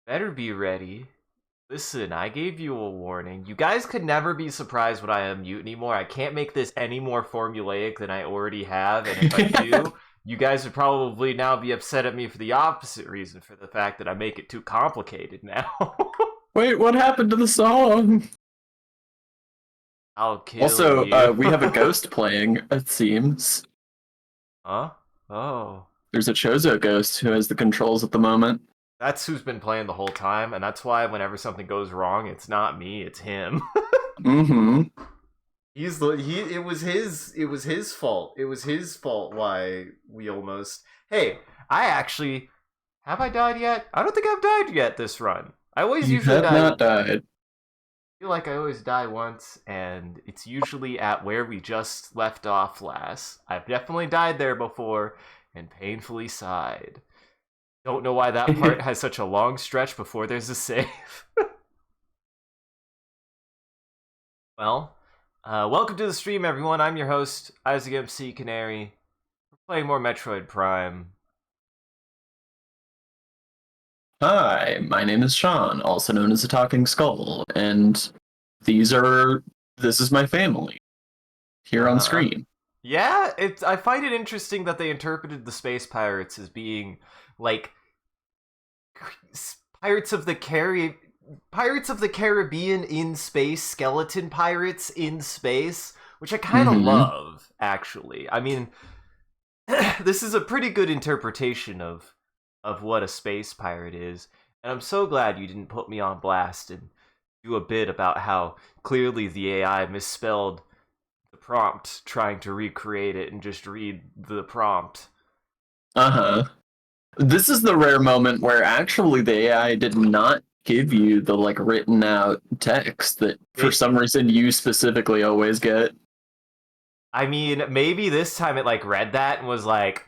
Better be ready. Listen, I gave you a warning. You guys could never be surprised when I unmute anymore. I can't make this any more formulaic than I already have, and if I do, you guys would probably now be upset at me for the opposite reason, for the fact that I make it too complicated now. Wait, what happened to the song? I'll kill Also, you. we have a ghost playing, it seems. Huh? Oh. There's a Chozo ghost who has the controls at the moment. That's who's been playing the whole time, and that's why whenever something goes wrong, it's not me, it's him. Mm-hmm. It was his fault. It was his fault why we almost. Hey, have I died yet? I don't think I've died yet this run. I always You usually have die. not died. I feel like I always die once, and it's usually at where we just left off last. I've definitely died there before, and painfully sighed. Don't know why that part has such a long stretch before there's a save. Well, welcome to the stream, everyone. I'm your host, Isaac MCCanary. We're playing more Metroid Prime. Hi, my name is Sean, also known as the Talking Skull, and this is my family here on screen. Yeah, I find it interesting that they interpreted the space pirates as being like Pirates of the Caribbean in space, skeleton pirates in space, which I kind of love, actually. I mean, this is a pretty good interpretation of what a space pirate is, and I'm so glad you didn't put me on blast and do a bit about how clearly the AI misspelled the prompt trying to recreate it and just read the prompt. This is the rare moment where actually the AI did not give you the written out text that for some reason you specifically always get. I mean, maybe this time it read that and was like,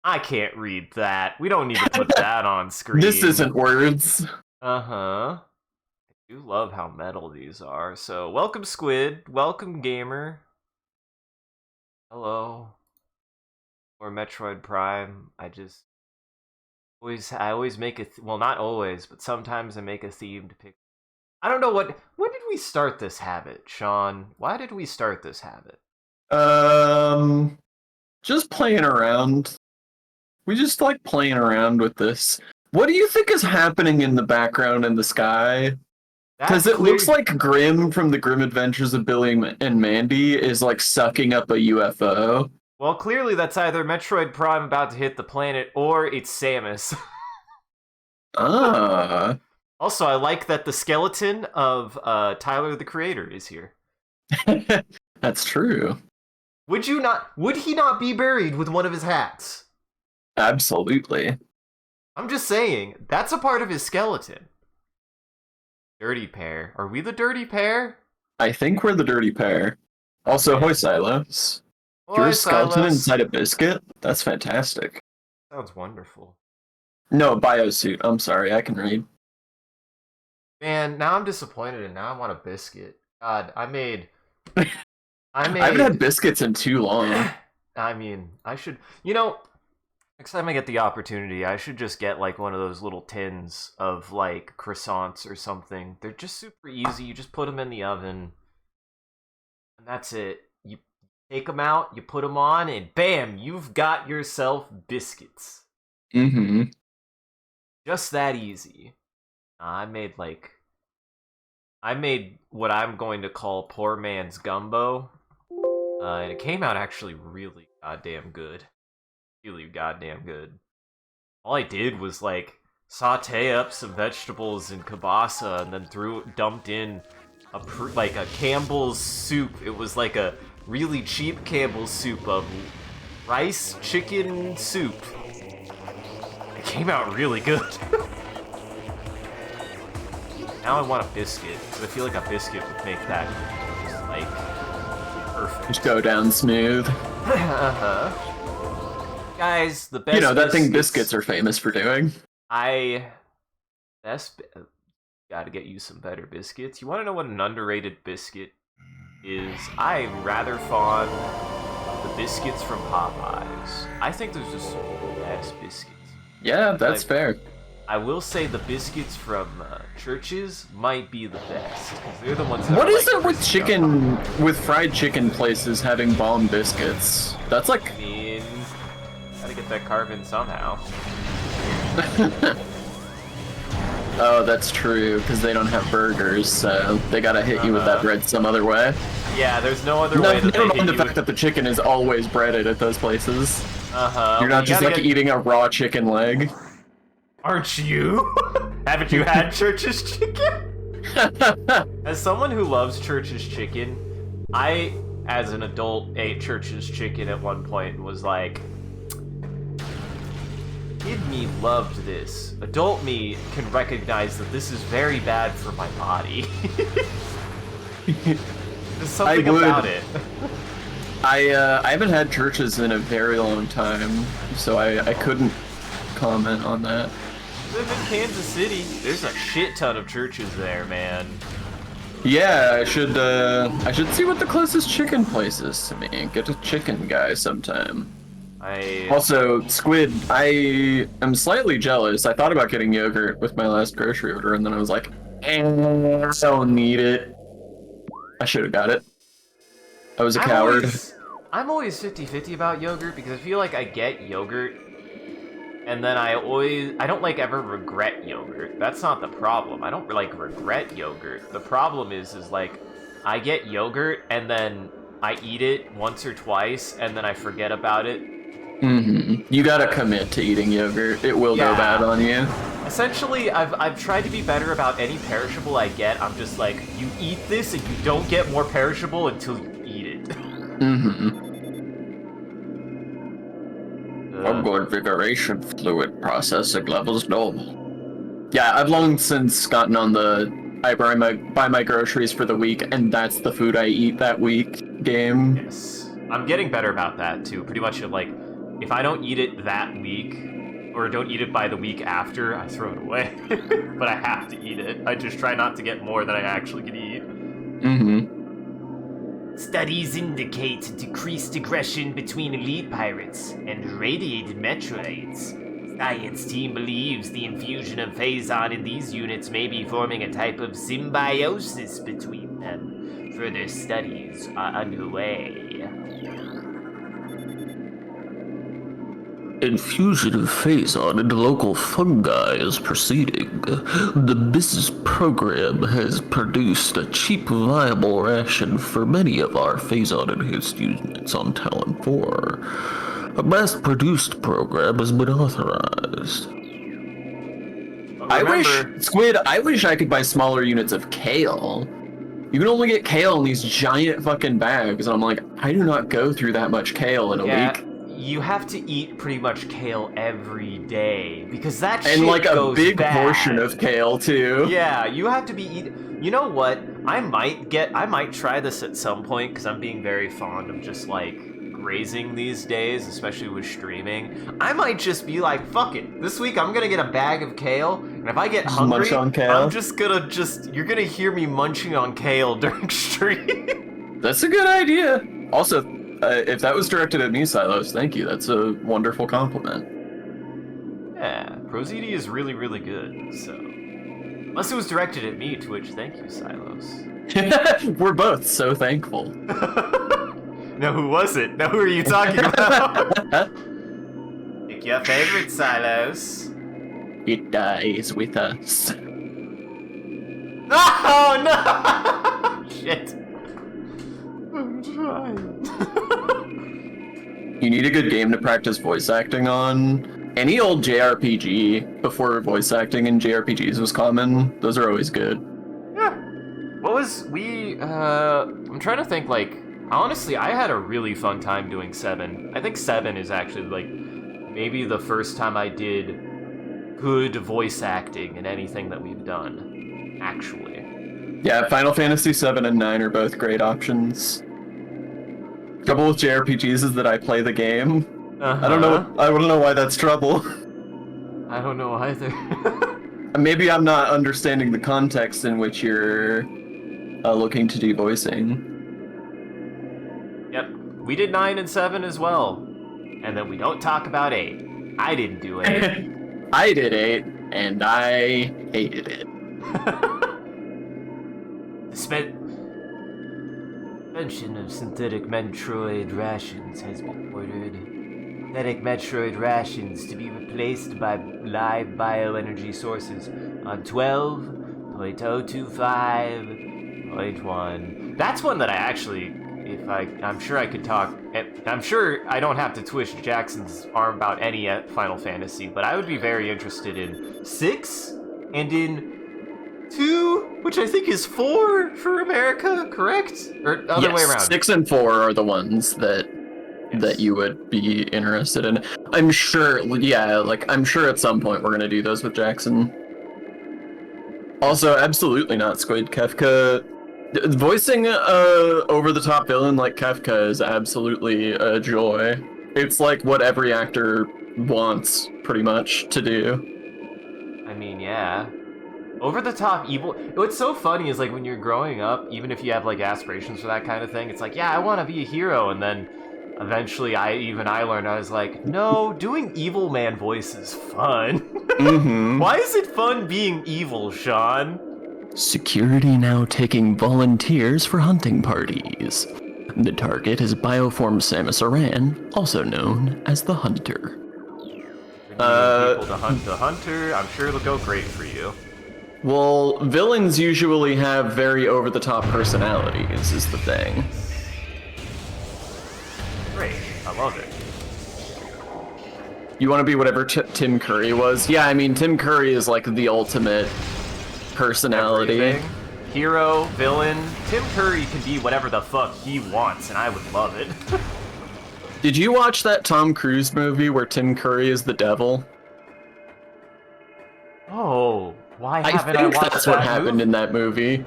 I can't read that. We don't need to put that on screen. This isn't words. I do love how metal these are. So, welcome Squid, welcome Gamer. Hello. Or Metroid Prime. I always make well, not always, but sometimes I make a themed pick. I don't know when did we start this habit, Sean? Why did we start this habit? Just playing around. We just like playing around with this. What do you think is happening in the background in the sky? Because it looks like Grim from the Grim Adventures of Billy and Mandy is sucking up a UFO. Well, clearly that's either Metroid Prime about to hit the planet or it's Samus. Also, I like that the skeleton of Tyler the Creator is here. That's true. Would he not be buried with one of his hats? Absolutely. I'm just saying, that's a part of his skeleton. Dirty pair. Are we the dirty pair? I think we're the dirty pair. Also, Hoi Silos. You're a skeleton inside a biscuit? That's fantastic. Sounds wonderful. No, biosuit. I'm sorry, I can read. Man, now I'm disappointed and now I want a biscuit. God, I haven't had biscuits in too long. I mean, I should... next time I get the opportunity, I should just get one of those little tins of croissants or something. They're just super easy. You just put them in the oven. And that's it. You take them out, you put them on, and bam, you've got yourself biscuits. Just that easy. I made what I'm going to call poor man's gumbo. And it came out actually really goddamn good. Really goddamn good. All I did was saute up some vegetables in kielbasa and then dumped in a Campbell's soup. It was a really cheap Campbell's soup of rice chicken soup. It came out really good. Now I want a biscuit because I feel like a biscuit would make that just perfect. Just go down smooth. Guys, the best. That thing biscuits are famous for doing. Gotta get you some better biscuits. You want to know what an underrated biscuit is? I'm rather fond of the biscuits from Popeyes. I think those are some of the best biscuits. Yeah, that's fair. I will say the biscuits from Churches might be the best, because they're the ones that What are, is like, it with crispy chicken, with fried chicken places having bomb biscuits? That's like... I mean, gotta get that carb in somehow. Oh, that's true, because they don't have burgers, so they gotta hit you with that bread some other way. Yeah, there's no other way that never they mind hit the you fact that the chicken is always breaded at those places. You're not just like eating a raw chicken leg. Aren't you? Haven't you had Church's chicken? As someone who loves Church's chicken, I, as an adult, ate Church's chicken at one point and was like, kid me loved this. Adult me can recognize that this is very bad for my body. There's something about it. I haven't had Churches in a very long time, so I couldn't comment on that. I live in Kansas City. There's a shit ton of Churches there, man. Yeah, I should see what the closest chicken place is to me. Get a chicken guy sometime. Also, Squid, I am slightly jealous. I thought about getting yogurt with my last grocery order, and then I was like, I don't need it. I should have got it. I was a coward. I'm always 50-50 about yogurt, because I feel like I get yogurt, and then I don't like ever regret yogurt. That's not the problem. I don't like regret yogurt. The problem is like, I get yogurt, and then I eat it once or twice, and then I forget about it. Mm-hmm. You gotta commit to eating yogurt. It will go bad on you. Essentially, I've tried to be better about any perishable I get. I'm just like, you eat this and you don't get more perishable until you eat it. Mm-hmm. Onboard vigoration fluid processing levels normal. Yeah, I've long since gotten on the I buy my groceries for the week, and that's the food I eat that week game. Yes. I'm getting better about that, too. Pretty much, like, if I don't eat it that week, or don't eat it by the week after, I throw it away. But I have to eat it. I just try not to get more than I actually can eat. Mm-hmm. Studies indicate decreased aggression between elite pirates and radiated Metroids. Science team believes the infusion of Phazon in these units may be forming a type of symbiosis between them. Further studies are underway. Infusion of Phazon into local fungi is proceeding. The business program has produced a cheap, viable ration for many of our Phazon-enhanced units on Talon 4. A mass-produced program has been authorized. I wish I could buy smaller units of kale. You can only get kale in these giant fucking bags, and I'm like, I do not go through that much kale in a week. You have to eat pretty much kale every day, because that shit and like a big bad. Portion of kale too. Yeah, you have to be eating. You know what? I might try this at some point, because I'm being very fond of just like grazing these days, especially with streaming. I might just be like, fuck it. This week I'm gonna get a bag of kale, and if I get hungry, munch on kale. I'm just gonna you're gonna hear me munching on kale during stream. That's a good idea. Also, if that was directed at me, Silos, thank you. That's a wonderful compliment. Yeah, Prozidi is really, really good, so... Unless it was directed at me, to which thank you, Silos. We're both so thankful. Now who was it? Now who are you talking about? Pick your favorite, Silos. It dies with us. Oh, no! Shit. I'm trying. You need a good game to practice voice acting on. Any old JRPG before voice acting in JRPGs was common. Those are always good. Yeah. What was I'm trying to think, like, honestly, I had a really fun time doing 7. I think 7 is actually, like, maybe the first time I did good voice acting in anything that we've done, actually. Yeah, Final Fantasy 7 and 9 are both great options. Trouble with JRPGs is that I play the game. I don't know why that's trouble. I don't know either. Maybe I'm not understanding the context in which you're looking to do voicing. Yep, we did 9 and 7 as well. And then we don't talk about 8. I didn't do 8. I did 8, and I hated it. Suspension of synthetic Metroid rations has been ordered. Synthetic Metroid rations to be replaced by live bioenergy sources on 12.025.1. That's one that I actually, I'm sure I could talk. I'm sure I don't have to twist Jackson's arm about any Final Fantasy, but I would be very interested in 6 and in 2, which I think is 4 for America, correct? Or other way around. 6 and 4 are the ones that you would be interested in. I'm sure, I'm sure at some point we're gonna do those with Jackson. Also, absolutely not Squid Kefka. Voicing over-the-top villain like Kefka is absolutely a joy. It's like what every actor wants, pretty much, to do. I mean, yeah. Over-the-top evil... What's so funny is, like, when you're growing up, even if you have, like, aspirations for that kind of thing, it's like, yeah, I want to be a hero, and then eventually I learned, I was like, no, doing evil man voice is fun. Mm-hmm. Why is it fun being evil, Sean? Security now taking volunteers for hunting parties. The target is Bioform Samus Aran, also known as the Hunter. People to hunt the Hunter, I'm sure it'll go great for you. Well, villains usually have very over-the-top personalities, is the thing. Great, I love it. You want to be whatever Tim Curry was? Yeah, I mean, Tim Curry is like the ultimate personality. Everything. Hero, villain, Tim Curry can be whatever the fuck he wants, and I would love it. Did you watch that Tom Cruise movie where Tim Curry is the devil? Oh, why I haven't think I watched that's that what happened in that movie.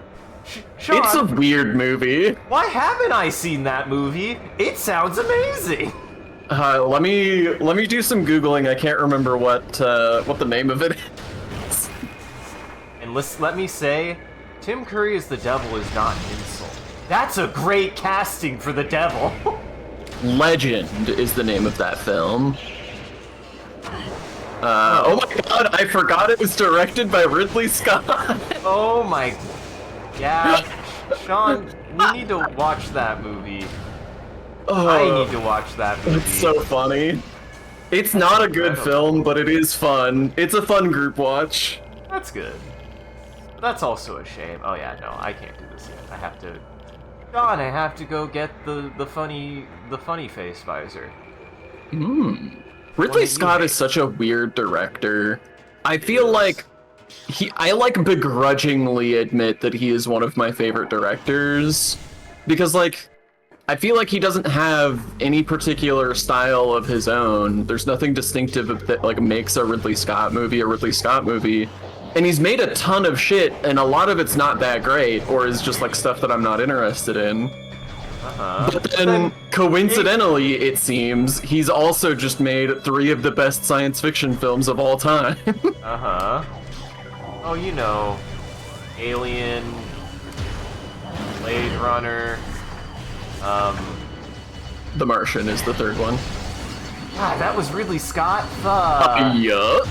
Sean, It's a weird movie. why haven't I seen that movie? It sounds amazing. Let me do some googling. I can't remember what the name of it is. And let me say, Tim Curry as the devil is not an insult. That's a great casting for the devil. Legend is the name of that film. Oh my god, I forgot it was directed by Ridley Scott. Oh my... Yeah, Sean, we need to watch that movie. I need to watch that movie. It's so funny. It's not a good film, but it is fun. It's a fun group watch. That's good. But that's also a shame. Oh yeah, no, I can't do this yet. I have to... Sean, I have to go get the funny face visor. Ridley Scott is such a weird director. I feel like I like begrudgingly admit that he is one of my favorite directors because like I feel like he doesn't have any particular style of his own. There's nothing distinctive that like makes a Ridley Scott movie a Ridley Scott movie. And he's made a ton of shit and a lot of it's not that great or is just like stuff that I'm not interested in. But then, coincidentally, it seems, he's also just made 3 of the best science fiction films of all time. Oh, you know, Alien, Blade Runner, The Martian is the 3rd one. God, that was Ridley Scott? Fuck. Yup.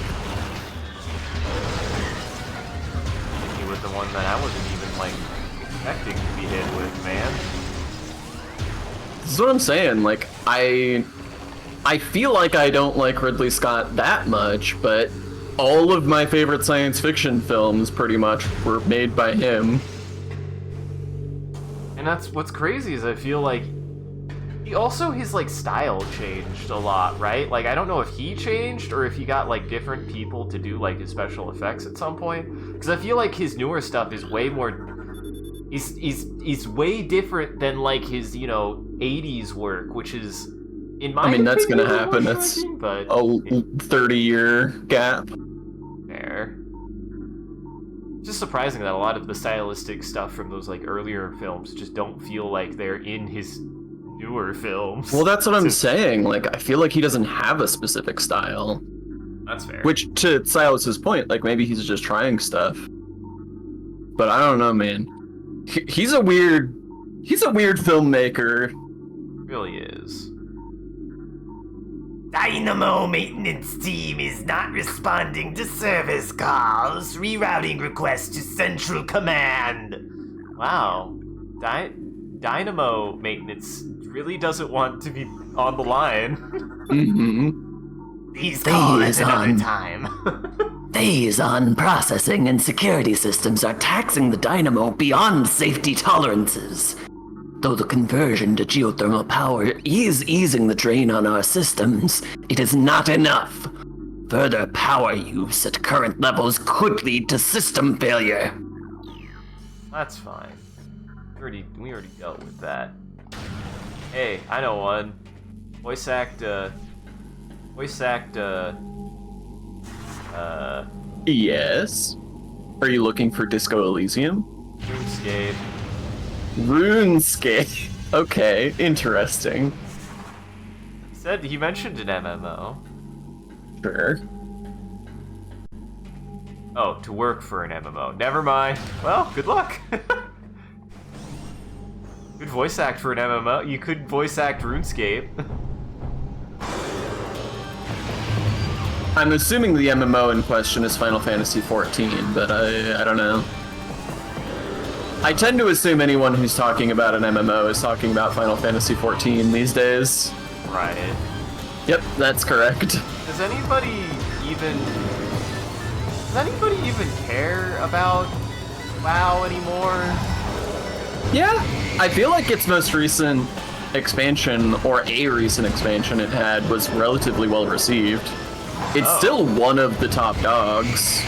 He was the one that I wasn't even, like, expecting to be hit with, man. This is what I'm saying, like, I feel like I don't like Ridley Scott that much, but all of my favorite science fiction films pretty much were made by him. And that's what's crazy is I feel like his like style changed a lot, right? Like I don't know if he changed or if he got like different people to do like his special effects at some point. Because I feel like his newer stuff is way more He's way different than like his, 80s work, which is in my opinion, that's gonna happen. That's but a 30-year gap. Fair. It's just surprising that a lot of the stylistic stuff from those like earlier films just don't feel like they're in his newer films. Well, that's what I'm saying. Like, I feel like he doesn't have a specific style. That's fair. Which, to Silas's point, like maybe he's just trying stuff. But I don't know, man. He's a weird filmmaker. Really is. Dynamo maintenance team is not responding to service calls. Rerouting request to central command. Wow. Dynamo maintenance really doesn't want to be on the line. Mm-hmm. Please call at another time. Phase on processing and security systems are taxing the dynamo beyond safety tolerances. Though the conversion to geothermal power is easing the drain on our systems, it is not enough. Further power use at current levels could lead to system failure. That's fine. We already dealt with that. Hey, I know one. Voice act, Yes. Are you looking for Disco Elysium? RuneScape. RuneScape. Okay, interesting. He mentioned an MMO. Sure. Oh, to work for an MMO. Never mind. Well, good luck. Good voice act for an MMO. You could voice act RuneScape. I'm assuming the MMO in question is Final Fantasy XIV, but I don't know. I tend to assume anyone who's talking about an MMO is talking about Final Fantasy XIV these days. Right. Yep, that's correct. Does anybody even care about WoW anymore? Yeah, I feel like its most recent expansion, or a recent expansion it had, was relatively well received. It's still one of the top dogs.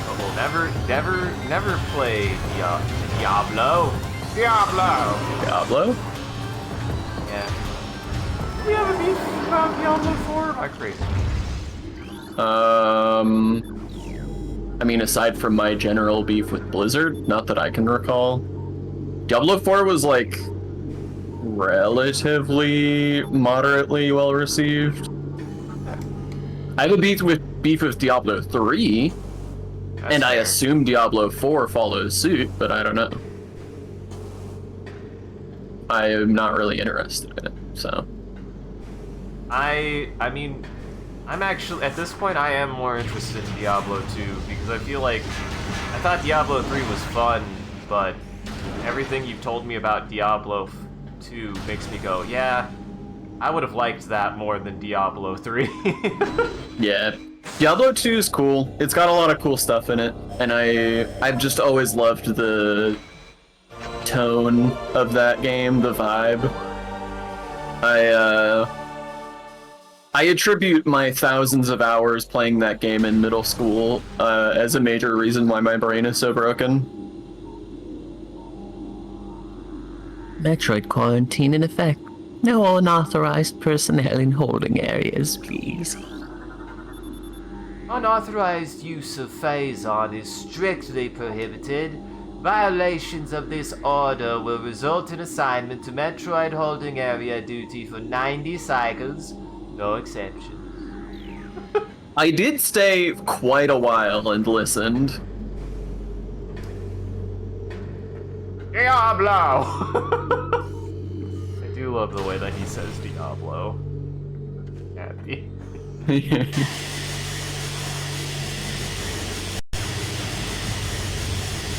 But we'll never play Diablo. Diablo? Yeah. We have a beef about Diablo 4? Am I crazy? I mean, aside from my general beef with Blizzard, not that I can recall. Diablo 4 was, like, relatively moderately well received. I have a beef with Diablo 3, and I assume Diablo 4 follows suit, but I don't know. I am not really interested in it, so. I mean, I'm actually, at this point, I am more interested in Diablo 2, because I feel like, I thought Diablo 3 was fun, but everything you've told me about Diablo 2 makes me go, yeah, I would have liked that more than Diablo 3. Yeah. Diablo 2 is cool. It's got a lot of cool stuff in it, and I've just always loved the tone of that game, the vibe. I attribute my thousands of hours playing that game in middle school as a major reason why my brain is so broken. Metroid quarantine in effect. No unauthorized personnel in holding areas, please. Unauthorized use of Phazon is strictly prohibited. Violations of this order will result in assignment to Metroid holding area duty for 90 cycles. No exceptions. I did stay quite a while and listened. Diablo! I do love the way that he says Diablo. Happy. It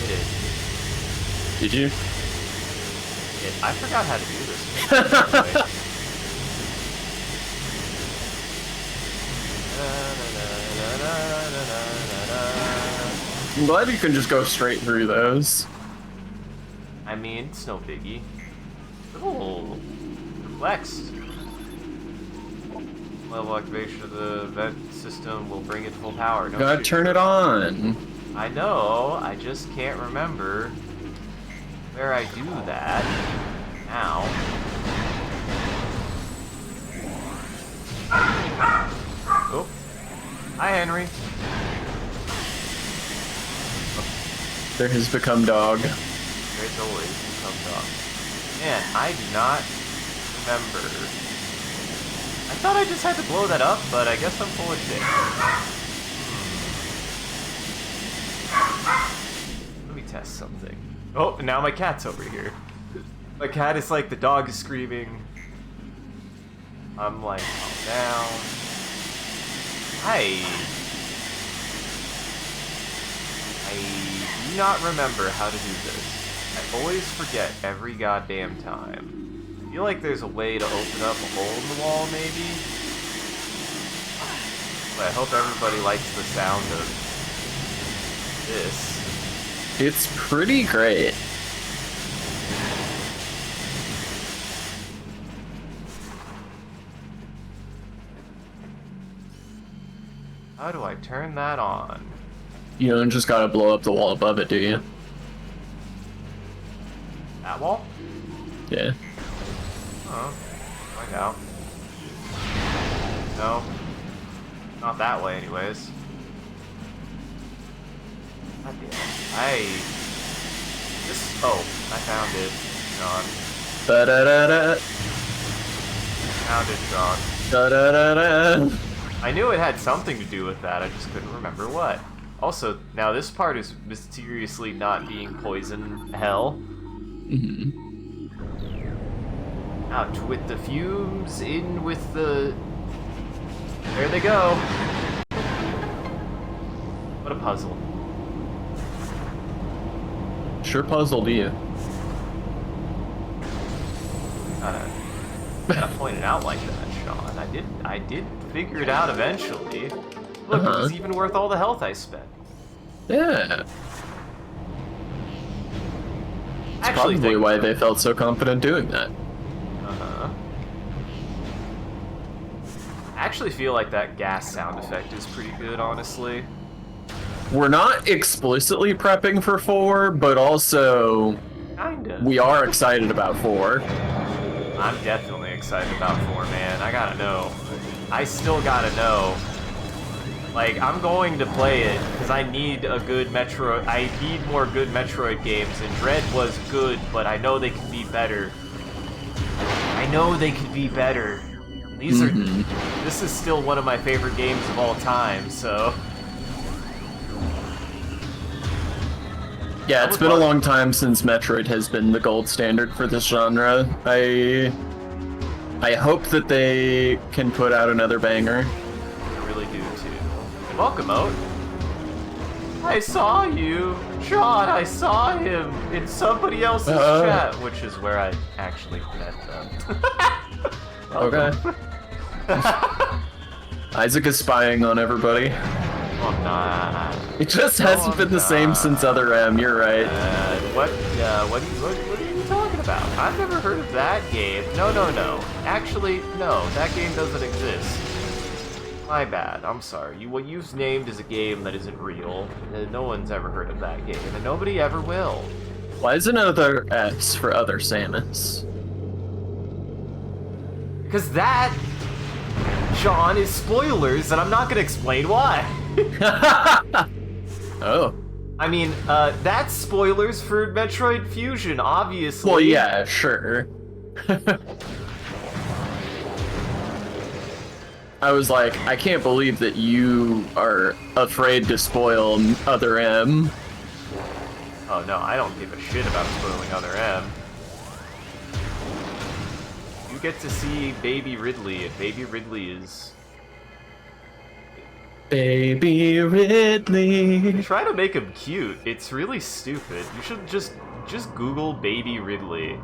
is. Did you? I forgot how to do this. I'm glad you can just go straight through those. I mean, it's no biggie. Little perplexed. Level activation of the vent system will bring it to full power. No Gotta shit. turn it on. I know, I just can't remember where I do that now. Oh. Hi, Henry. There has become dog. There's always become dog. Man, I do not remember. I thought I just had to blow that up, but I guess I'm full of shit. Let me test something. Oh, now my cat's over here. My cat is like, the dog is screaming. I'm like, calm down. I do not remember how to do this. I always forget every goddamn time. I feel like there's a way to open up a hole in the wall, maybe? But I hope everybody likes the sound of this. It's pretty great. How do I turn that on? You don't just gotta blow up the wall above it, do you? That wall? Yeah. Oh, find out. No. Not that way, anyways. God damn. I found it, John. Da-da-da-da. Found it, John. Da-da-da-da. I knew it had something to do with that, I just couldn't remember what. Also, now this part is mysteriously not being poison hell. Mm-hmm. Out with the fumes, in with the... There they go. What a puzzle. Sure puzzled you. Gotta point it out like that, Sean. I did figure it out eventually. Look, it was even worth all the health I spent. Yeah. That's Actually, probably why they felt so confident doing that. I actually feel like that gas sound effect is pretty good, honestly. We're not explicitly prepping for 4, but also Kinda. we are excited about 4. I'm definitely excited about 4, man. I gotta know. I still gotta know. Like, I'm going to play it because I need a good Metroid. I need more good Metroid games, and Dread was good, but I know they could be better. I know they could be better. These are. This is still one of my favorite games of all time, so. Yeah, it's been a long time since Metroid has been the gold standard for this genre. I hope that they can put out another banger. I really do too. And welcome, Oat. I saw you, Sean. I saw him in somebody else's chat, which is where I actually met them. Okay. Isaac is spying on everybody. Oh, nah. It just hasn't been the same since Other M. You're right. What are you talking about? I've never heard of that game. No. Actually, no. That game doesn't exist. My bad. I'm sorry. What you've named is a game that isn't real. No one's ever heard of that game, and nobody ever will. Why is another S for Other Samus? Because that, Sean, is spoilers, and I'm not going to explain why. Oh. I mean, that's spoilers for Metroid Fusion, obviously. Well, yeah, sure. I was like, I can't believe that you are afraid to spoil Other M. Oh no, I don't give a shit about spoiling Other M. You get to see Baby Ridley, and Baby Ridley is... Baby Ridley. Try to make him cute. It's really stupid. You should just Google Baby Ridley.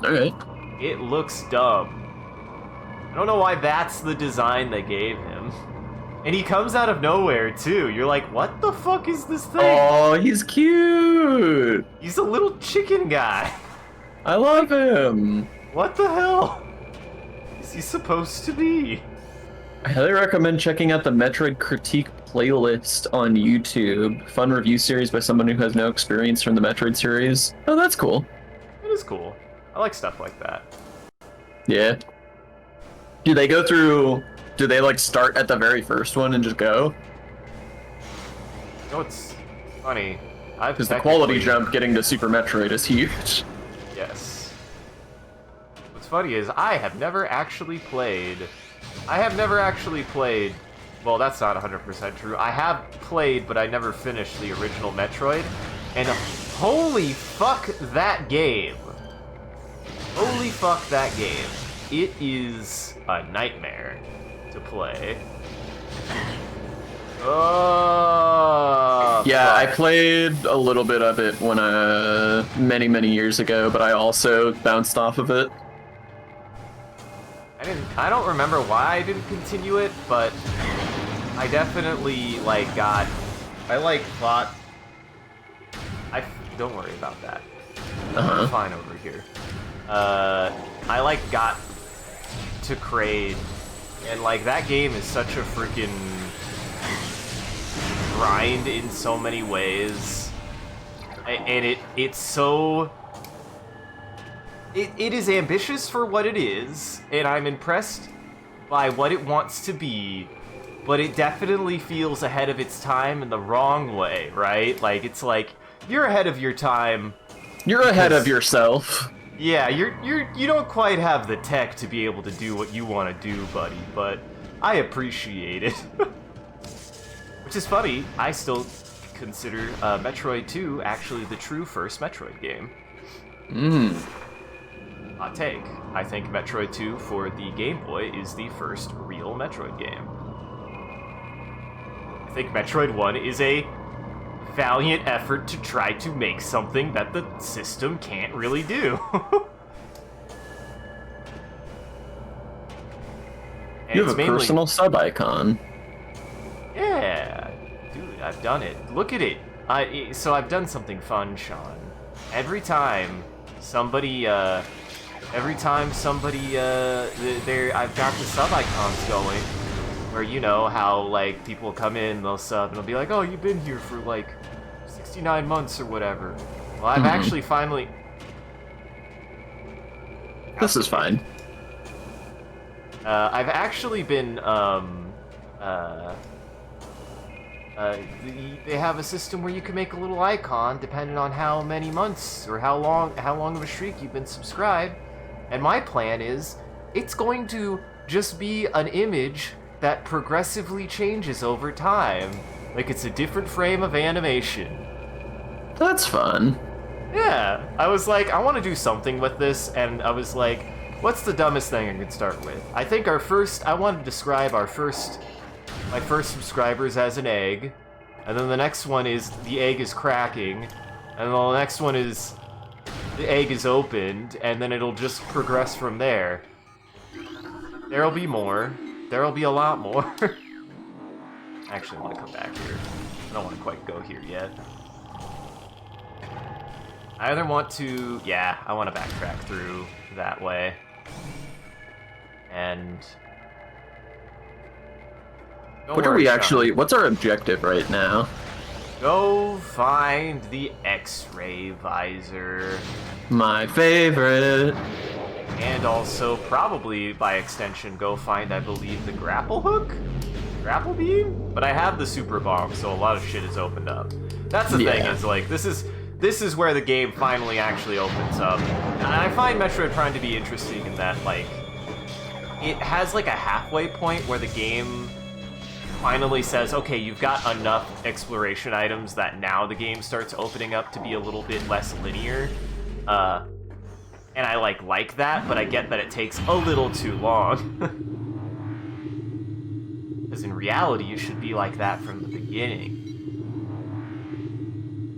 Alright. It looks dumb. I don't know why that's the design they gave him. And he comes out of nowhere, too. You're like, what the fuck is this thing? Oh, he's cute. He's a little chicken guy. I love him. What the hell is he supposed to be? I highly recommend checking out the Metroid Critique playlist on YouTube. Fun review series by someone who has no experience from the Metroid series. Oh, that's cool. It is cool. I like stuff like that. Yeah. Do they go through... Do they, like, start at the very first one and just go? You know what's funny? Because the quality jump getting to Super Metroid is huge. Yes. What's funny is I have never actually played... Well, that's not 100% true. I have played, but I never finished the original Metroid. And holy fuck, that game Holy fuck, that game. It is a nightmare to play. Oh, Yeah, I fuck. played a little bit of it when many years ago, but I also bounced off of it. I don't remember why I didn't continue it, but I definitely like thought don't worry about that. I'm fine over here. I like got to Kraid, and like that game is such a freaking grind in so many ways, and it's so it is ambitious for what it is, and I'm impressed by what it wants to be, but it definitely feels ahead of its time in the wrong way, right? Like it's like you're ahead of your time. You're ahead of yourself. Yeah, you don't quite have the tech to be able to do what you want to do, buddy, but I appreciate it. Which is funny, I still consider Metroid 2 actually the true first Metroid game. Hot take. I think Metroid 2 for the Game Boy is the first real Metroid game. I think Metroid 1 is a valiant effort to try to make something that the system can't really do. You have a personal sub-icon. Yeah, dude, I've done it. Look at it. So I've done something fun, Sean. Every time somebody, I've got the sub icons going, where you know how like people come in, they'll sub, and they'll be like, "Oh, you've been here for like 69 months or whatever." Well, I've actually finally. This is fine. I've actually been they have a system where you can make a little icon depending on how many months or how long of a streak you've been subscribed. And my plan is it's going to just be an image that progressively changes over time. Like it's a different frame of animation. That's fun. Yeah, I was like, I want to do something with this, and I was like, what's the dumbest thing I could start with? I think I want to describe my first subscribers as an egg, and then the next one is the egg is cracking, and then the next one is the egg is opened, and then it'll just progress from there. There'll be more. There'll be a lot more. I actually want to come back here. I don't want to quite go here yet. I either want to... Yeah, I want to backtrack through that way. And... What are we actually... What's our objective right now? Go find the X-ray visor. My favorite. And also, probably, by extension, go find, I believe, the grapple hook? Grapple beam? But I have the super bomb, so a lot of shit is opened up. That's the thing, is like, this is where the game finally actually opens up. And I find Metroid Prime to be interesting in that, like, it has, like, a halfway point where the game finally says, okay, you've got enough exploration items that now the game starts opening up to be a little bit less linear. And I like that, but I get that it takes a little too long. Because in reality, you should be like that from the beginning.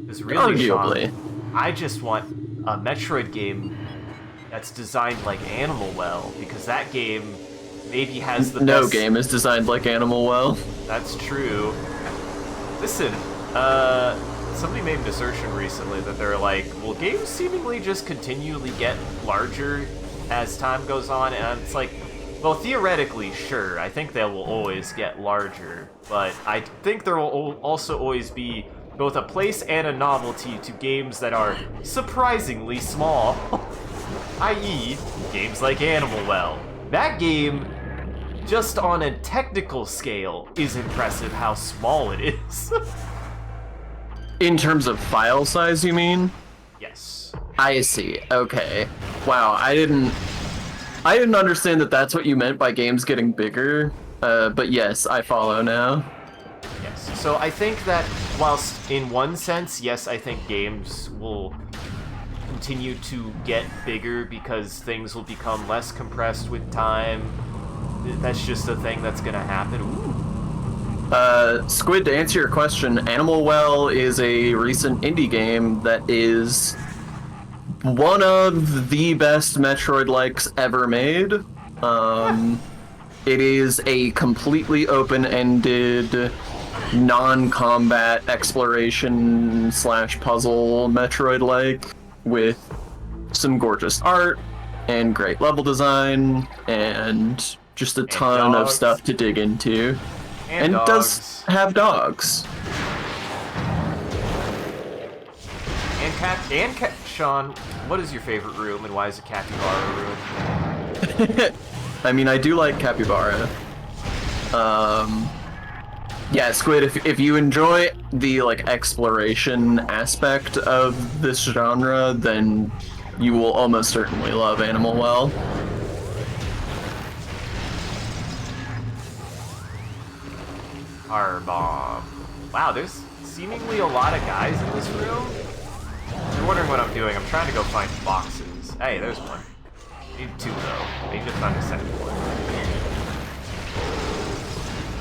Because really, arguably, Sean, I just want a Metroid game that's designed like Animal Well, because that game maybe has the no best... game is designed like Animal Well. That's true. Listen, somebody made an assertion recently that they're like, will games seemingly just continually get larger as time goes on? And it's like, well, theoretically, sure, I think they will always get larger, but I think there will also always be both a place and a novelty to games that are surprisingly small, i.e., games like Animal Well. That game, just on a technical scale, is impressive how small it is. In terms of file size, you mean? Yes. I see. Okay. Wow, I didn't understand that that's what you meant by games getting bigger. But yes, I follow now. Yes. So I think that whilst in one sense, yes, I think games will continue to get bigger because things will become less compressed with time? That's just a thing that's gonna happen. Ooh. Squid, to answer your question, Animal Well is a recent indie game that is one of the best Metroid-likes ever made. It is a completely open-ended, non-combat exploration / puzzle Metroid-like with some gorgeous art and great level design and just a ton of stuff to dig into. And it does have dogs. And Sean, what is your favorite room and why is it Capybara room? I mean, I do like Capybara. Yeah, Squid, if you enjoy the like exploration aspect of this genre, then you will almost certainly love Animal Well. R-bomb. Wow, there's seemingly a lot of guys in this room. If you're wondering what I'm doing, I'm trying to go find boxes. Hey, there's one. I need 2 though. I need to find a second one.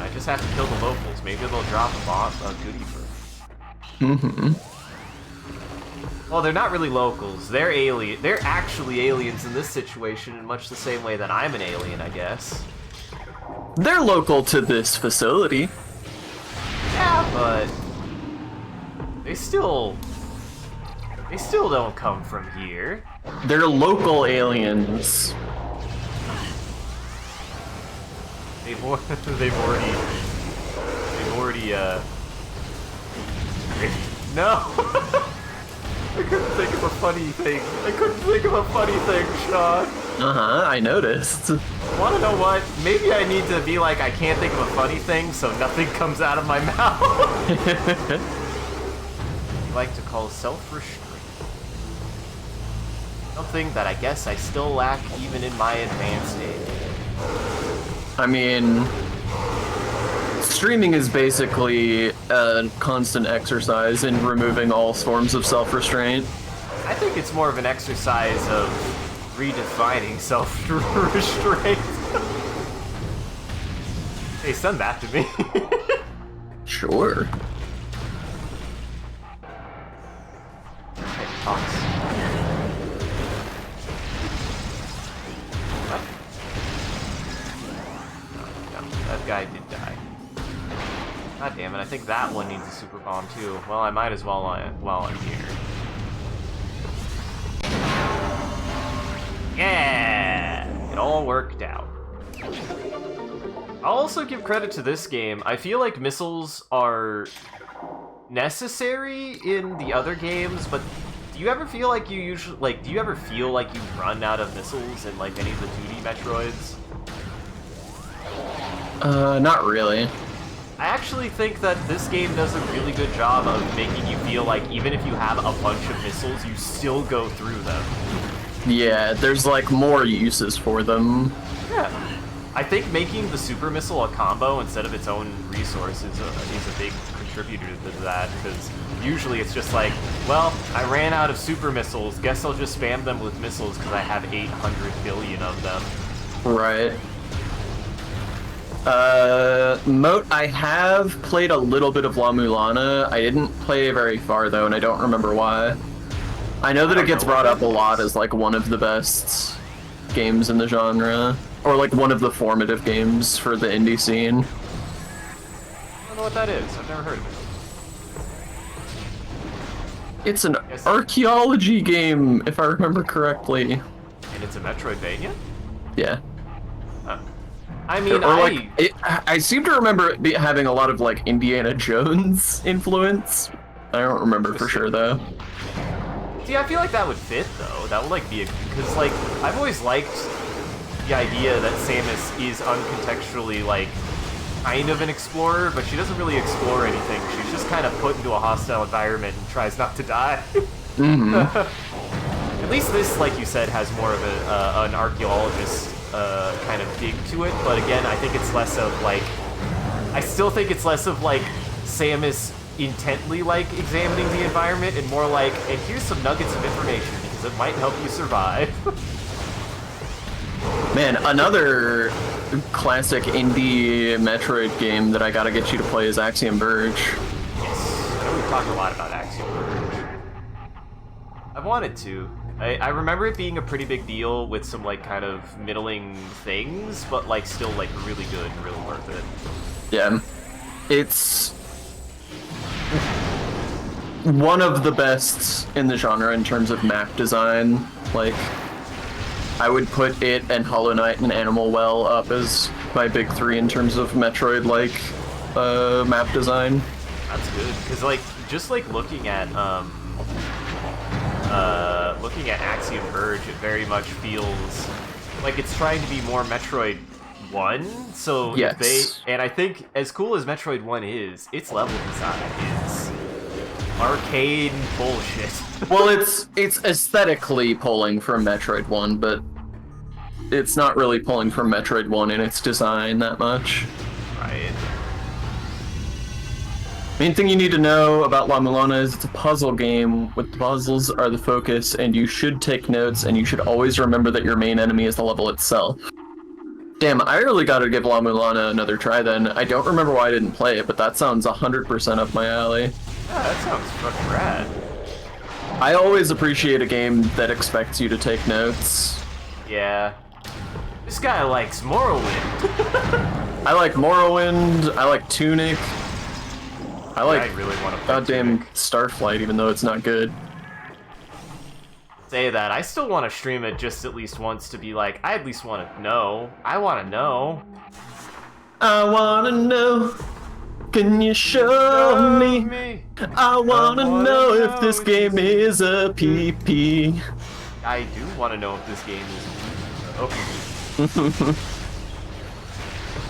I just have to kill the locals. Maybe they'll drop a goodie for me. Well, they're not really locals. They're alien. They're actually aliens in this situation in much the same way that I'm an alien, I guess. They're local to this facility. Yeah, but they still don't come from here. They're local aliens. They've already no. I couldn't think of a funny thing, Sean. I noticed. Wanna know what? Maybe I need to be like, I can't think of a funny thing, so nothing comes out of my mouth. I like to call self-restraint. Something that I guess I still lack even in my advanced age. I mean, streaming is basically a constant exercise in removing all forms of self-restraint. I think it's more of an exercise of redefining self-restraint. Hey, send that to me. Sure. Hey, talks. What? No, that guy did die. God damn it, I think that one needs a super bomb too. Well, I might as well while I'm here. Yeah! It all worked out. I'll also give credit to this game. I feel like missiles are necessary in the other games, but do you ever feel like you run out of missiles in like any of the 2D Metroids? Not really. I actually think that this game does a really good job of making you feel like even if you have a bunch of missiles, you still go through them. Yeah, there's like more uses for them. Yeah. I think making the super missile a combo instead of its own resource is a big contributor to that, because usually it's just like, well, I ran out of super missiles, guess I'll just spam them with missiles because I have 800 billion of them. Right. Moat, I have played a little bit of La Mulana. I didn't play very far though, and I don't remember why. I know that it gets brought up a lot as like one of the best games in the genre, or like one of the formative games for the indie scene. I don't know what that is. I've never heard of it. It's an archaeology game, if I remember correctly. And it's a Metroidvania? Yeah. Huh. I mean, I seem to remember it having a lot of like Indiana Jones influence. I don't remember for sure though. See, I feel like that would fit though. That would like be because like I've always liked the idea that Samus is uncontextually like kind of an explorer, but she doesn't really explore anything. She's just kind of put into a hostile environment and tries not to die. At least this, like you said, has more of an archaeologist kind of dig to it. But again, I think it's less of like, I still think it's less of like Samus intently like examining the environment and more like, and here's some nuggets of information. because it might help you survive. Man, another classic indie Metroid game that I gotta get you to play is Axiom Verge. Yes, I know we've talked a lot about Axiom Verge. I've wanted to. I remember it being a pretty big deal with some, like, kind of middling things, but, like, still, like, really good and really worth it. Yeah. It's one of the best in the genre in terms of map design. Like, I would put it and Hollow Knight and Animal Well up as my big three in terms of Metroid-like map design. That's good, because, like, just, like, looking at Axiom Verge, it very much feels like it's trying to be more Metroid 1, so yes. and I think as cool as Metroid 1 is, its level design is arcade bullshit. Well, it's aesthetically pulling from Metroid 1, but it's not really pulling from Metroid 1 in its design that much. Right. Main thing you need to know about La Mulana is it's a puzzle game with puzzles are the focus, and you should take notes, and you should always remember that your main enemy is the level itself. Damn, I really gotta give La Mulana another try then. I don't remember why I didn't play it, but that sounds 100% up my alley. Yeah, that sounds fucking rad. I always appreciate a game that expects you to take notes. Yeah. This guy likes Morrowind. I like Morrowind, I like Tunic. I like I really want to play goddamn Tunic. Starflight, even though it's not good. Say that. I still want to stream it just at least once to be like, I at least want to know. I want to know. I wanna know. Can you show me? I wanna know if this game is a PP. I do want to know if this game is. Oh.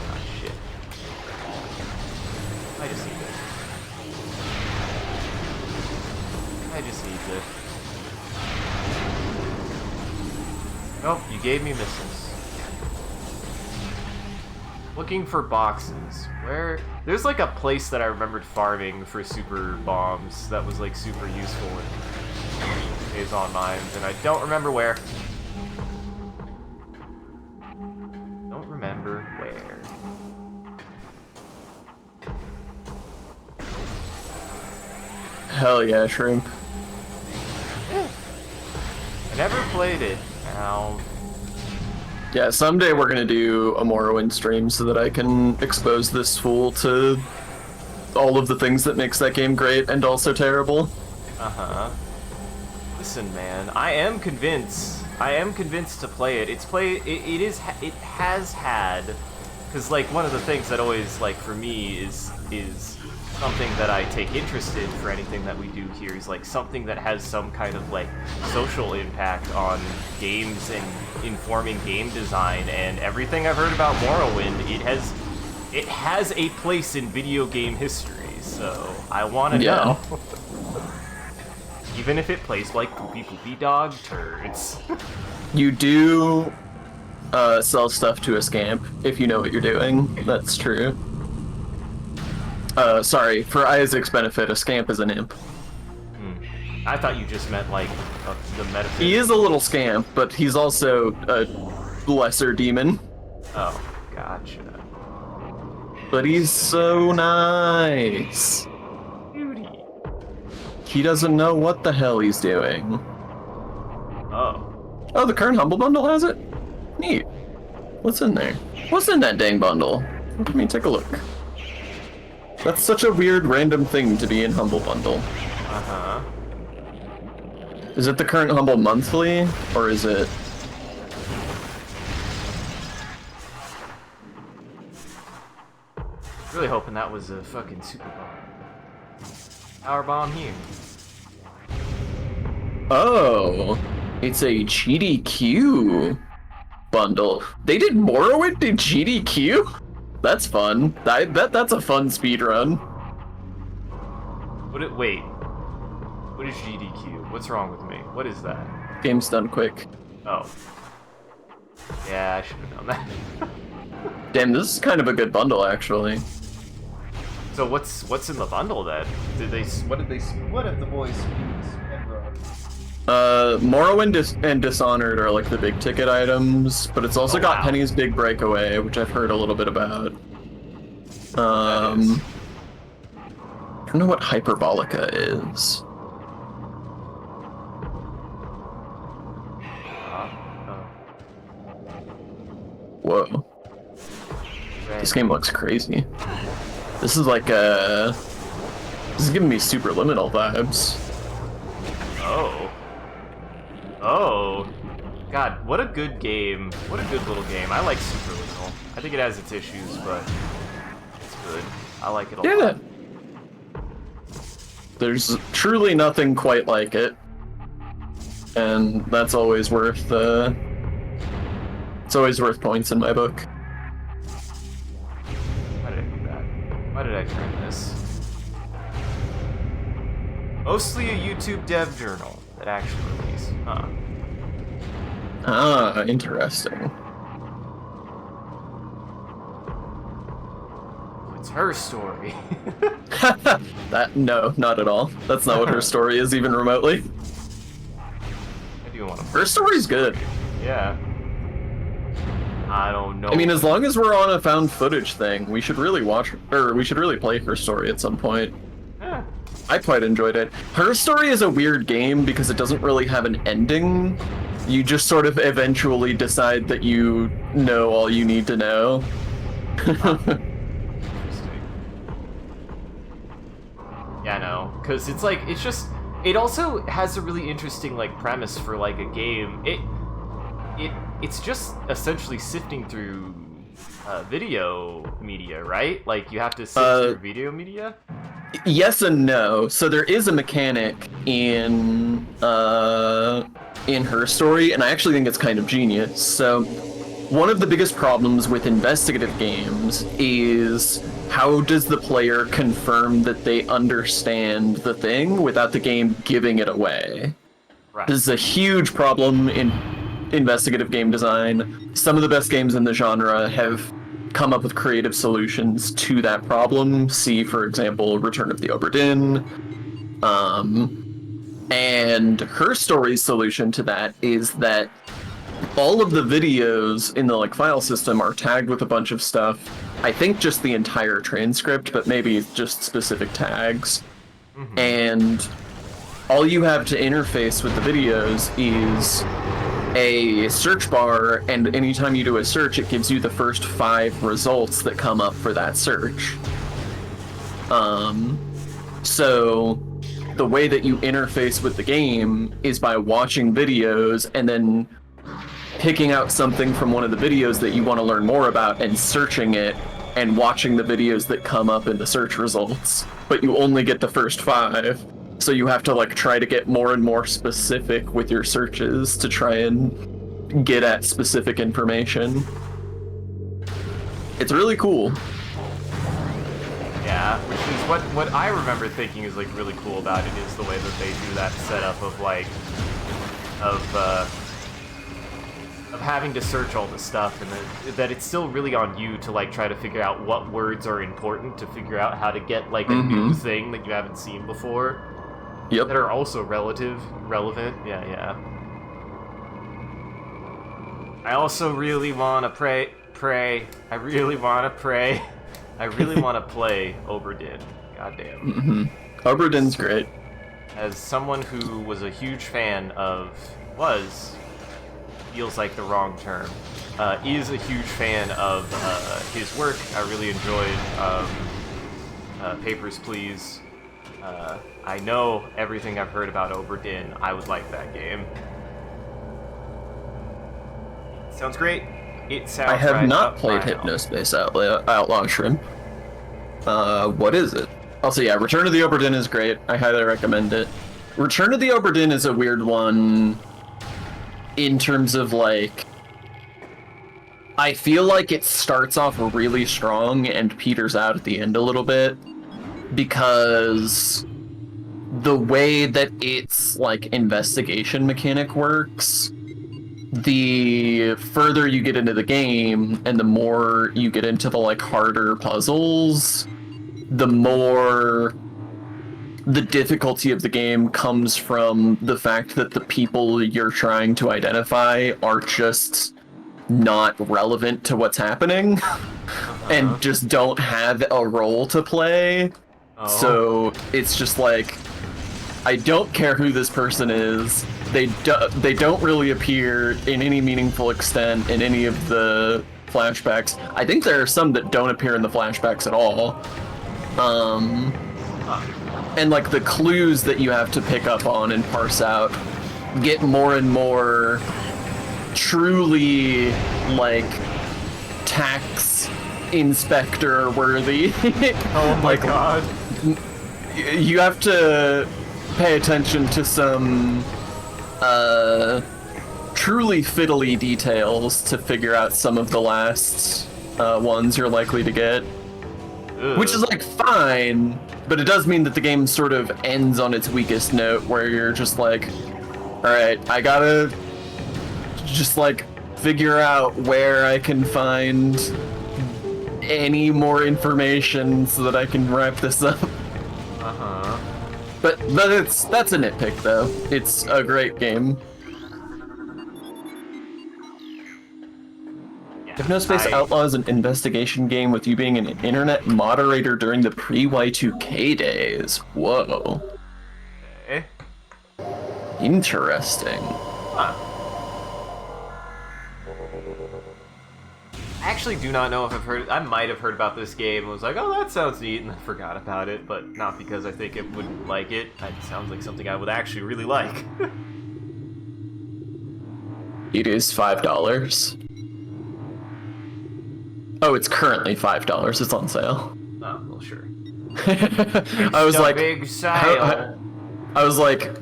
Ah, shit. I just need this. I just need this. Nope, you gave me missiles. Looking for boxes. Where? There's like a place that I remembered farming for super bombs that was like super useful in Days on Mines, and I don't remember where. Don't remember where. Hell yeah, Shrimp. I never played it. Now, Yeah, someday we're gonna do a Morrowind stream so that I can expose this fool to all of the things that makes that game great and also terrible. listen, man. I am convinced. I am convinced to play it. It has had, because like one of the things that always like for me is something that I take interest in for anything that we do here is like something that has some kind of like social impact on games and informing game design. And everything I've heard about Morrowind, it has a place in video game history. So I want to know. Even if it plays like poopy dog turds. You do sell stuff to a scamp if you know what you're doing. That's true. Sorry, for Isaac's benefit, a scamp is an imp. I thought you just meant like the metaphor. He is a little scamp, but he's also a lesser demon. Oh, gotcha. But he's so nice. Beauty. He doesn't know what the hell he's doing. Oh. Oh, the current Humble Bundle has it? Neat. What's in there? What's in that dang bundle? Let me take a look. That's such a weird random thing to be in Humble Bundle. Uh-huh. Is it the current Humble Monthly, or is it... Really hoping that was a fucking super bomb. Power bomb here. Oh, it's a GDQ bundle. They did Morrowind in GDQ? That's fun. I bet that's a fun speedrun. Wait. What is GDQ? What's wrong with me? What is that? Game's done quick. Oh. Yeah, I should have known that. Damn, this is kind of a good bundle, actually. So what's in the bundle then? What did the boys speak? Morrowind and Dishonored are like the big ticket items, but it's also got wow. Penny's Big Breakaway, which I've heard a little bit about. I don't know what Hyperbolica is. Whoa. This game looks crazy. This is like this is giving me Superliminal vibes. Oh. God, what a good game. What a good little game. I like Superliminal. I think it has its issues, but it's good. I like it a lot. There's truly nothing quite like it. And that's always worth it's always worth points in my book. Why did I do that? Why did I turn this? Mostly a YouTube dev journal that actually released. Huh. Ah, interesting. It's her story. No, not at all. That's not what her story is even remotely. I do want to. Her story's good. Yeah. I don't know. I mean, as long as we're on a found footage thing, we should really we should really play her story at some point. Yeah. I quite enjoyed it. Her story is a weird game because it doesn't really have an ending. You just sort of eventually decide that you know all you need to know. Interesting. Yeah, no, because it's like it also has a really interesting like premise for like a game. It's just essentially sifting through video media, right? Like you have to sift through video media. Yes and no. So there is a mechanic in her story, and I actually think it's kind of genius. So one of the biggest problems with investigative games is how does the player confirm that they understand the thing without the game giving it away? Right. This is a huge problem in investigative game design. Some of the best games in the genre have come up with creative solutions to that problem. See, for example, Return of the Obra Dinn. And her story's solution to that is that all of the videos in the like file system are tagged with a bunch of stuff. I think just the entire transcript, but maybe just specific tags. Mm-hmm. And all you have to interface with the videos is a search bar, and anytime you do a search, it gives you the first 5 results that come up for that search. So the way that you interface with the game is by watching videos and then picking out something from one of the videos that you want to learn more about and searching it and watching the videos that come up in the search results. But you only get the first 5. So you have to like try to get more and more specific with your searches to try and get at specific information. It's really cool. Yeah, which is what I remember thinking is like really cool about it is the way that they do that setup of like of having to search all this stuff, and that it's still really on you to like try to figure out what words are important to figure out how to get like a new thing that you haven't seen before. Yep. That are also relevant. Yeah. I also really want to pray. I really want to pray. I really want to play Obra Dinn. Goddamn. Obra Dinn's great. As someone who was a huge fan of, feels like the wrong term, is a huge fan of his work. I really enjoyed Papers, Please. I know everything I've heard about Obra Dinn. I would like that game. Sounds great. It sounds. I have right not up played my alley. Hypnospace Outlaw Shrimp. What is it? Also, yeah, Return of the Obra Dinn is great. I highly recommend it. Return of the Obra Dinn is a weird one in terms of like, I feel like it starts off really strong and peters out at the end a little bit because the way that its like investigation mechanic works, the further you get into the game and the more you get into the like harder puzzles, the more the difficulty of the game comes from the fact that the people you're trying to identify are just not relevant to what's happening and just don't have a role to play. So it's just like, I don't care who this person is. They don't really appear in any meaningful extent in any of the flashbacks. I think there are some that don't appear in the flashbacks at all. And like the clues that you have to pick up on and parse out get more and more truly like tax inspector worthy. Oh my god. You have to pay attention to some truly fiddly details to figure out some of the last ones you're likely to get. Which is like fine, but it does mean that the game sort of ends on its weakest note where you're just like, alright, I gotta just like figure out where I can find any more information so that I can wrap this up. But that's a nitpick though. It's a great game. Hypnospace Outlaw is an investigation game with you being an internet moderator during the pre-Y2K days. Whoa. Okay. Interesting. Huh. I actually do not know if I've heard. I might have heard about this game and was like, oh, that sounds neat, and I forgot about it, but not because I think it wouldn't like it. It sounds like something I would actually really like. It is $5. Oh, it's currently $5. It's on sale. Oh, well, sure. I was like, big sale. I was like,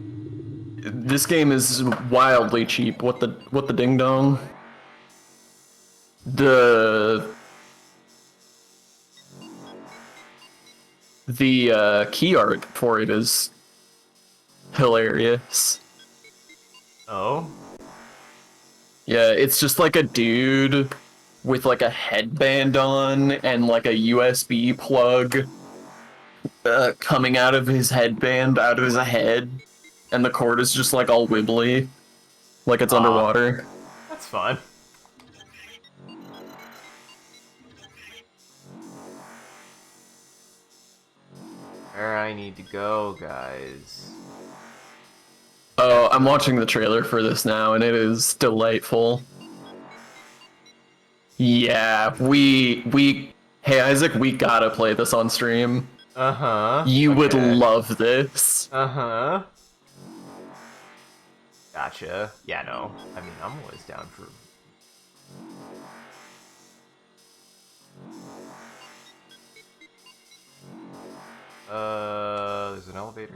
this game is wildly cheap. What the ding dong? The key art for it is hilarious. Oh? Yeah, it's just like a dude with like a headband on and like a USB plug coming out of his headband, out of his head, and the cord is just like all wibbly, like it's underwater. That's fun. Where I need to go, guys. Oh, I'm watching the trailer for this now, and it is delightful. Yeah, hey Isaac, we gotta play this on stream. You would love this. Gotcha. Yeah, no. I mean, I'm always down for... there's an elevator.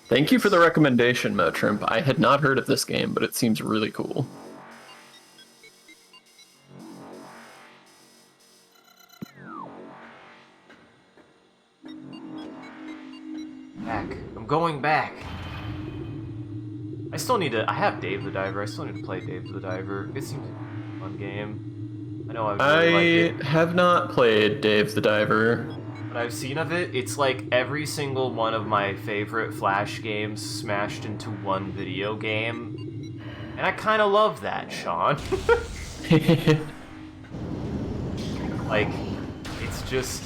Thank you for the recommendation, Motrimp. I had not heard of this game, but it seems really cool. Back. I'm going back. I still need to... I have Dave the Diver. I still need to play Dave the Diver. It seems like a fun game. I know I would really like it. I have not played Dave the Diver. What I've seen of it, it's like every single one of my favorite Flash games smashed into one video game. And I kind of love that, Sean. Like, it's just...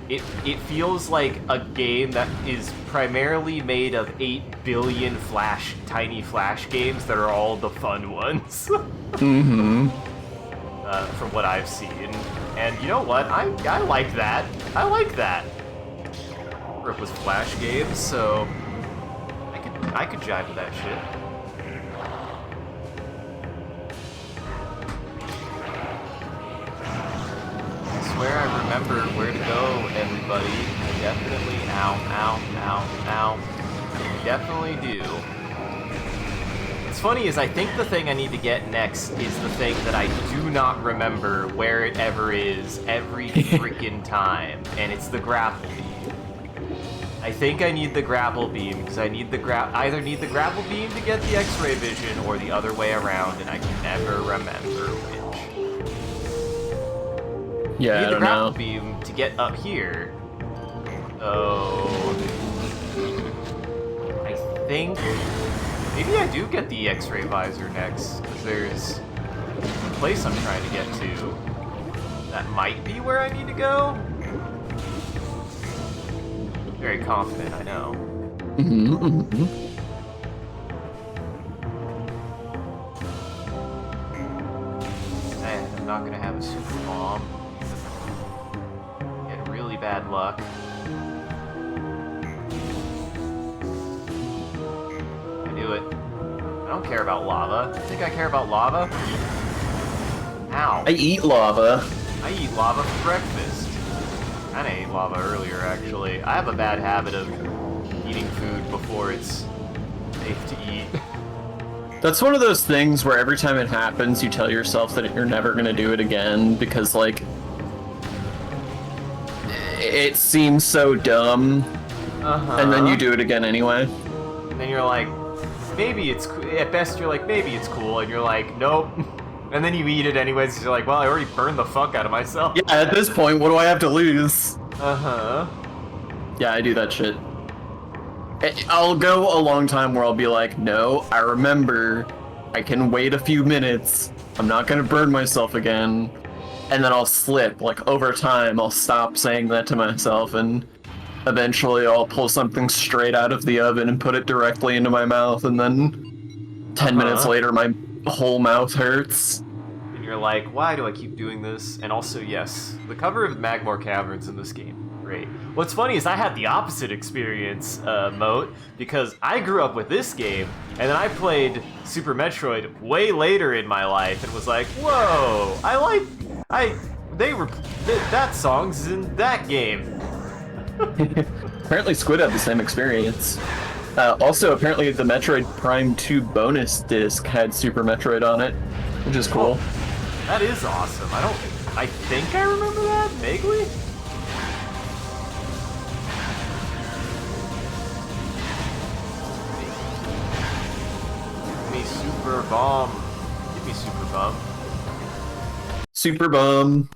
It feels like a game that is primarily made of 8 billion tiny Flash games that are all the fun ones. From what I've seen. And you know what? I like that. I like that. Grew up with Flash games, so I could jive with that shit. I swear I remember where to go, everybody. I definitely, ow. I definitely do. What's funny is I think the thing I need to get next is the thing that I do not remember where it ever is every freaking time, and it's the grapple beam. I think I need the grapple beam because I need either need the grapple beam to get the X-ray vision or the other way around, and I can never remember which. Yeah, I need I the don't grapple know. beam to get up here, So I think maybe I do get the X-ray visor next, because there's a place I'm trying to get to that might be where I need to go. Very confident, I know. And I'm not gonna have a super bomb. Get really bad luck. I do it. I don't care about lava. You think I care about lava? Ow. I eat lava. I eat lava for breakfast. I ate lava earlier, actually. I have a bad habit of eating food before it's safe to eat. That's one of those things where every time it happens, you tell yourself that you're never gonna do it again because, like, it seems so dumb, and then you do it again anyway. And then you're like, maybe it's at best you're like, maybe it's cool, and you're like, nope. And then you eat it anyways, because you're like, well, I already burned the fuck out of myself. Yeah, at this point, what do I have to lose? Yeah, I do that shit. I'll go a long time where I'll be like, no, I remember, I can wait a few minutes, I'm not gonna burn myself again, and then I'll slip, like, over time, I'll stop saying that to myself, and eventually I'll pull something straight out of the oven and put it directly into my mouth, and then 10 minutes later, my whole mouth hurts. And you're like, why do I keep doing this? And also, yes, the cover of Magmore Caverns in this game, great. What's funny is I had the opposite experience, Moat, because I grew up with this game, and then I played Super Metroid way later in my life, and was like, whoa, that song's in that game. Apparently Squid had the same experience. Also, apparently the Metroid Prime 2 bonus disc had Super Metroid on it, which is cool. Oh, that is awesome. I think I remember that, vaguely? Give me Super Bomb. Give me Super Bomb. Super Bomb.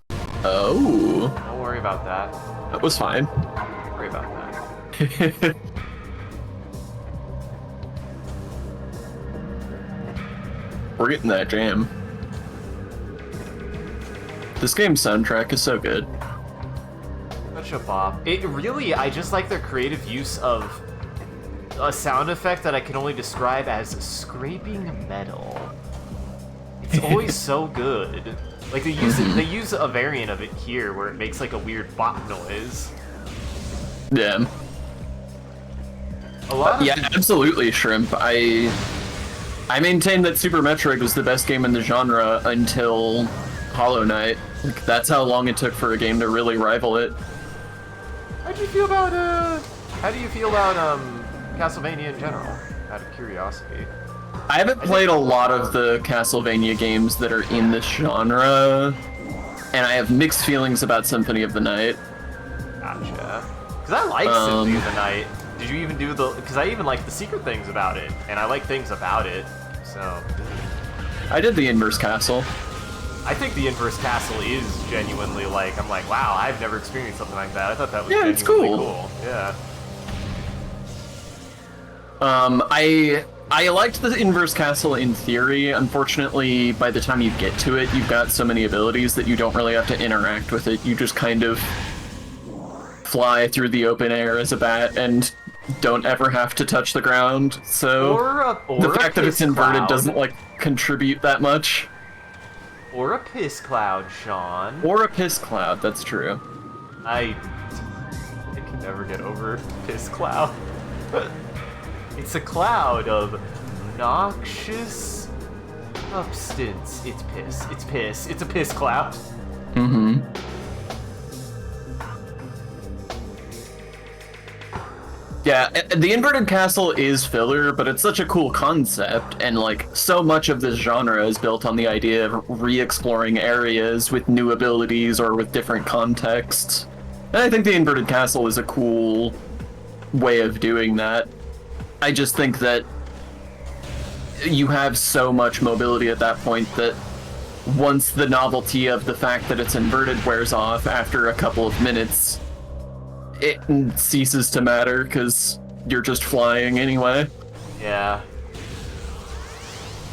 Oh. Don't worry about that. That was fine. Don't worry about that. We're getting that jam. This game's soundtrack is so good. Such a bop. It really, I just like their creative use of a sound effect that I can only describe as scraping metal. It's always so good. Like they use a variant of it here where it makes like a weird bop noise. Yeah. Absolutely, Shrimp. I maintain that Super Metroid was the best game in the genre until Hollow Knight. Like, that's how long it took for a game to really rival it. How do you feel about Castlevania in general? Out of curiosity. I haven't played a lot of the Castlevania games that are in this genre, and I have mixed feelings about Symphony of the Night. Gotcha. Because I like Symphony of the Night. Did you even do the... Because I even like the secret things about it, and I like things about it, so... I did the Inverse Castle. I think the Inverse Castle is genuinely like... I'm like, wow, I've never experienced something like that. I thought that was genuinely it's cool. Yeah. I liked the Inverse Castle in theory. Unfortunately, by the time you get to it, you've got so many abilities that you don't really have to interact with it. You just kind of fly through the open air as a bat and don't ever have to touch the ground. So the fact that it's inverted doesn't like contribute that much. Or a piss cloud, Sean. Or a piss cloud, that's true. I can never get over piss cloud. It's a cloud of noxious substance. It's piss. It's piss. It's a piss cloud. Mm-hmm. Yeah, the inverted castle is filler, but it's such a cool concept, and like so much of this genre is built on the idea of re-exploring areas with new abilities or with different contexts. And I think the inverted castle is a cool way of doing that. I just think that you have so much mobility at that point that once the novelty of the fact that it's inverted wears off after a couple of minutes, it ceases to matter because you're just flying anyway. Yeah.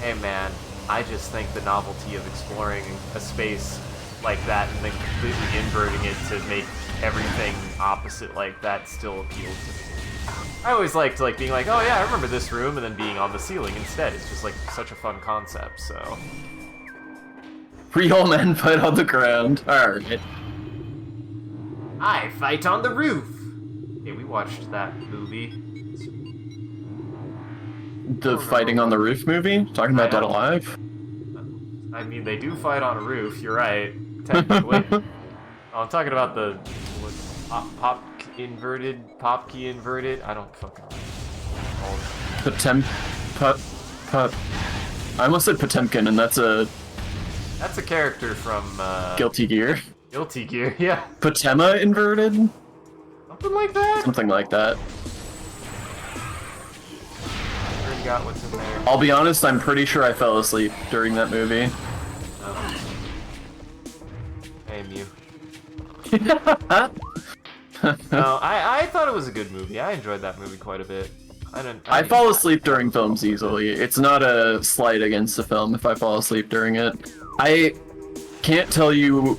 Hey man, I just think the novelty of exploring a space like that and then completely inverting it to make everything opposite like that still appeals to me. I always liked like being like, oh yeah, I remember this room, and then being on the ceiling instead. It's just like such a fun concept, so. Real men fight on the ground. Alright. I fight on the roof! Okay, we watched that movie. The fighting on the roof movie? Talking about Dead Alive? I mean, they do fight on a roof, you're right, technically. Oh, I'm talking about the pop key inverted. I don't fucking know. I almost said Potemkin, and that's a character from Guilty Gear. Guilty Gear, yeah. Potema inverted? Something like that. Something like that. Already got what's in there. I'll be honest, I'm pretty sure I fell asleep during that movie. Hey, Mew. No, I thought it was a good movie. I enjoyed that movie quite a bit. I fall asleep during films easily. It's not a slight against the film if I fall asleep during it. I can't tell you.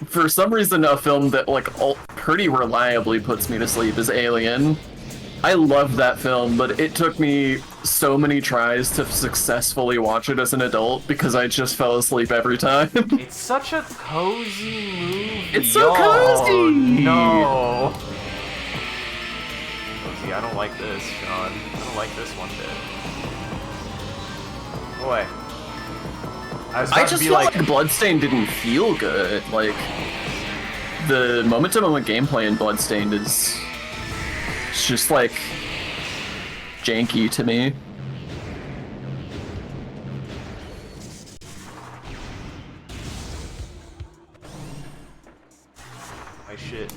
For some reason, a film that like pretty reliably puts me to sleep is Alien. I love that film, but it took me so many tries to successfully watch it as an adult because I just fell asleep every time. It's such a cozy movie. It's so cozy! No! Cozy, I don't like this, Sean. I don't like this one bit. Boy. I just feel like Bloodstained didn't feel good. Like, the moment-to-moment gameplay in Bloodstained is... It's just, like, janky to me. My shit.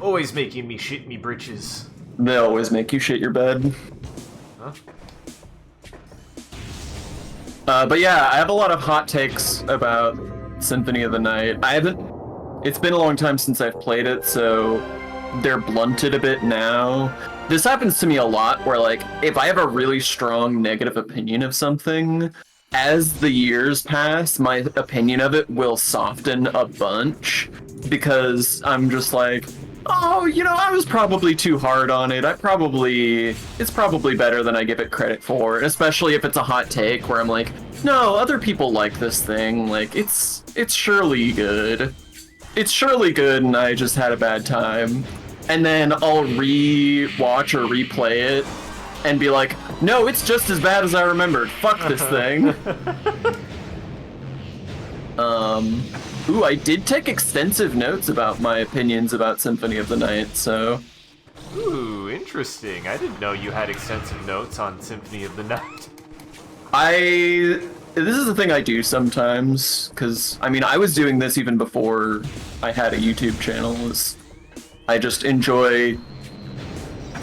Always making me shit me britches. They always make you shit your bed. Huh? But yeah, I have a lot of hot takes about Symphony of the Night. It's been a long time since I've played it, so they're blunted a bit now. This happens to me a lot, where like, if I have a really strong negative opinion of something, as the years pass, my opinion of it will soften a bunch, because I'm just like, oh, you know, I was probably too hard on it. It's probably better than I give it credit for, especially if it's a hot take where I'm like, no, other people like this thing. Like, it's surely good. It's surely good, and I just had a bad time. And then I'll re-watch or replay it and be like, no, it's just as bad as I remembered. Fuck this thing. Ooh, I did take extensive notes about my opinions about Symphony of the Night, so... Ooh, interesting. I didn't know you had extensive notes on Symphony of the Night. This is the thing I do sometimes, because, I mean, I was doing this even before I had a YouTube channel. I just enjoy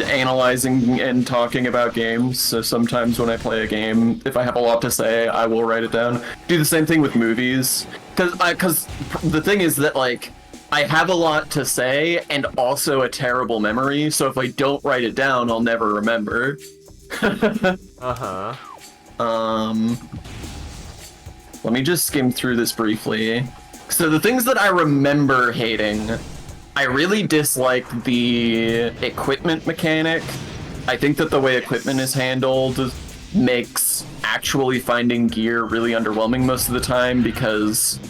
analyzing and talking about games, so sometimes when I play a game, if I have a lot to say, I will write it down. Do the same thing with movies, because the thing is that, like, I have a lot to say and also a terrible memory, so if I don't write it down, I'll never remember. Uh-huh. Let me just skim through this briefly. So the things that I remember hating, I really dislike the equipment mechanic. I think that the way equipment is handled makes actually finding gear really underwhelming most of the time because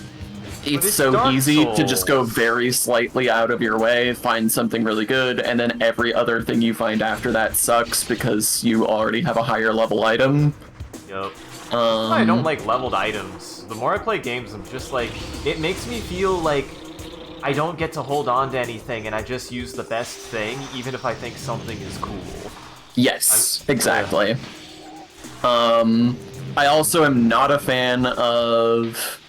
it's so Dark easy Souls. to just go very slightly out of your way, find something really good, and then every other thing you find after that sucks because you already have a higher level item. Yup. I don't like leveled items. The more I play games, I'm just like, it makes me feel like I don't get to hold on to anything and I just use the best thing, even if I think something is cool. Yes, exactly. I also am not a fan of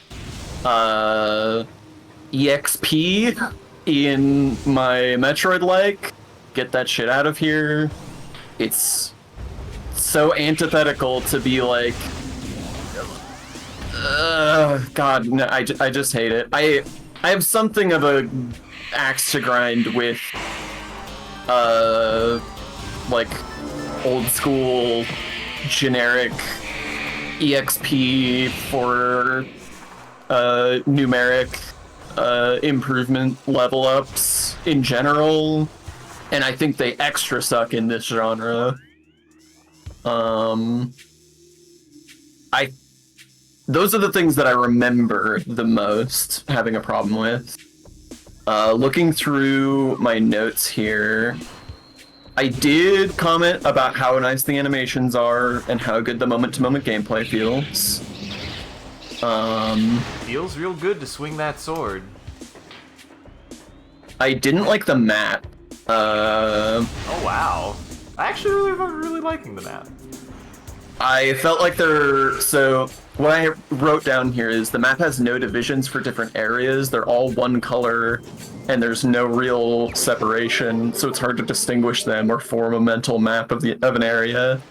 EXP in my Metroid-like. Get that shit out of here. It's so antithetical to be like, God, no, I just hate it. I have something of a axe to grind with like old school generic EXP for numeric improvement level ups in general, and I think they extra suck in this genre. Those are the things that I remember the most having a problem with. Looking through my notes here, I did comment about how nice the animations are and how good the moment-to-moment gameplay feels. Feels real good to swing that sword. I didn't like the map. Oh wow. I actually really liking the map. I felt like so what I wrote down here is the map has no divisions for different areas. They're all one color, and there's no real separation, so it's hard to distinguish them or form a mental map of an area.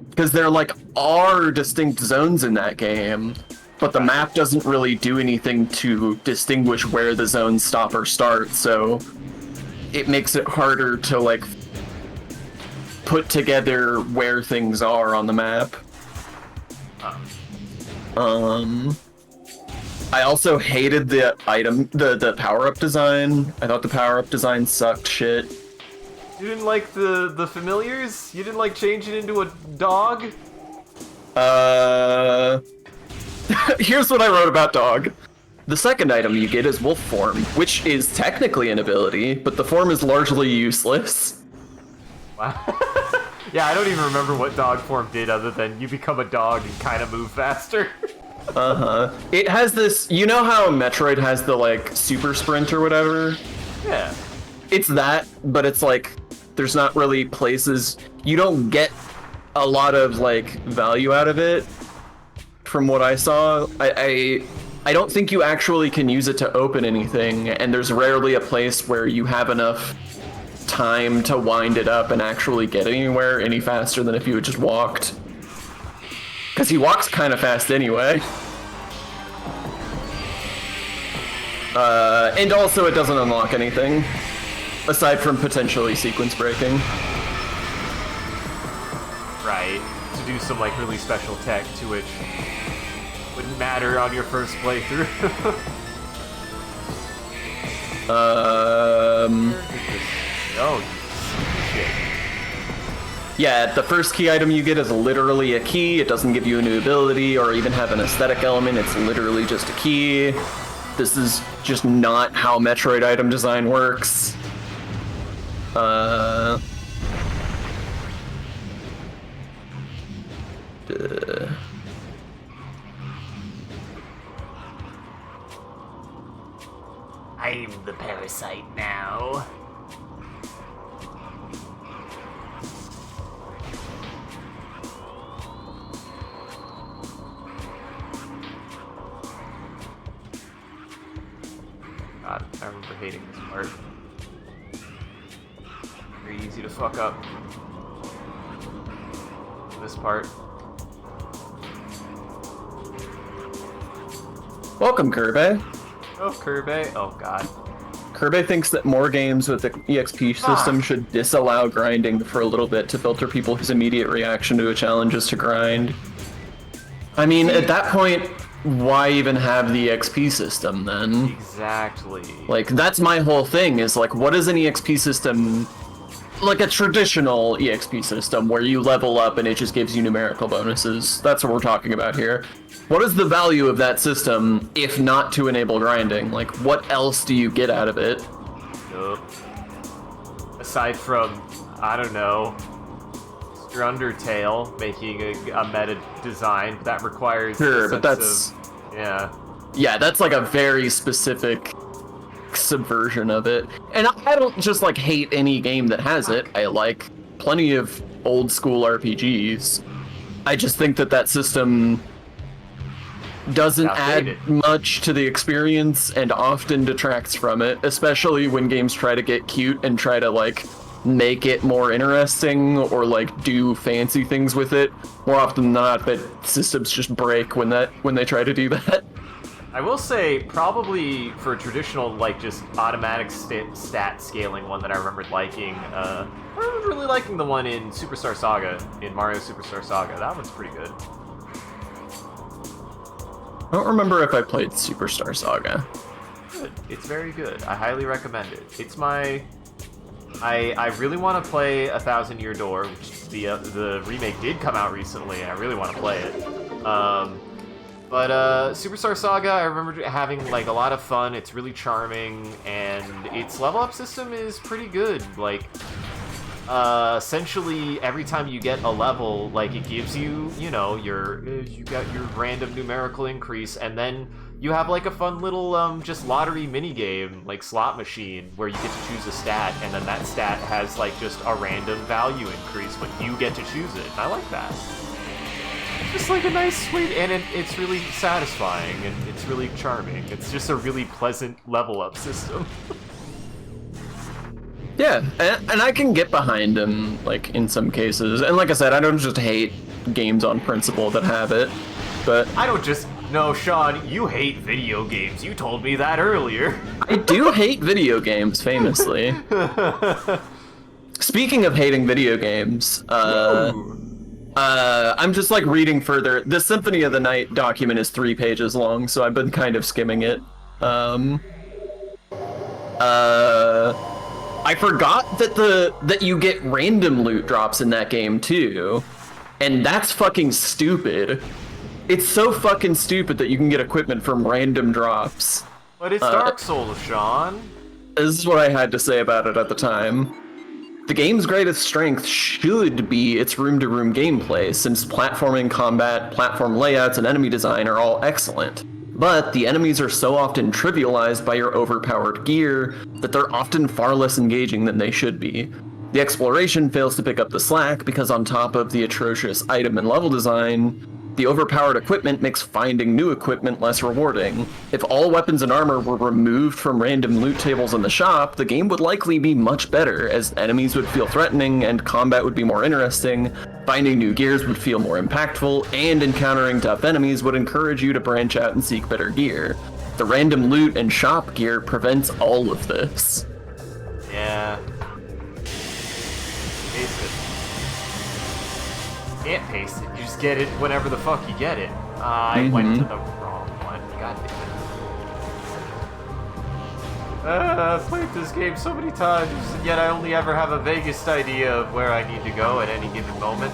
Because there are distinct zones in that game, but the map doesn't really do anything to distinguish where the zones stop or start, so it makes it harder to put together where things are on the map. I also hated the the power-up design. I thought the power-up design sucked shit. You didn't like the familiars? You didn't like changing into a dog? Here's what I wrote about dog. The second item you get is wolf form, which is technically an ability, but the form is largely useless. Wow. Yeah, I don't even remember what dog form did other than you become a dog and kind of move faster. Uh-huh. It has this, you know how Metroid has the super sprint or whatever? Yeah. It's that, but it's there's not really places, you don't get a lot of value out of it from what I saw. I don't think you actually can use it to open anything, and there's rarely a place where you have enough time to wind it up and actually get anywhere any faster than if you had just walked. Because he walks kind of fast anyway. And also it doesn't unlock anything, aside from potentially sequence breaking. Right. To do some really special tech to which wouldn't matter on your first playthrough. Oh, shit. Yeah, the first key item you get is literally a key. It doesn't give you a new ability or even have an aesthetic element. It's literally just a key. This is just not how Metroid item design works. I'm the parasite now. God, I remember hating this part. Very easy to fuck up. This part. Welcome, Kirby. Oh, Kirby. Oh, God. Kirby thinks that more games with the EXP system should disallow grinding for a little bit to filter people's immediate reaction to a challenge is to grind. I mean, at that point, why even have the EXP system then? Exactly. That's my whole thing, is what is an EXP system, a traditional EXP system where you level up and it just gives you numerical bonuses. That's what we're talking about here. What is the value of that system if not to enable grinding? What else do you get out of it? Aside from, I don't know, your Undertale making a meta design, but that requires sure, but that's yeah, that's a very specific subversion of it. And I don't just hate any game that has it. I like plenty of old school RPGs. I just think that system doesn't add much to the experience and often detracts from it, especially when games try to get cute and try to make it more interesting or do fancy things with it. More often than not, that systems just break when they try to do that. I will say, probably for a traditional, like, just automatic stat scaling one that I remembered liking, I remember really liking the one in Superstar Saga, in Mario Superstar Saga. That one's pretty good. I don't remember if I played Superstar Saga. Good. It's very good. I highly recommend it. It's my... I really want to play 1,000 Year Door, which the remake did come out recently, and I really want to play it. But Superstar Saga, I remember having like a lot of fun. It's really charming, and its level up system is pretty good. Like, essentially, every time you get a level, like it gives you, you know, you got your random numerical increase, and then you have like a fun little just lottery mini game, like slot machine, where you get to choose a stat, and then that stat has like just a random value increase when you get to choose it. And I like that. It's just like a nice, sweet, and it's really satisfying, and it's really charming. It's just a really pleasant level up system. Yeah, and I can get behind him, like, in some cases. And like I said, I don't just hate games on principle that have it, but... I don't just... No, Sean, you hate video games. You told me that earlier. I do hate video games, famously. Speaking of hating video games, I'm just, like, reading further. The Symphony of the Night document is 3 pages long, so I've been kind of skimming it. I forgot that you get random loot drops in that game, too. And that's fucking stupid. It's so fucking stupid that you can get equipment from random drops. But it's Dark Souls, Sean. This is what I had to say about it at the time. The game's greatest strength should be its room-to-room gameplay, since platforming, combat, platform layouts, and enemy design are all excellent. But the enemies are so often trivialized by your overpowered gear that they're often far less engaging than they should be. The exploration fails to pick up the slack because on top of the atrocious item and level design, the overpowered equipment makes finding new equipment less rewarding. If all weapons and armor were removed from random loot tables in the shop, the game would likely be much better, as enemies would feel threatening and combat would be more interesting, finding new gears would feel more impactful, and encountering tough enemies would encourage you to branch out and seek better gear. The random loot and shop gear prevents all of this. Yeah. Paste it. Can't paste it. You just get it whenever the fuck you get it. I went to the wrong one. God damn it. I've played this game so many times, and yet I only ever have a vaguest idea of where I need to go at any given moment.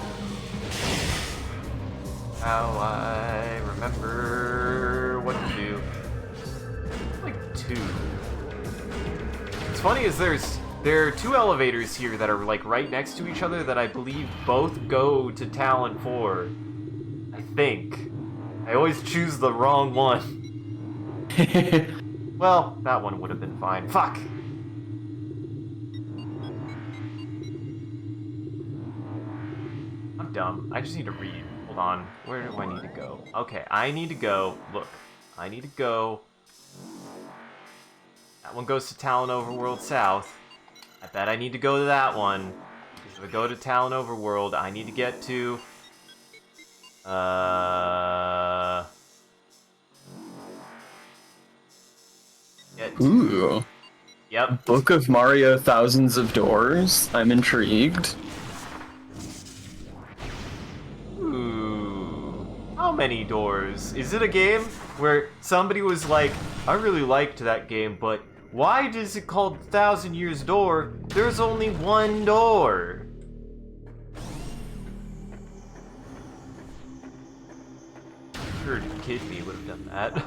How I remember what to do. Like 2. What's funny is there are 2 elevators here that are like right next to each other that I believe both go to Talon 4. I think. I always choose the wrong one. Well, that one would have been fine. Fuck! I'm dumb. I just need to read. Hold on. Where do I need to go? Okay, I need to go. Look. I need to go. That one goes to Talon Overworld South. I bet I need to go to that one. Because if I go to Talon Overworld, I need to get to... Ooh. Yep. Book of Mario Thousands of Doors. I'm intrigued. Ooh. How many doors? Is it a game where somebody was like, I really liked that game, but why is it called 1,000 Years Door? There's only one door. Sure, Kid Me would have done that.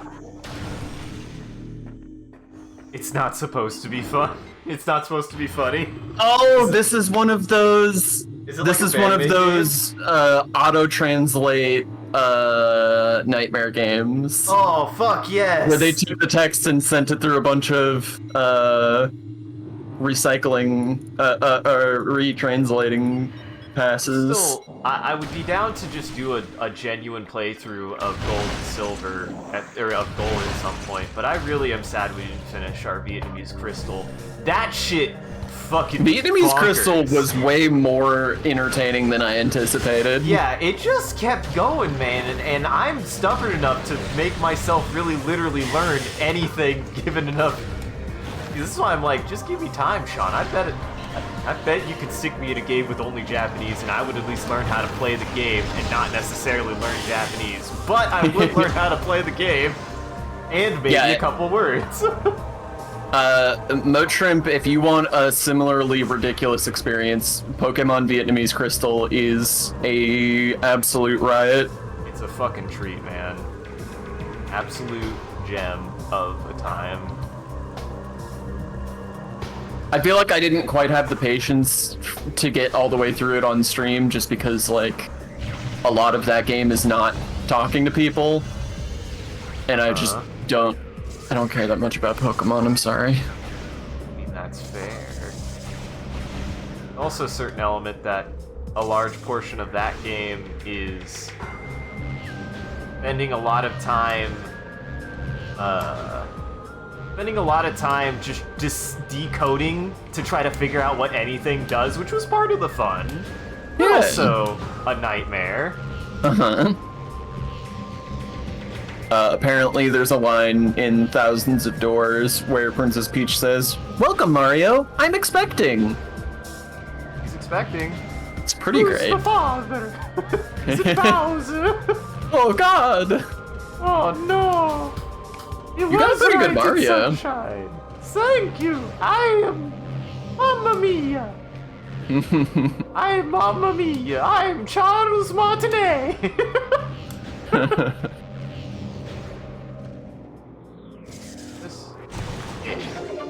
It's not supposed to be fun. It's not supposed to be funny. Oh, this is one of those. This is one of those auto-translate nightmare games. Oh, fuck yes! Where they took the text and sent it through a bunch of recycling, retranslating passes. Still, I would be down to just do a genuine playthrough of Gold and Silver, or of Gold at some point, but I really am sad we didn't finish our Vietnamese Crystal. That shit fucking Vietnamese bonkers. Crystal was way more entertaining than I anticipated. Yeah, it just kept going, man, and I'm stubborn enough to make myself really literally learn anything given enough. This is why I'm like, just give me time, Sean. I bet you could stick me in a game with only Japanese, and I would at least learn how to play the game and not necessarily learn Japanese. But I would learn how to play the game and maybe a couple words. Motrimp, if you want a similarly ridiculous experience, Pokemon Vietnamese Crystal is a absolute riot. It's a fucking treat, man. Absolute gem of a time. I feel like I didn't quite have the patience to get all the way through it on stream, just because, like, a lot of that game is not talking to people, and I just don't care that much about Pokemon, I'm sorry. I mean, that's fair. Also a certain element that a large portion of that game is spending a lot of time just decoding to try to figure out what anything does, which was part of the fun. But also a nightmare. Apparently there's a line in Thousands of Doors where Princess Peach says, "Welcome, Mario. I'm expecting." He's expecting. It's pretty great. Who's the father? Is it Bowser? Oh God! Oh no! You got a pretty good Mario. Sunshine. Thank you. I am Mamma Mia. I'm Mamma Mia. I'm Charles Martinet.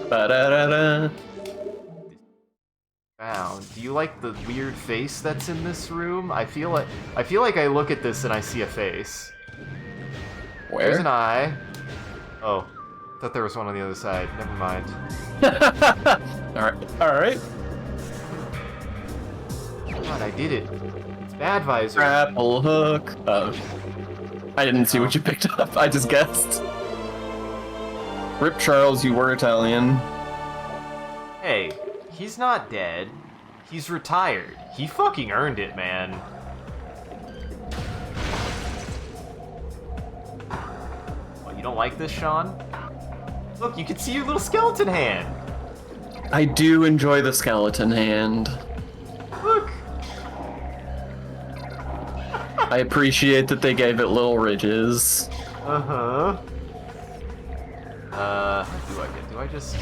Ba-da-da-da. Wow. Do you like the weird face that's in this room? I feel like I look at this and I see a face. Where? There's an eye. Oh, thought there was one on the other side. Never mind. Alright. God, I did it. It's Bad Visor. Grapple hook. Oh. I didn't see what you picked up. I just guessed. Rip Charles, you were Italian. Hey, he's not dead. He's retired. He fucking earned it, man. What, you don't like this, Sean? Look, you can see your little skeleton hand. I do enjoy the skeleton hand. Look. I appreciate that they gave it little ridges. Uh-huh. How do I get? Do I just...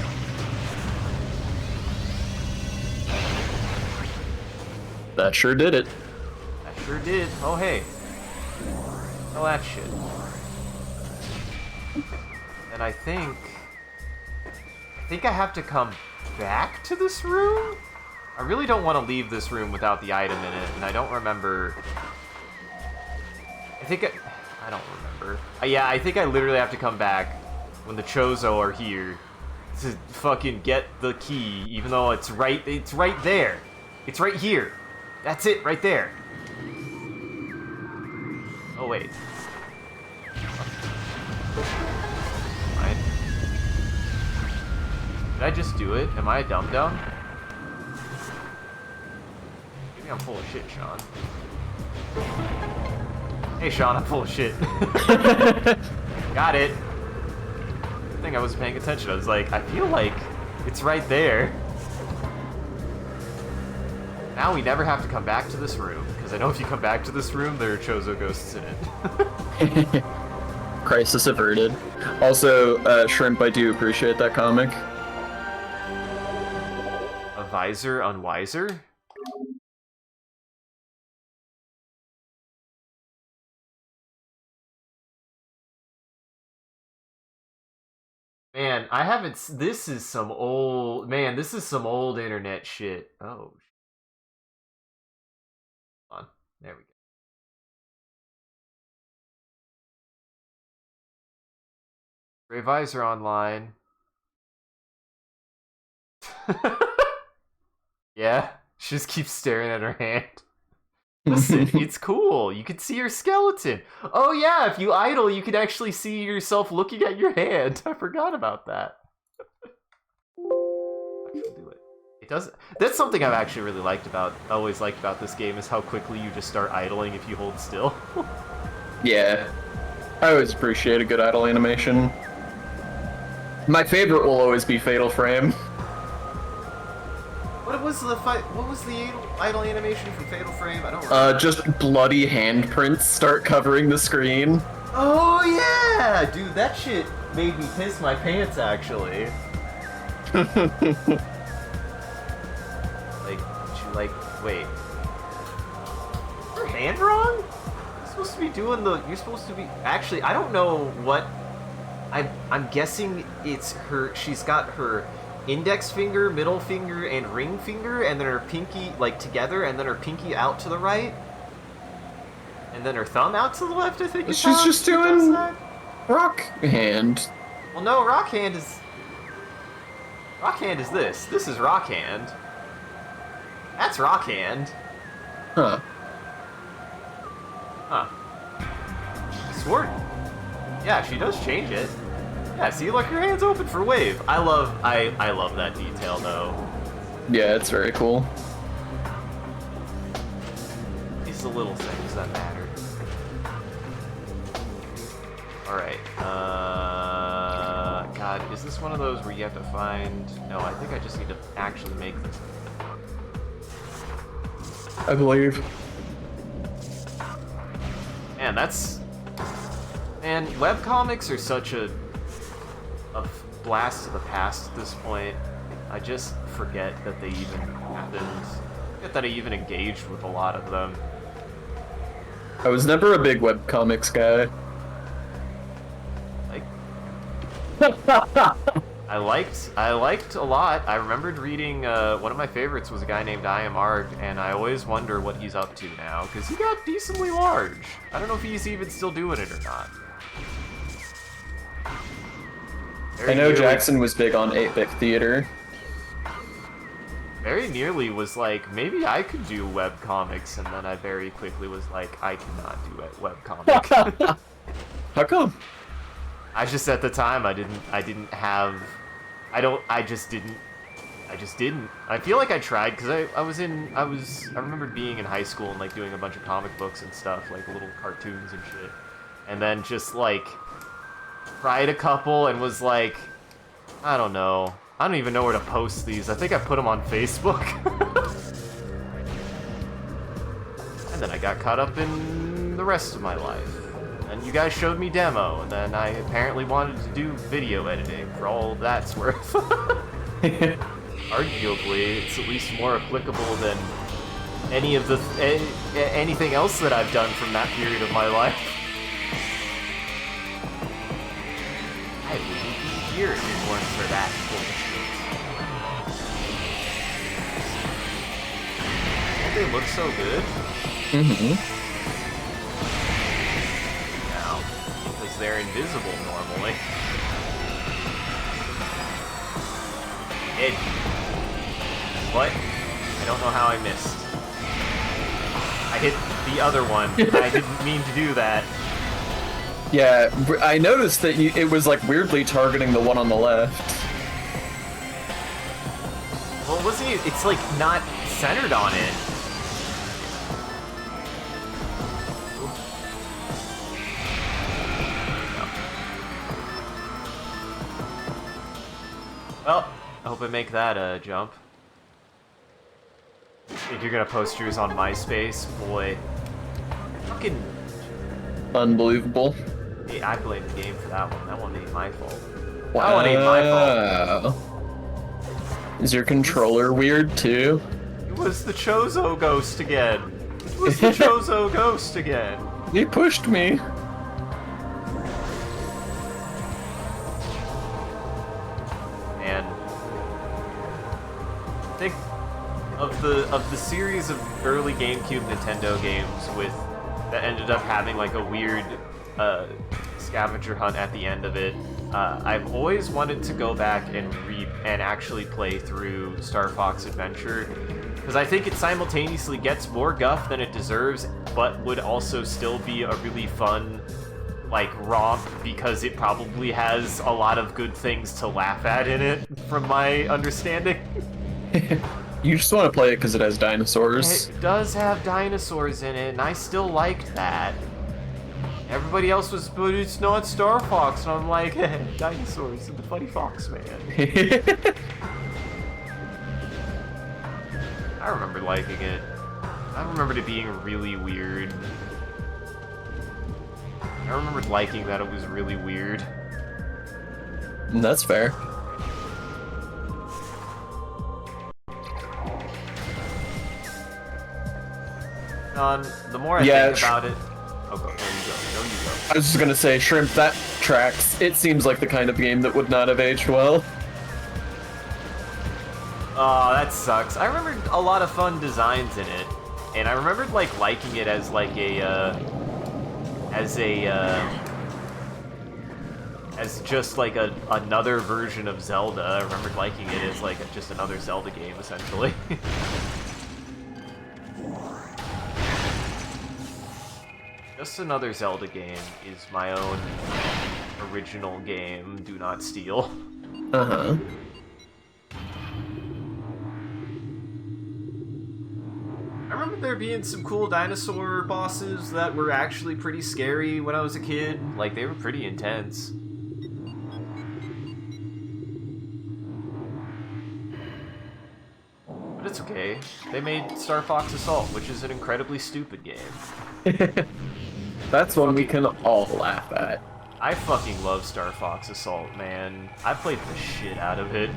That sure did it. I sure did. Oh, hey. Oh, that shit. And I think I have to come back to this room? I really don't want to leave this room without the item in it, and I don't remember... I don't remember. Yeah, I think I literally have to come back when the Chozo are here to fucking get the key, even though it's right there. It's right here. That's it, right there. Oh, wait. Fine. Did I just do it? Am I a dum-dum? Maybe I'm full of shit, Sean. Hey, Sean, I'm full of shit. Got it. Good thing I wasn't paying attention. I was like, I feel like it's right there. Now we never have to come back to this room, because I know if you come back to this room, there are Chozo ghosts in it. Crisis averted. Also, Shrimp, I do appreciate that comic. A visor unwiser? Man, I haven't... This is some old... Man, this is some old internet shit. Oh, hold on. There we go. Gray Visor online. Yeah, she just keeps staring at her hand. Listen, it's cool. You can see your skeleton. Oh yeah, if you idle, you can actually see yourself looking at your hand. I forgot about that. I should do it. It does. That's something I've actually really always liked about this game is how quickly you just start idling if you hold still. Yeah. I always appreciate a good idle animation. My favorite will always be Fatal Frame. What was the idle animation from Fatal Frame? I don't remember. Just bloody handprints start covering the screen. Oh yeah, dude, that shit made me piss my pants actually. Wait. Is her hand wrong? You're supposed to be doing actually, I don't know what, I'm guessing it's her, she's got her index finger, middle finger, and ring finger, and then her pinky, like, together, and then her pinky out to the right, and then her thumb out to the left, I think. She's just doing rock hand. Well, no, rock hand is this. This is rock hand. That's rock hand. Huh. Huh. Sword. Yeah, she does change it. Yeah, see, look, her hand's open for wave. I love that detail, though. Yeah, it's very cool. These are the little things that matter. Alright, God, is this one of those where you have to find... No, I think I just need to actually make this. I believe. Man, webcomics are such a blast to the past at this point. I just forget that they even happened. Forget that I even engaged with a lot of them. I was never a big webcomics guy. I liked a lot. I remembered reading, one of my favorites was a guy named I Am Arg, and I always wonder what he's up to now, because he got decently large. I don't know if he's even still doing it or not. I know Jackson was big on 8-bit theater. Very nearly was like, maybe I could do webcomics, and then I very quickly was like, I cannot do a webcomic. How come? I just, at the time, I just didn't. I feel like I tried, because I remembered being in high school and, like, doing a bunch of comic books and stuff, like, little cartoons and shit. And then just, like, tried a couple and was like, I don't know. I don't even know where to post these. I think I put them on Facebook. And then I got caught up in the rest of my life. And you guys showed me demo, and then I apparently wanted to do video editing for all that's worth. Arguably, it's at least more applicable than any of the anything else that I've done from that period of my life. I wouldn't be here if it weren't for that bullshit. Don't they look so good? Mm-hmm. They're invisible normally. What? I don't know how I missed. I hit the other one. I didn't mean to do that. Yeah, I noticed that it was like weirdly targeting the one on the left. Well, wasn't it? It's like not centered on it. Well, I hope I make that jump. Think you're gonna post yours on MySpace? Boy. Fucking... Unbelievable. Hey, I blame the game for that one. That one ain't my fault. Wow. That one ain't my fault. Is your controller weird too? It was the Chozo ghost again. It was the Chozo ghost again. He pushed me. I think of the series of early GameCube Nintendo games that ended up having like a weird scavenger hunt at the end of it. I've always wanted to go back and actually play through Star Fox Adventure, because I think it simultaneously gets more guff than it deserves, but would also still be a really fun like romp, because it probably has a lot of good things to laugh at in it, from my understanding. You just want to play it because it has dinosaurs. It does have dinosaurs in it, and I still liked that. Everybody else was, but it's not Star Fox, and I'm like, dinosaurs and the funny fox man. I remember liking it. I remembered it being really weird. I remembered liking that it was really weird. That's fair. The more I think about it... Oh, go. There you go. Go, you go. I was just gonna say, Shrimp, that tracks. It seems like the kind of game that would not have aged well. Oh, that sucks. I remembered a lot of fun designs in it. And I remembered, like, liking it as, like, as just, like, another version of Zelda. I remembered liking it as, like, just another Zelda game, essentially. Just another Zelda game is my own original game, Do Not Steal. Uh-huh. I remember there being some cool dinosaur bosses that were actually pretty scary when I was a kid. Like, they were pretty intense. But it's okay. They made Star Fox Assault, which is an incredibly stupid game. That's one we can all laugh at. I fucking love Star Fox Assault, man. I played the shit out of it.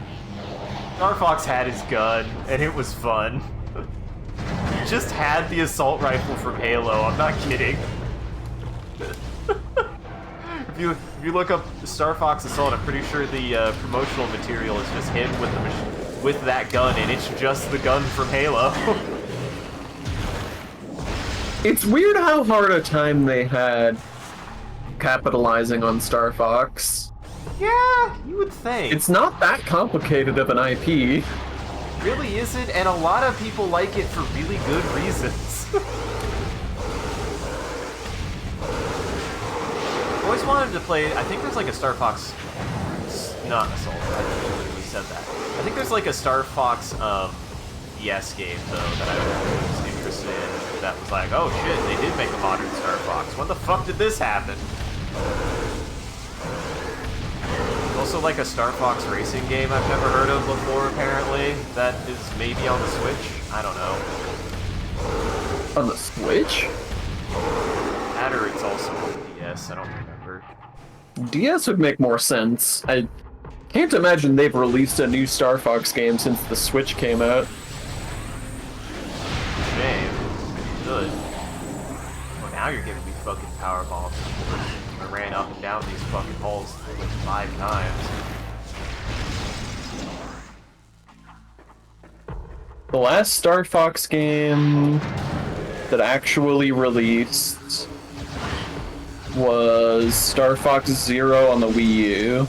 Star Fox had his gun, and it was fun. He just had the assault rifle from Halo, I'm not kidding. If you look up Star Fox Assault, I'm pretty sure the promotional material is just him with that gun, and it's just the gun from Halo. It's weird how hard a time they had capitalizing on Star Fox. Yeah, you would think. It's not that complicated of an IP. Really isn't, and a lot of people like it for really good reasons. Always wanted to play. I think there's like a Star Fox, not Assault. I literally said that. I think there's like a Star Fox DS game though that I was interested in. That was like, oh shit, they did make a modern Star Fox. When the fuck did this happen? Also like a Star Fox racing game I've never heard of before, apparently. That is maybe on the Switch? I don't know. On the Switch? That or it's also on the DS, I don't remember. DS would make more sense. I can't imagine they've released a new Star Fox game since the Switch came out. Shame. Good. Well, now you're giving me fucking power bombs. I ran up and down these fucking halls like 5 times. The last Star Fox game that actually released was Star Fox Zero on the Wii U.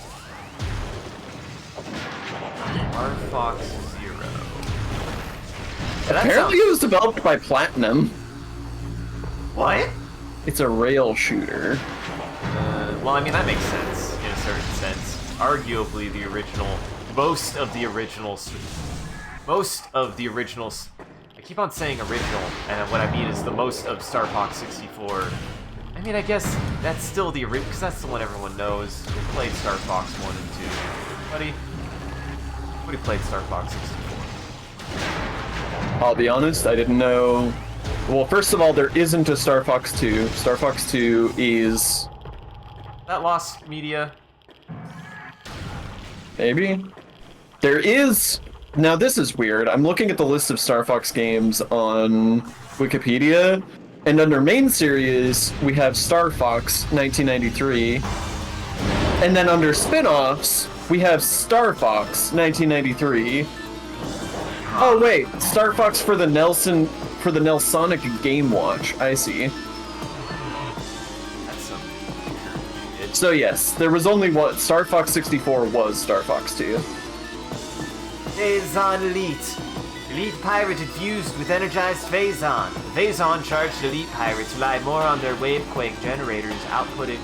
Star Fox Zero. Apparently it was developed by Platinum. What? It's a rail shooter. Well, I mean, that makes sense, in a certain sense. Arguably, the original... Most of the originals... I keep on saying original, and what I mean is the most of Star Fox 64. I mean, I guess that's still the original, because that's the one everyone knows. Who played Star Fox 1 and 2? Nobody played Star Fox 64. I'll be honest, I didn't know... Well, first of all, there isn't a Star Fox 2. Star Fox 2 is... That lost media. Maybe? There is... Now, this is weird. I'm looking at the list of Star Fox games on Wikipedia, and under main series, we have Star Fox 1993, and then under spin-offs, we have Star Fox 1993. Oh, wait. Star Fox for the Nelsonic Game Watch. I see. That's some weird. So yes, there was only one. Star Fox 64 was Star Fox 2. Phazon Elite. Elite Pirate infused with energized Phazon. Phazon charged Elite Pirates rely more on their Wavequake generators, opting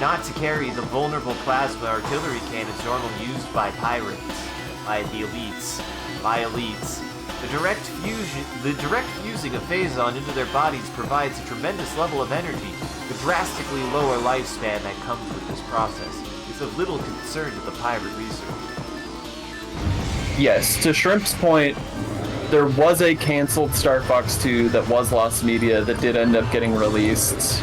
not to carry the vulnerable plasma artillery cannons normally used by pirates, by the elites. by elites. The direct fusing of Phazon into their bodies provides a tremendous level of energy. The drastically lower lifespan that comes with this process is of little concern to the pirate researchers. Yes, to Shrimp's point, there was a canceled Star Fox 2 that was lost media that did end up getting released.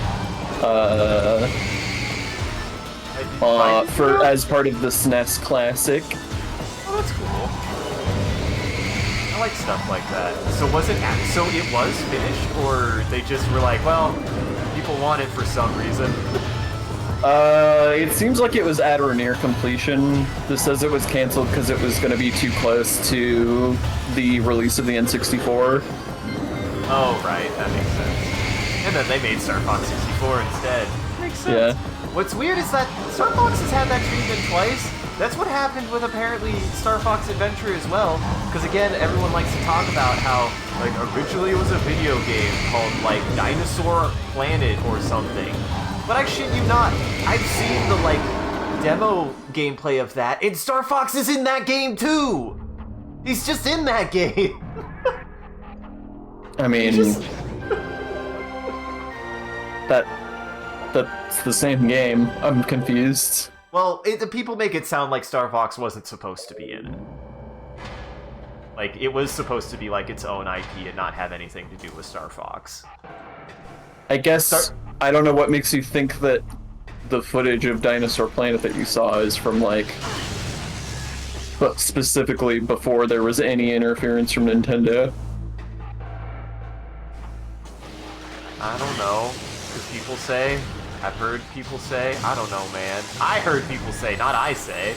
As part of the SNES Classic. Oh, that's cool. I like stuff like that. So it was finished, or they just were like, well, people want it for some reason? It seems like it was at or near completion. This says it was canceled because it was going to be too close to the release of the N64. Oh, right, that makes sense. And then they made Star Fox 64 instead. Makes sense. Yeah. What's weird is that Star Fox has had that treatment twice. That's what happened with apparently Star Fox Adventure as well. Because again, everyone likes to talk about how, like, originally it was a video game called, like, Dinosaur Planet or something. But I shit you not, I've seen the, like, demo gameplay of that, and Star Fox is in that game too! He's just in that game! I mean... That's the same game. I'm confused. Well, the people make it sound like Star Fox wasn't supposed to be in it. Like, it was supposed to be, like, its own IP and not have anything to do with Star Fox. I guess... I don't know what makes you think that the footage of Dinosaur Planet that you saw is from, like... But specifically before there was any interference from Nintendo. I don't know. Because people say... I've heard people say... I don't know, man. I heard people say, not I say.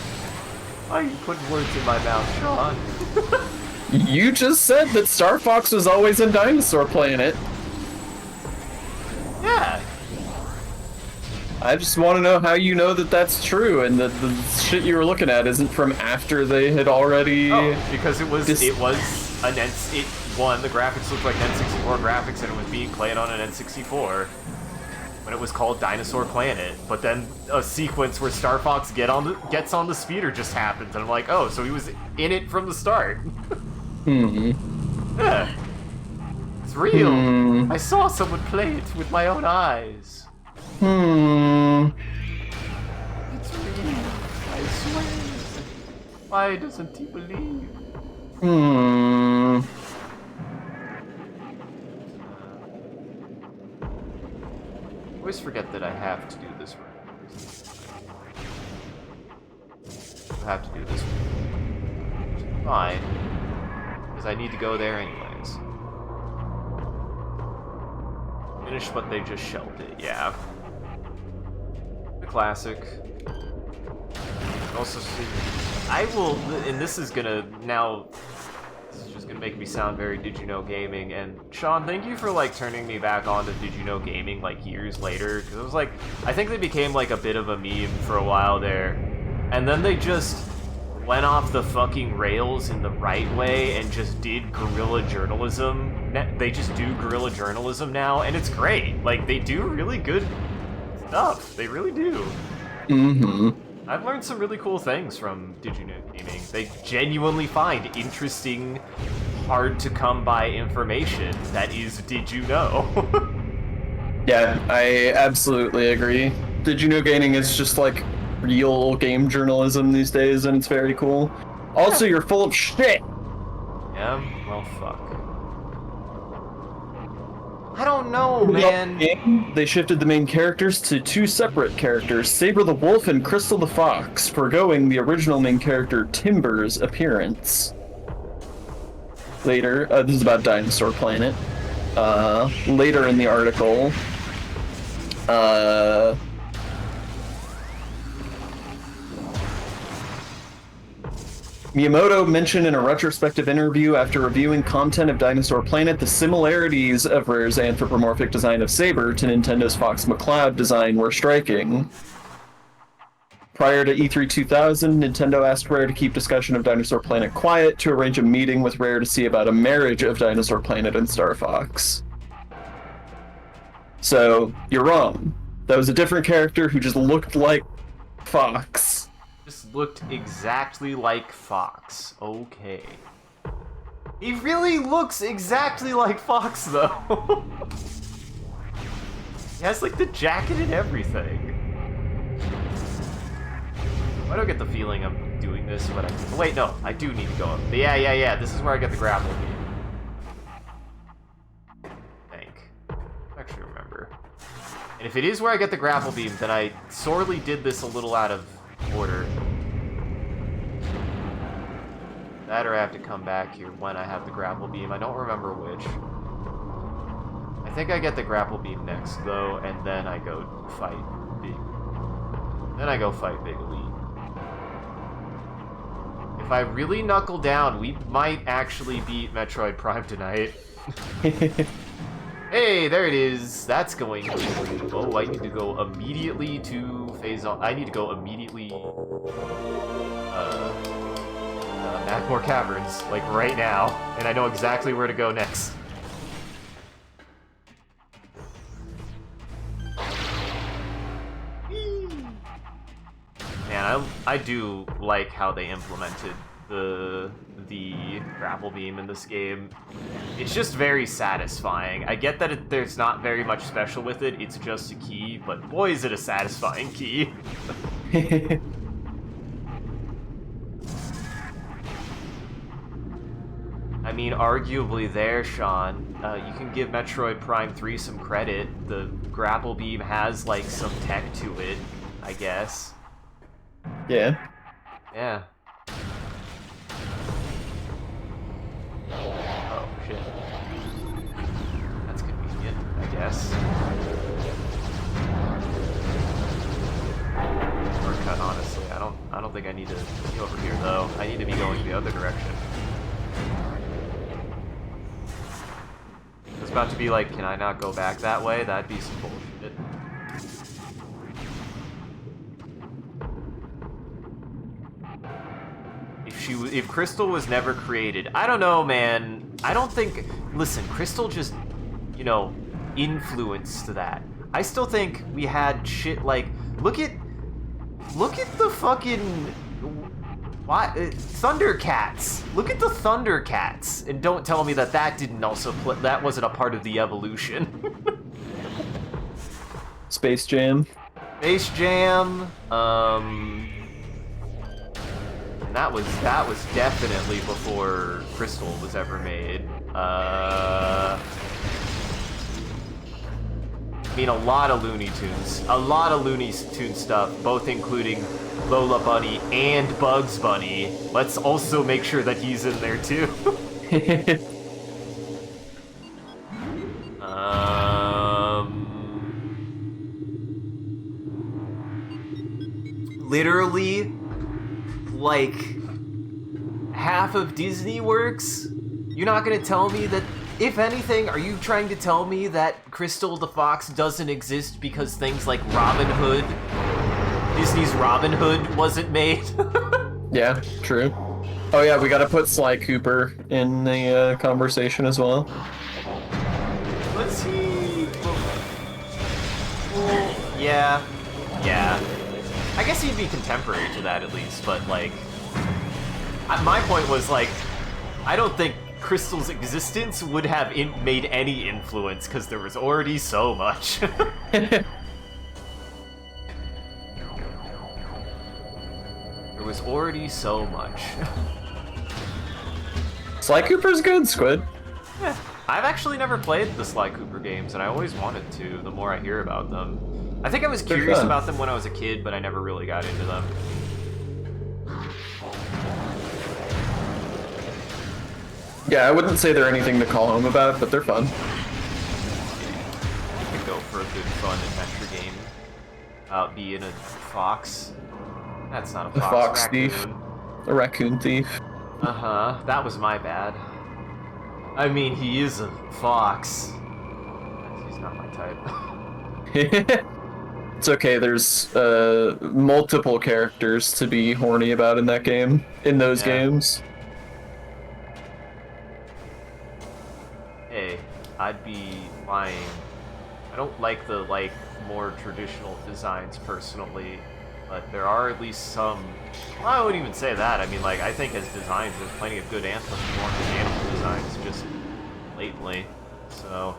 Why are you putting words in my mouth, Sean? You just said that Star Fox was always in Dinosaur Planet. Yeah. I just want to know how you know that that's true, and that the shit you were looking at isn't from after they had already... Oh, because it won. The graphics looked like N64 graphics, and it was being played on an N64 when it was called Dinosaur Planet. But then a sequence where Star Fox gets on the speeder just happens, and I'm like, oh, so he was in it from the start. Yeah. It's real. I saw someone play it with my own eyes. It's real. I swear. Why doesn't he believe? I always forget that I have to do this right. I have to do this right. Which is fine. Because I need to go there anyways. Finish, but they just shelved it, yeah. The classic. Also see, I will, and this is just gonna make me sound very Did You Know Gaming, and Sean, thank you for, like, turning me back on to Did You Know Gaming, like, years later, because it was like, I think they became, like, a bit of a meme for a while there, and then they just went off the fucking rails in the right way and just did guerrilla journalism. They just do guerrilla journalism now, and it's great. Like, they do really good stuff. They really do. I've learned some really cool things from Did You Know Gaming. They genuinely find interesting, hard-to-come-by information that is Did You Know? Yeah, I absolutely agree. Did You Know Gaming is just, like, real game journalism these days, and it's very cool. Also, you're full of shit! Yeah, well, fuck. I don't know, man. They shifted the main characters to two separate characters, Saber the Wolf and Crystal the Fox, foregoing the original main character Timber's appearance. Later, this is about Dinosaur Planet. Later in the article, Miyamoto mentioned in a retrospective interview after reviewing content of Dinosaur Planet the similarities of Rare's anthropomorphic design of Saber to Nintendo's Fox McCloud design were striking. Prior to E3 2000, Nintendo asked Rare to keep discussion of Dinosaur Planet quiet to arrange a meeting with Rare to see about a marriage of Dinosaur Planet and Star Fox. So, you're wrong. That was a different character who just looked like Fox. Just looked exactly like Fox. Okay. He really looks exactly like Fox, though. He has, like, the jacket and everything. Why do I get the feeling I'm doing this, but I... Wait, no, I do need to go up. Yeah, this is where I get the grapple beam. I think. I actually remember. And if it is where I get the grapple beam, then I sorely did this a little out of order. That or I have to come back here when I have the grapple beam. I don't remember which. I think I get the grapple beam next, though, and then I go fight Big... Then I go fight Big Elite. If I really knuckle down, we might actually beat Metroid Prime tonight. Hey, there it is. That's going to... Oh, I need to go immediately to phase on... I need to go immediately... Magmore Caverns, like right now. And I know exactly where to go next. Man, I do like how they implemented the grapple beam in this game. It's just very satisfying. I get that there's not very much special with it, it's just a key, but boy is it a satisfying key. I mean, arguably there, Sean, you can give Metroid Prime 3 some credit. The grapple beam has, like, some tech to it, I guess. Yeah. Yeah. Oh, shit. That's convenient, I guess. Shortcut, honestly. I don't think I need to be over here, though. I need to be going the other direction. It's about to be like, can I not go back that way? That'd be some bullshit. If Crystal was never created, I don't know, man. I don't think... Listen, Crystal just, you know, influenced that. I still think we had shit like... Look at the fucking... Thundercats! Look at the Thundercats! And don't tell me that that didn't also that wasn't a part of the evolution. Space Jam. Space Jam, and that was definitely before Crystal was ever made. I mean, a lot of Looney Tunes. A lot of Looney Tunes stuff, both including Lola Bunny and Bugs Bunny. Let's also make sure that he's in there, too. Literally, like, half of Disney works? You're not gonna tell me that... If anything, are you trying to tell me that Crystal the Fox doesn't exist because things like Robin Hood, Disney's Robin Hood, wasn't made? Yeah, true. Oh yeah, we gotta put Sly Cooper in the conversation as well. Let's see... Well, yeah. I guess he'd be contemporary to that at least, but like... My point was like, I don't think Crystal's existence would have made any influence, because there was already so much. There was already so much. Sly Cooper's good, Squid. Yeah. I've actually never played the Sly Cooper games, and I always wanted to, the more I hear about them. I think I was curious about them when I was a kid, but I never really got into them. Yeah, I wouldn't say they're anything to call home about, but they're fun. I could go for a good, fun adventure game about being a fox. That's not a fox. A fox raccoon. thief. A raccoon thief. Uh-huh. That was my bad. I mean, he is a fox. He's not my type. It's okay, there's multiple characters to be horny about in that game. In those games. Hey, I'd be lying. I don't like the, more traditional designs personally, but there are at least some... Well, I wouldn't even say that. I mean, I think as designs, there's plenty of good animal designs. designs just blatantly. So,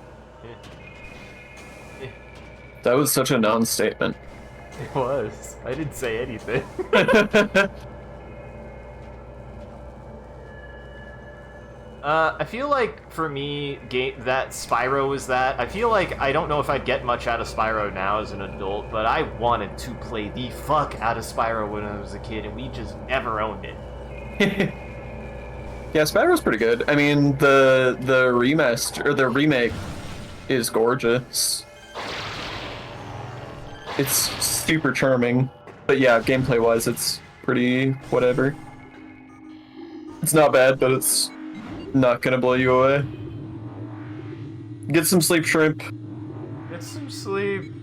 That was such a non-statement. it was. I didn't say anything. I feel like for me, that Spyro was that. I feel like I don't know if I'd get much out of Spyro now as an adult, but I wanted to play the fuck out of Spyro when I was a kid, and we just never owned it. Yeah, Spyro's pretty good. I mean, the remaster or the remake is gorgeous. It's super charming, but yeah, gameplay-wise, it's pretty whatever. It's not bad, but it's not gonna blow you away. Get some sleep, Shrimp. Get some sleep.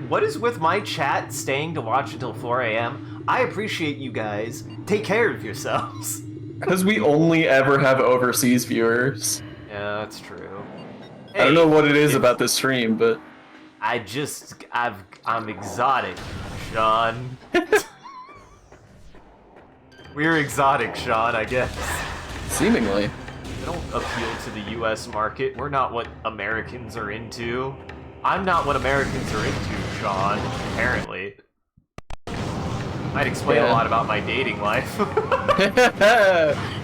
What is with my chat staying to watch until 4 a.m.? I appreciate you guys. Take care of yourselves. Because we only ever have overseas viewers. Yeah, that's true. I don't know what it is about this stream, but I'm exotic, Sean. We're exotic, Sean, I guess. seemingly. We don't appeal to the US market. We're not what Americans are into. I'm not what Americans are into, Sean, apparently. Might explain a lot about my dating life.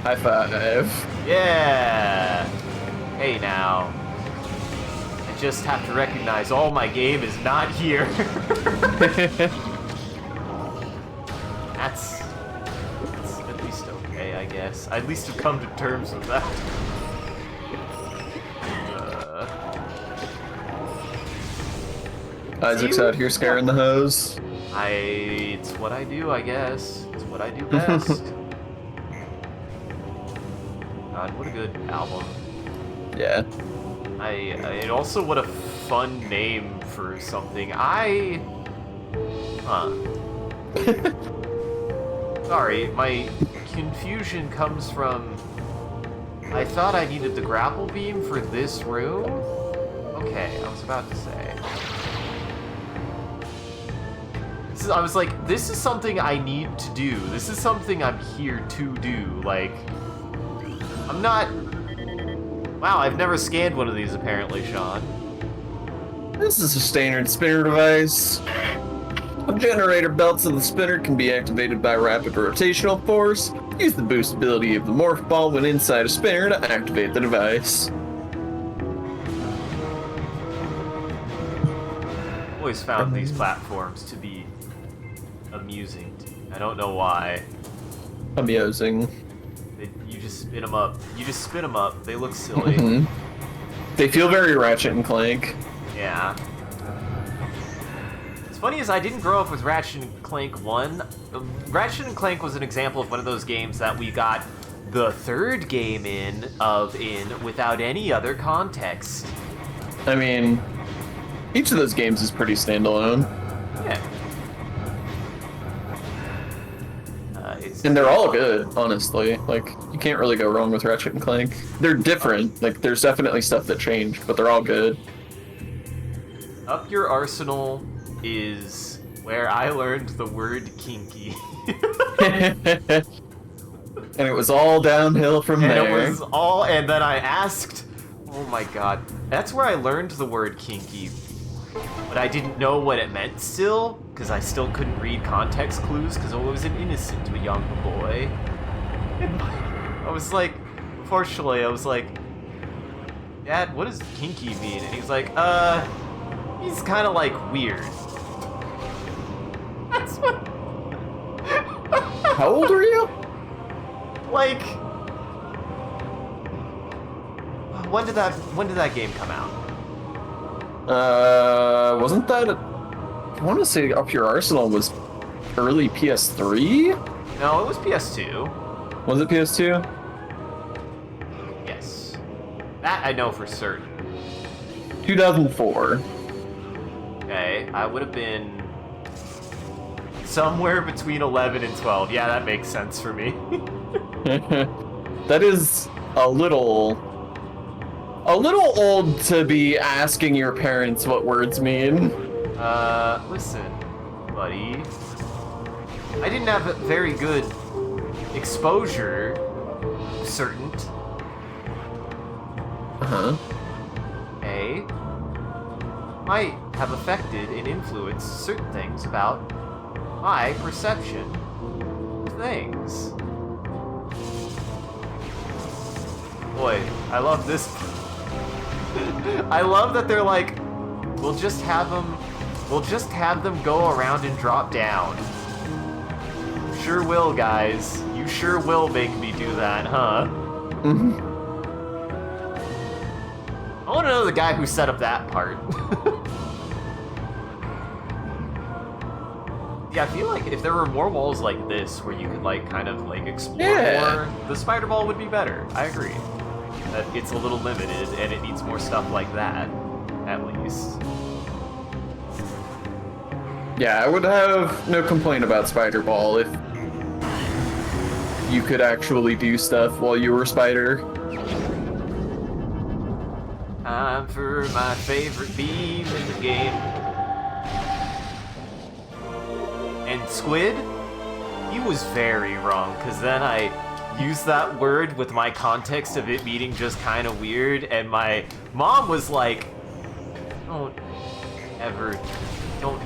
High five. Yeah. Hey now. I just have to recognize all my game is not here. That's at least okay, I guess. I at least have come to terms with that. Isaac's out here scaring the hose. It's what I do, I guess. It's what I do best. God, what a good album. Yeah. And also what a fun name for something. Sorry, my confusion comes from... I thought I needed the grapple beam for this room? Okay, I was about to say. I was like, this is something I need to do. This is something I'm here to do. Like, I'm not... Wow, I've never scanned one of these apparently, Sean. This is a standard spinner device. The generator belts of the spinner can be activated by rapid rotational force. Use the boost ability of the morph ball when inside a spinner to activate the device. I've always found these platforms to be amusing. I don't know why. Amusing. You just spin them up. You just spin them up. They look silly. Mm-hmm. They feel very Ratchet and Clank. Yeah. What's funny is I didn't grow up with Ratchet and Clank 1. Ratchet and Clank was an example of one of those games that we got the third game in without any other context. I mean, each of those games is pretty standalone. Yeah. And they're all good, honestly. Like, you can't really go wrong with Ratchet and Clank. They're different. Like, there's definitely stuff that changed, but they're all good. Up Your Arsenal is where I learned the word kinky. And it was all downhill from there. It was all, and then I asked, oh my god, that's where I learned the word kinky. But I didn't know what it meant still, because I still couldn't read context clues, because I was an innocent young boy. And I was like, fortunately, I was like, Dad, what does kinky mean? And he was like, he's kind of like weird. That's what... How old are you? Like... When did that game come out? Wasn't that I want to say Up Your Arsenal was early PS3? No, it was PS2. Was it PS2? Yes. That I know for certain. 2004. Okay, I would have been somewhere between 11 and 12. Yeah, that makes sense for me. That is a little old to be asking your parents what words mean. Listen, buddy. I didn't have a very good exposure certain Uh-huh. might have affected and influenced certain things about my perception of things. Boy, I love this. I love that they're like, we'll just have them go around and drop down. Sure will, guys. You sure will make me do that, huh? I want to know the guy who set up that part. Yeah, I feel like if there were more walls like this where you could like kind of like explore more, the spider ball would be better. I agree. That it's a little limited and it needs more stuff like that, at least. Yeah, I would have no complaint about Spider Ball if you could actually do stuff while you were Spider. Time for my favorite beam in the game. And Squid, he was very wrong, because then I used that word with my context of it meaning just kind of weird, and my mom was like,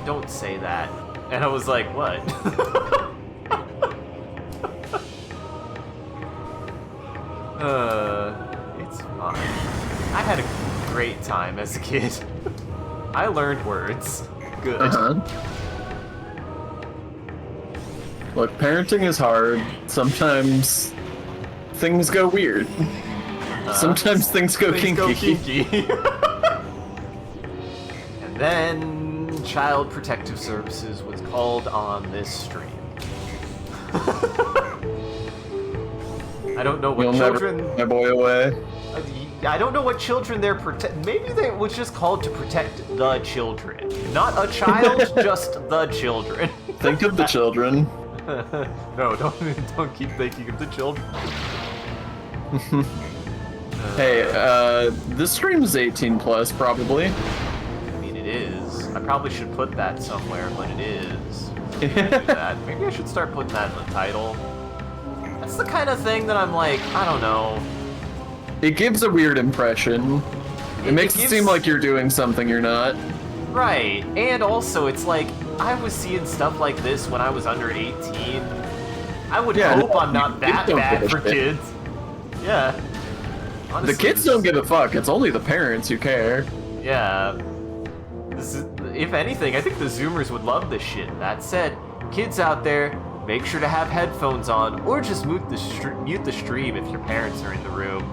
don't say that. And I was like, what? It's fine. I had a great time as a kid. I learned words. Good. Look, parenting is hard. Sometimes things go weird. Sometimes things go kinky. And then Child Protective Services was called on this stream. I don't know what You'll children. never put my boy away. I don't know what children they're Maybe they was just called to protect the children, not a child, just the children. Think of the children. No, don't keep thinking of the children. Hey, this stream is 18 plus, probably. I mean, it is. I probably should put that somewhere, but it is. Do that. Maybe I should start putting that in the title. That's the kind of thing that I'm like, I don't know. It gives a weird impression. It makes it seem like you're doing something you're not. Right, and also it's like, I was seeing stuff like this when I was under 18. I would hope I'm not that bad for kids. Yeah. Honestly, The kids don't give a fuck, it's only the parents who care. Yeah. If anything, I think the Zoomers would love this shit. That said, kids out there, make sure to have headphones on, or just mute the stream if your parents are in the room.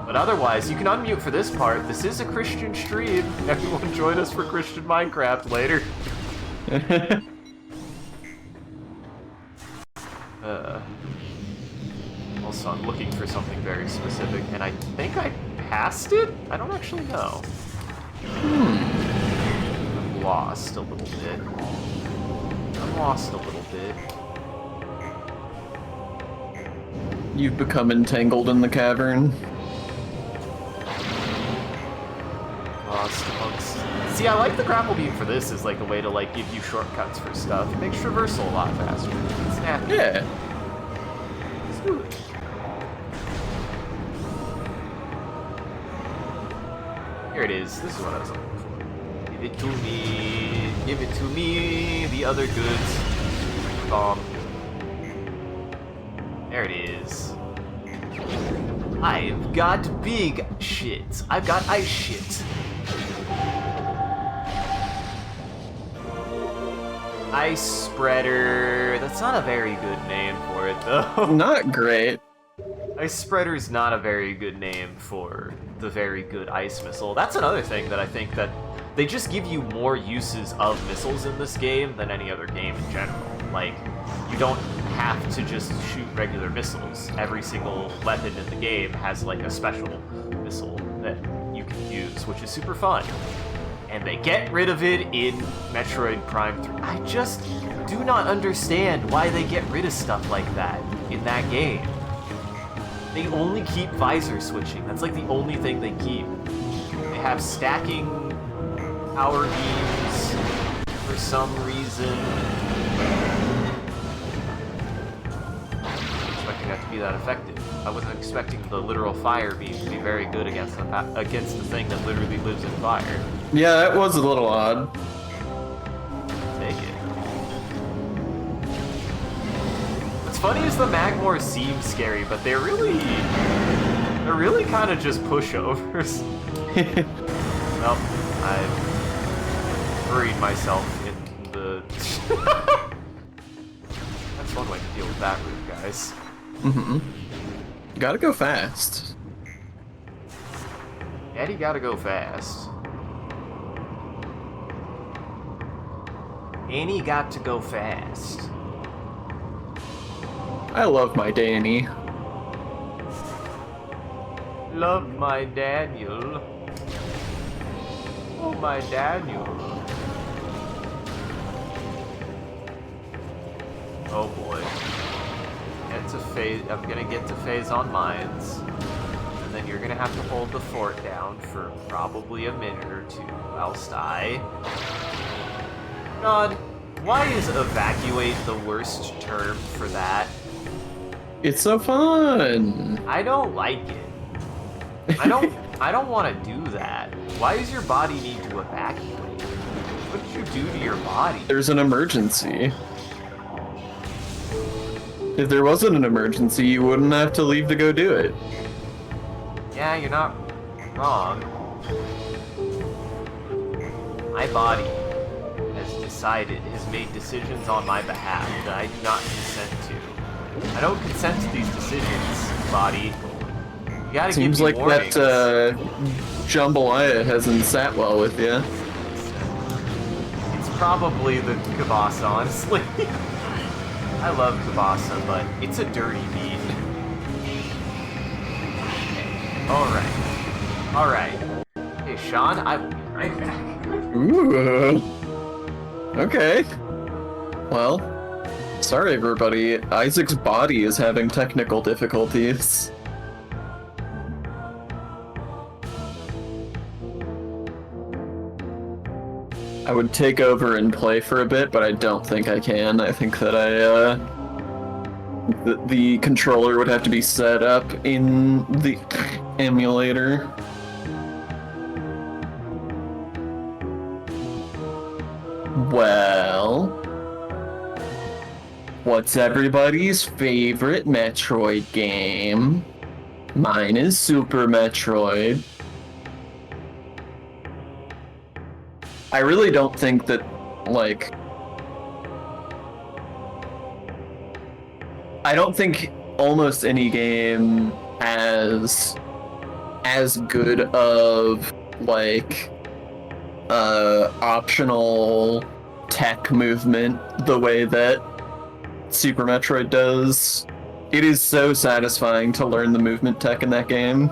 But otherwise, you can unmute for this part. This is a Christian stream. Everyone join us for Christian Minecraft later. Also, I'm looking for something very specific, and I think I passed it? I don't actually know. I'm lost a little bit. You've become entangled in the cavern. Lost amongst... See, I like the grapple beam for this as like a way to like give you shortcuts for stuff. It makes traversal a lot faster. It's snappy. Yeah. Let's do it. Here it is. This is what I was looking for. Give it to me. Give it to me. The other goods. Bomb. There it is. I've got big shit. I've got ice shit. Ice spreader. That's not a very good name for it, though. Not great. Ice spreader is not a very good name for the very good ice missile. That's another thing that I think that they just give you more uses of missiles in this game than any other game in general. Like, you don't have to just shoot regular missiles. Every single weapon in the game has like a special missile that you can use, which is super fun. And they get rid of it in Metroid Prime 3. I just do not understand why they get rid of stuff like that in that game. They only keep visor switching. That's like the only thing they keep. They have stacking power beams for some reason. to be that effective. I wasn't expecting the literal fire beam to be very good against the thing that literally lives in fire. Yeah, that was a little odd. Take it. What's funny is the Magmors seem scary, but they're really kind of just pushovers. Well, I've buried myself in the... That's one way to deal with that route, guys. Mm-hmm. Gotta go fast. Daddy gotta go fast. Annie got to go fast. I love my Danny. Love my Daniel. Oh, my Daniel. Oh boy. I'm gonna get to phase on mines. And then you're gonna have to hold the fort down for probably a minute or two whilst I... God, why is evacuate the worst term for that? It's so fun. I don't like it. I don't want to do that. Why does your body need to evacuate? What did you do to your body? There's an emergency. If there wasn't an emergency, you wouldn't have to leave to go do it. Yeah, you're not wrong. My body has made decisions on my behalf that I do not consent to. I don't consent to these decisions, body. You gotta Seems give me like warnings. that jambalaya hasn't sat well with you. It's probably the kibasa, honestly. I love kibasa, but it's a dirty meat. Alright. Hey, Sean, I will be right back. Ooh. Okay. Well, sorry everybody. Isaac's body is having technical difficulties. I would take over and play for a bit, but I don't think I can. I think that the controller would have to be set up in the emulator. Well, what's everybody's favorite Metroid game? Mine is Super Metroid. I really don't think that, like... I don't think almost any game has as good of, like, optional tech movement the way that Super Metroid does. It is so satisfying to learn the movement tech in that game.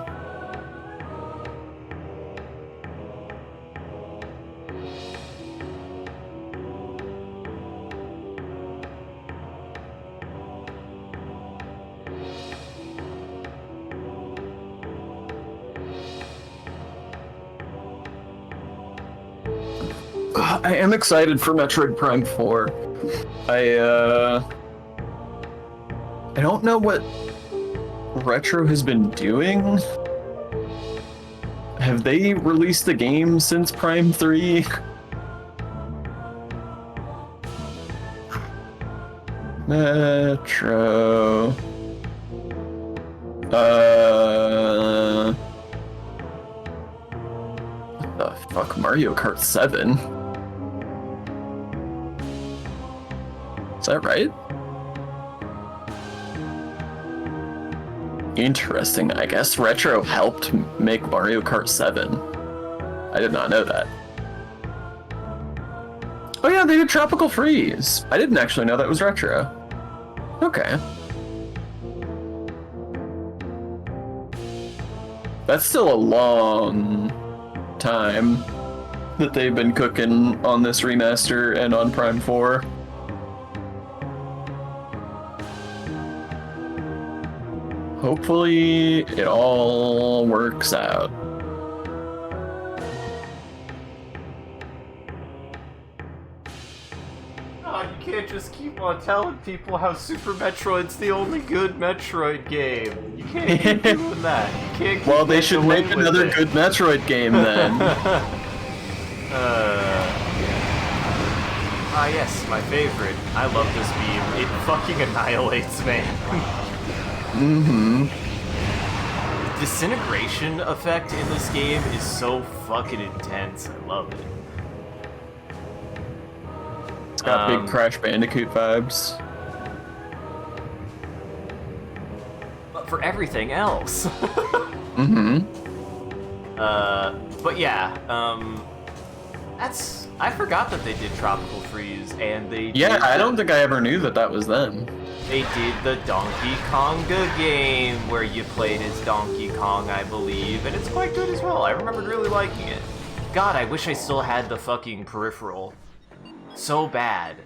I am excited for Metroid Prime 4. I don't know what Retro has been doing. Have they released a game since Prime 3? Metro. What the fuck? Mario Kart 7? Is that right? Interesting. I guess Retro helped make Mario Kart 7. I did not know that. Oh yeah, they did Tropical Freeze. I didn't actually know that was Retro. Okay. That's still a long time that they've been cooking on this remaster and on Prime 4. Hopefully it all works out. God, you can't just keep on telling people how Super Metroid's the only good Metroid game. You can't keep doing that. You can't keep Well, they should away make with another it. good Metroid game then. Yes, my favorite. I love this beam. It fucking annihilates, man. Mm-hmm. The disintegration effect in this game is so fucking intense. I love it. It's got big Crash Bandicoot vibes. But for everything else. Mm-hmm. But yeah, I forgot that they did Tropical Freeze, and they Yeah, did I don't think I ever knew that that was them. They did the Donkey Konga game, where you played as Donkey Kong, I believe, and it's quite good as well. I remembered really liking it. God, I wish I still had the fucking peripheral. So bad.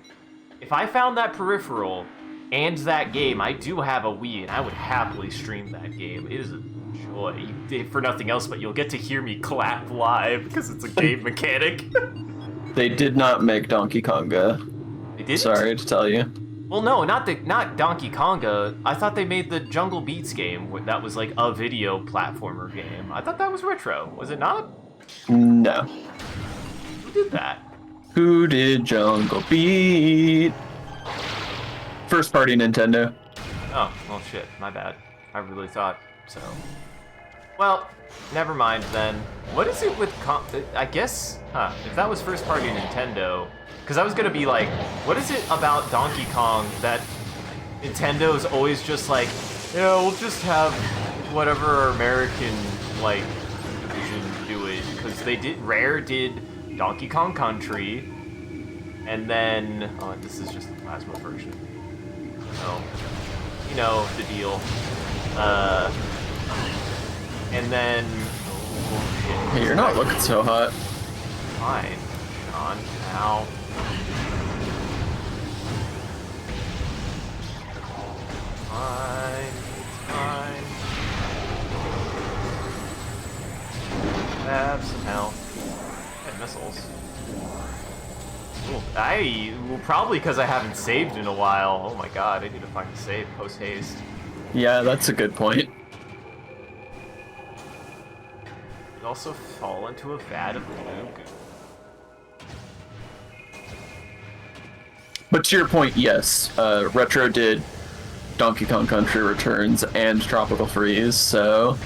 If I found that peripheral and that game, I do have a Wii, and I would happily stream that game. It is a joy. For nothing else, but you'll get to hear me clap live, because it's a game mechanic. They did not make Donkey Konga. They didn't? Sorry to tell you. Well, no, not Donkey Konga. I thought they made the Jungle Beats game. That was like a video platformer game. I thought that was Retro. Was it not? No. Who did that? Who did Jungle Beat? First party Nintendo. Oh, well, shit. My bad. I really thought so. Well, never mind then. What is it with I guess, if that was first party Nintendo, because I was gonna be like, what is it about Donkey Kong that Nintendo's always just like, yeah, we'll just have whatever our American, like, division do it, because Rare did Donkey Kong Country, and then, oh, this is just the plasma version. So, you know the deal. And then, oh shit. Hey, you're not looking so hot. Fine, Sean. Ow. Fine, fine. Have some health. And missiles. Ooh, well, probably because I haven't saved in a while. Oh my god, I need to find a save post haste. Yeah, that's a good point. You also fall into a vat of blue goo. But to your point, yes, Retro did Donkey Kong Country Returns and Tropical Freeze, so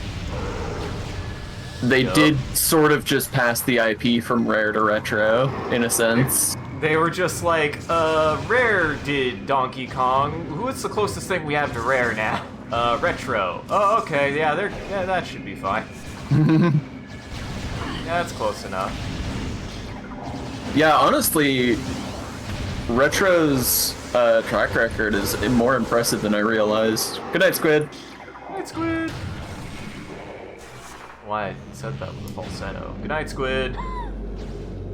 they did sort of just pass the IP from Rare to Retro, in a sense. They were just like, Rare did Donkey Kong. What's the closest thing we have to Rare now? Retro. Oh, okay, yeah, that should be fine. Yeah, that's close enough. Yeah, honestly, Retro's track record is more impressive than I realized. Good night, Squid. Good night, Squid. Why I said that with a falsetto. Good night, Squid.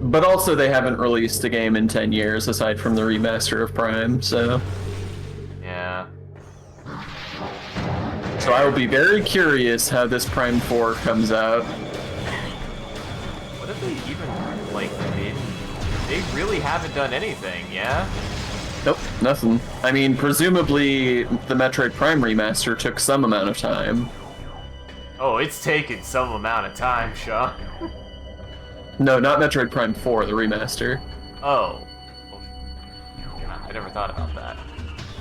But also, they haven't released a game in 10 years aside from the remaster of Prime, so. Yeah. So I will be very curious how this Prime 4 comes out. What have they even, like, been? They really haven't done anything, yeah? Nope, nothing. I mean, presumably the Metroid Prime remaster took some amount of time. Oh, it's taken some amount of time, Sean. No, not Metroid Prime 4, the remaster. Oh. I never thought about that.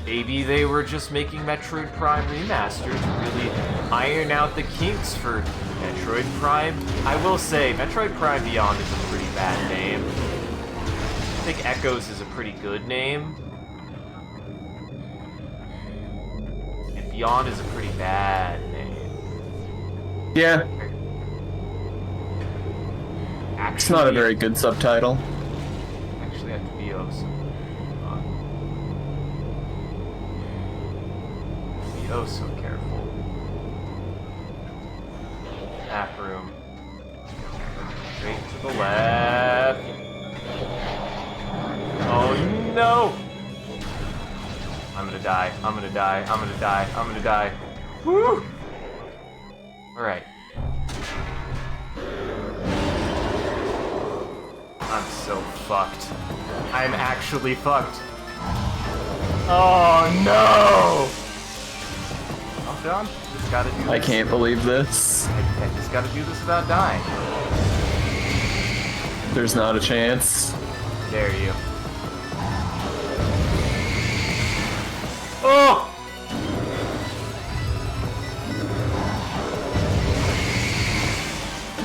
Maybe they were just making Metroid Prime Remaster to really iron out the kinks for Metroid Prime. I will say, Metroid Prime Beyond is a pretty bad name. I think Echoes is a pretty good name. And Beyond is a pretty bad name. Yeah, Actually, it's not a very good subtitle. Actually, I have to be so careful. Back room. Straight to the left. Oh no! I'm gonna die. I'm gonna die. I'm gonna die. I'm gonna die. Woo! Alright. I'm so fucked. I'm actually fucked. Oh no! Oh, John, just gotta do this. I can't believe this. I just gotta do this without dying. There's not a chance. Dare you. Oh!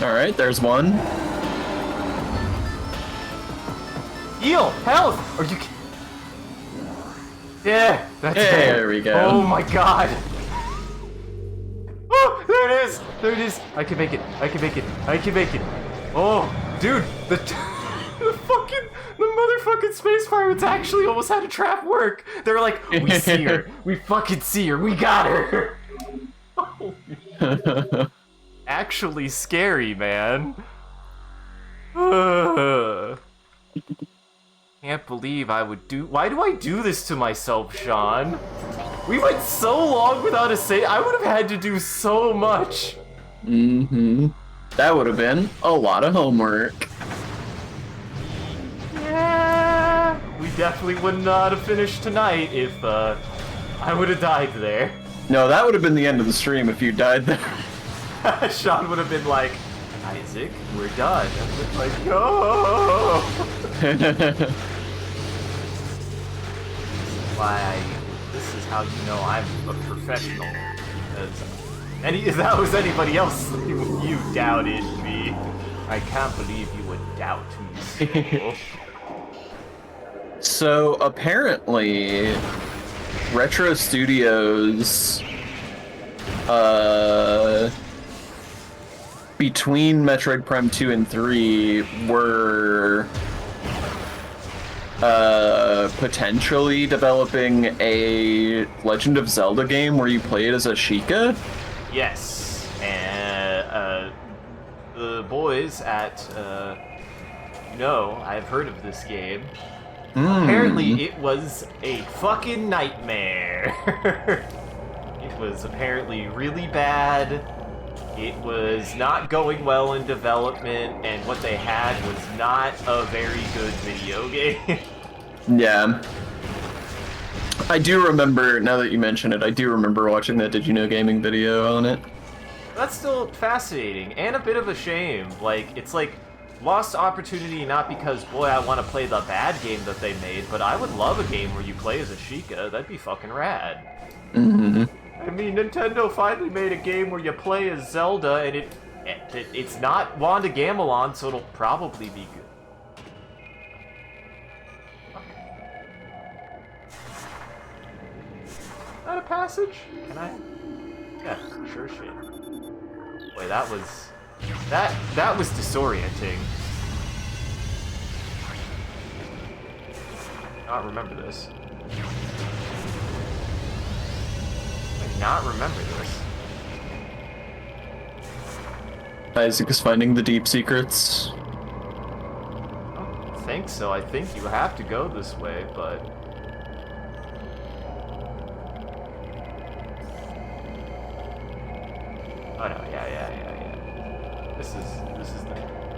Alright, there's one. Heal! Health! Are you... Yeah, that's it. There we go. Oh my god! Oh, there it is! There it is! I can make it! I can make it! I can make it! Oh, dude! The motherfucking space pirates actually almost had a trap work! They were like, we see her! We fucking see her! We got her! Actually scary, man. Can't believe I would do... Why do I do this to myself, Sean? We went so long without a save. I would have had to do so much. Mm-hmm. That would have been a lot of homework. Yeah. We definitely would not have finished tonight if I would have died there. No, that would have been the end of the stream if you died there. Sean would have been like, Isaac, we're done. And we're like, no. This is how you know I'm a professional. Because if that was anybody else, you doubted me. I can't believe you would doubt me. So apparently, Retro Studios, between Metroid Prime 2 and 3 were potentially developing a Legend of Zelda game where you played as a Sheikah. Yes, and the boys at I've heard of this game. Apparently it was a fucking nightmare. It was apparently really bad. It was not going well in development, and what they had was not a very good video game. Yeah. I do remember, now that you mention it, I do remember watching that Did You Know Gaming video on it. That's still fascinating, and a bit of a shame. Like, it's like lost opportunity, not because, boy, I want to play the bad game that they made, but I would love a game where you play as a Sheikah. That'd be fucking rad. Mm-hmm. I mean, Nintendo finally made a game where you play as Zelda, and it's not Wanda Gamelon, so it'll probably be good. Is that a passage? Can I? Yeah, sure shit. Boy, that was disorienting. I don't remember this. Not remember this. Isaac is finding the deep secrets. I don't think so. I think you have to go this way, but... Oh no, yeah. This is the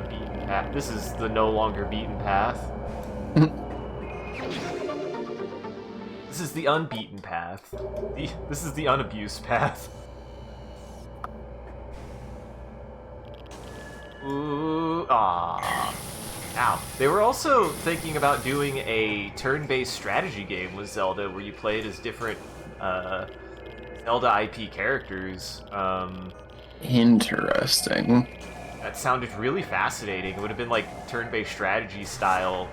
beaten path. This is the no longer beaten path. This is the unbeaten path. This is the unabused path. Ooh, ah. Ow. They were also thinking about doing a turn-based strategy game with Zelda where you played as different Zelda IP characters. Interesting. That sounded really fascinating. It would have been like turn-based strategy style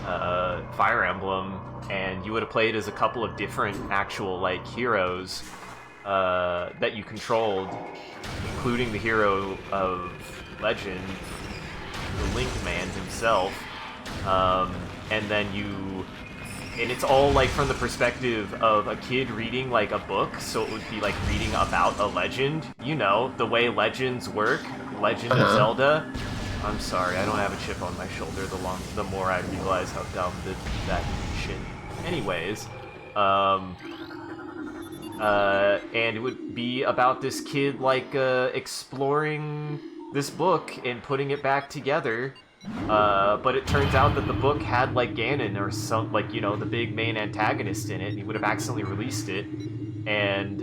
Fire Emblem, and you would have played as a couple of different actual like heroes that you controlled, including the hero of Legend, the Link Man himself, and then and it's all like from the perspective of a kid reading like a book, so it would be like reading about a legend, you know, the way legends work, Legend of Zelda. I'm sorry, I don't have a chip on my shoulder the more I realize how dumb that shit. Anyways, and it would be about this kid like exploring this book and putting it back together But it turns out that the book had like Ganon or some like the big main antagonist in it, and he would have accidentally released it, and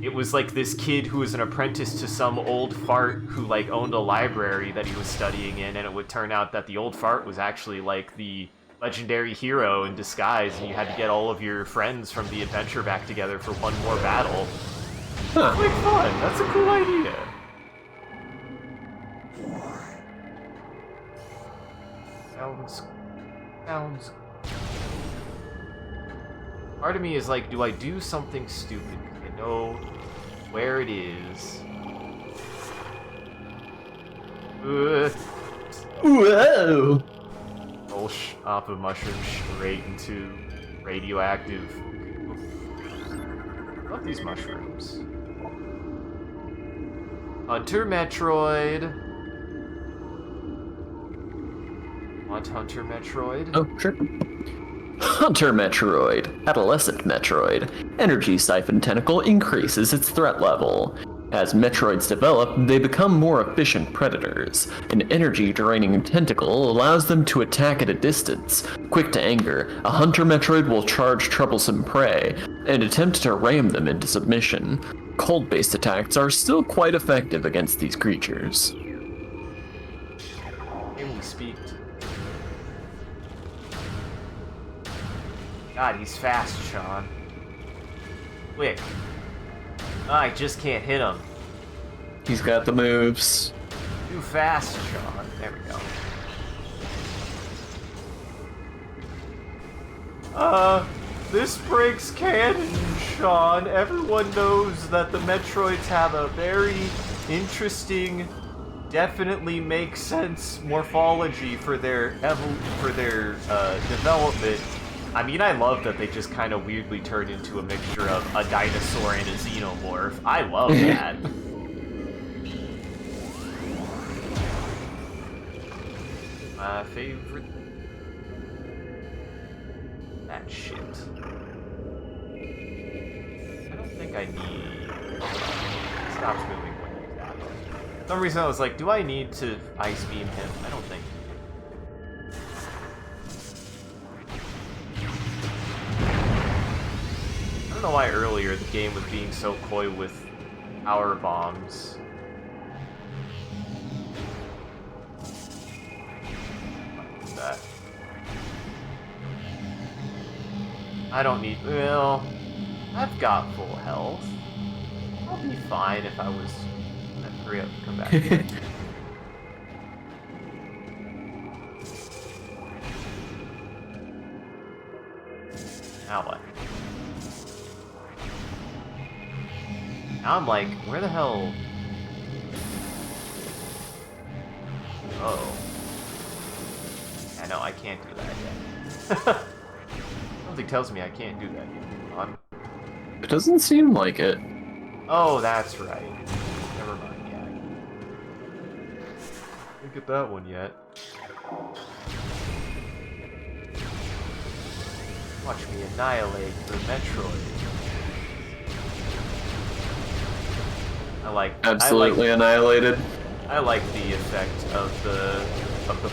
it was like this kid who was an apprentice to some old fart who like owned a library that he was studying in, and it would turn out that the old fart was actually like the legendary hero in disguise, and you had to get all of your friends from the adventure back together for one more battle. Huh. Like fun. That's a cool idea. Sounds. Part of me is like, do I do something stupid? I know where it is. Whoa! Off of mushroom straight into radioactive. Love these mushrooms. Hunter Metroid. Want Hunter Metroid? Oh, sure. Hunter Metroid, Adolescent Metroid. Energy Siphon Tentacle increases its threat level. As Metroids develop, they become more efficient predators. An energy-draining tentacle allows them to attack at a distance. Quick to anger, a Hunter Metroid will charge troublesome prey and attempt to ram them into submission. Cold-based attacks are still quite effective against these creatures. Can we speak to... God, he's fast, Sean. Quick. I just can't hit him. He's got the moves. Too fast, Sean. There we go. This breaks canon, Sean. Everyone knows that the Metroids have a very interesting, definitely makes sense morphology for their development. I mean, I love that they just kind of weirdly turned into a mixture of a dinosaur and a xenomorph. I love that. My favorite... That shit. I don't think I need... Stops moving when you that. For some reason I was like, do I need to ice beam him? I don't think. I don't know why earlier the game was being so coy with power bombs. What's that? I don't need... Well, I've got full health. I'll be fine if I was... Hurry up, come back here. Now what? Now I'm like, where the hell? Oh. I know, I can't do that yet. Something tells me I can't do that yet. It doesn't seem like it. Oh, that's right. Never mind, yeah. Didn't get that one yet. Watch me annihilate the Metroid. Absolutely annihilated. I like the effect of the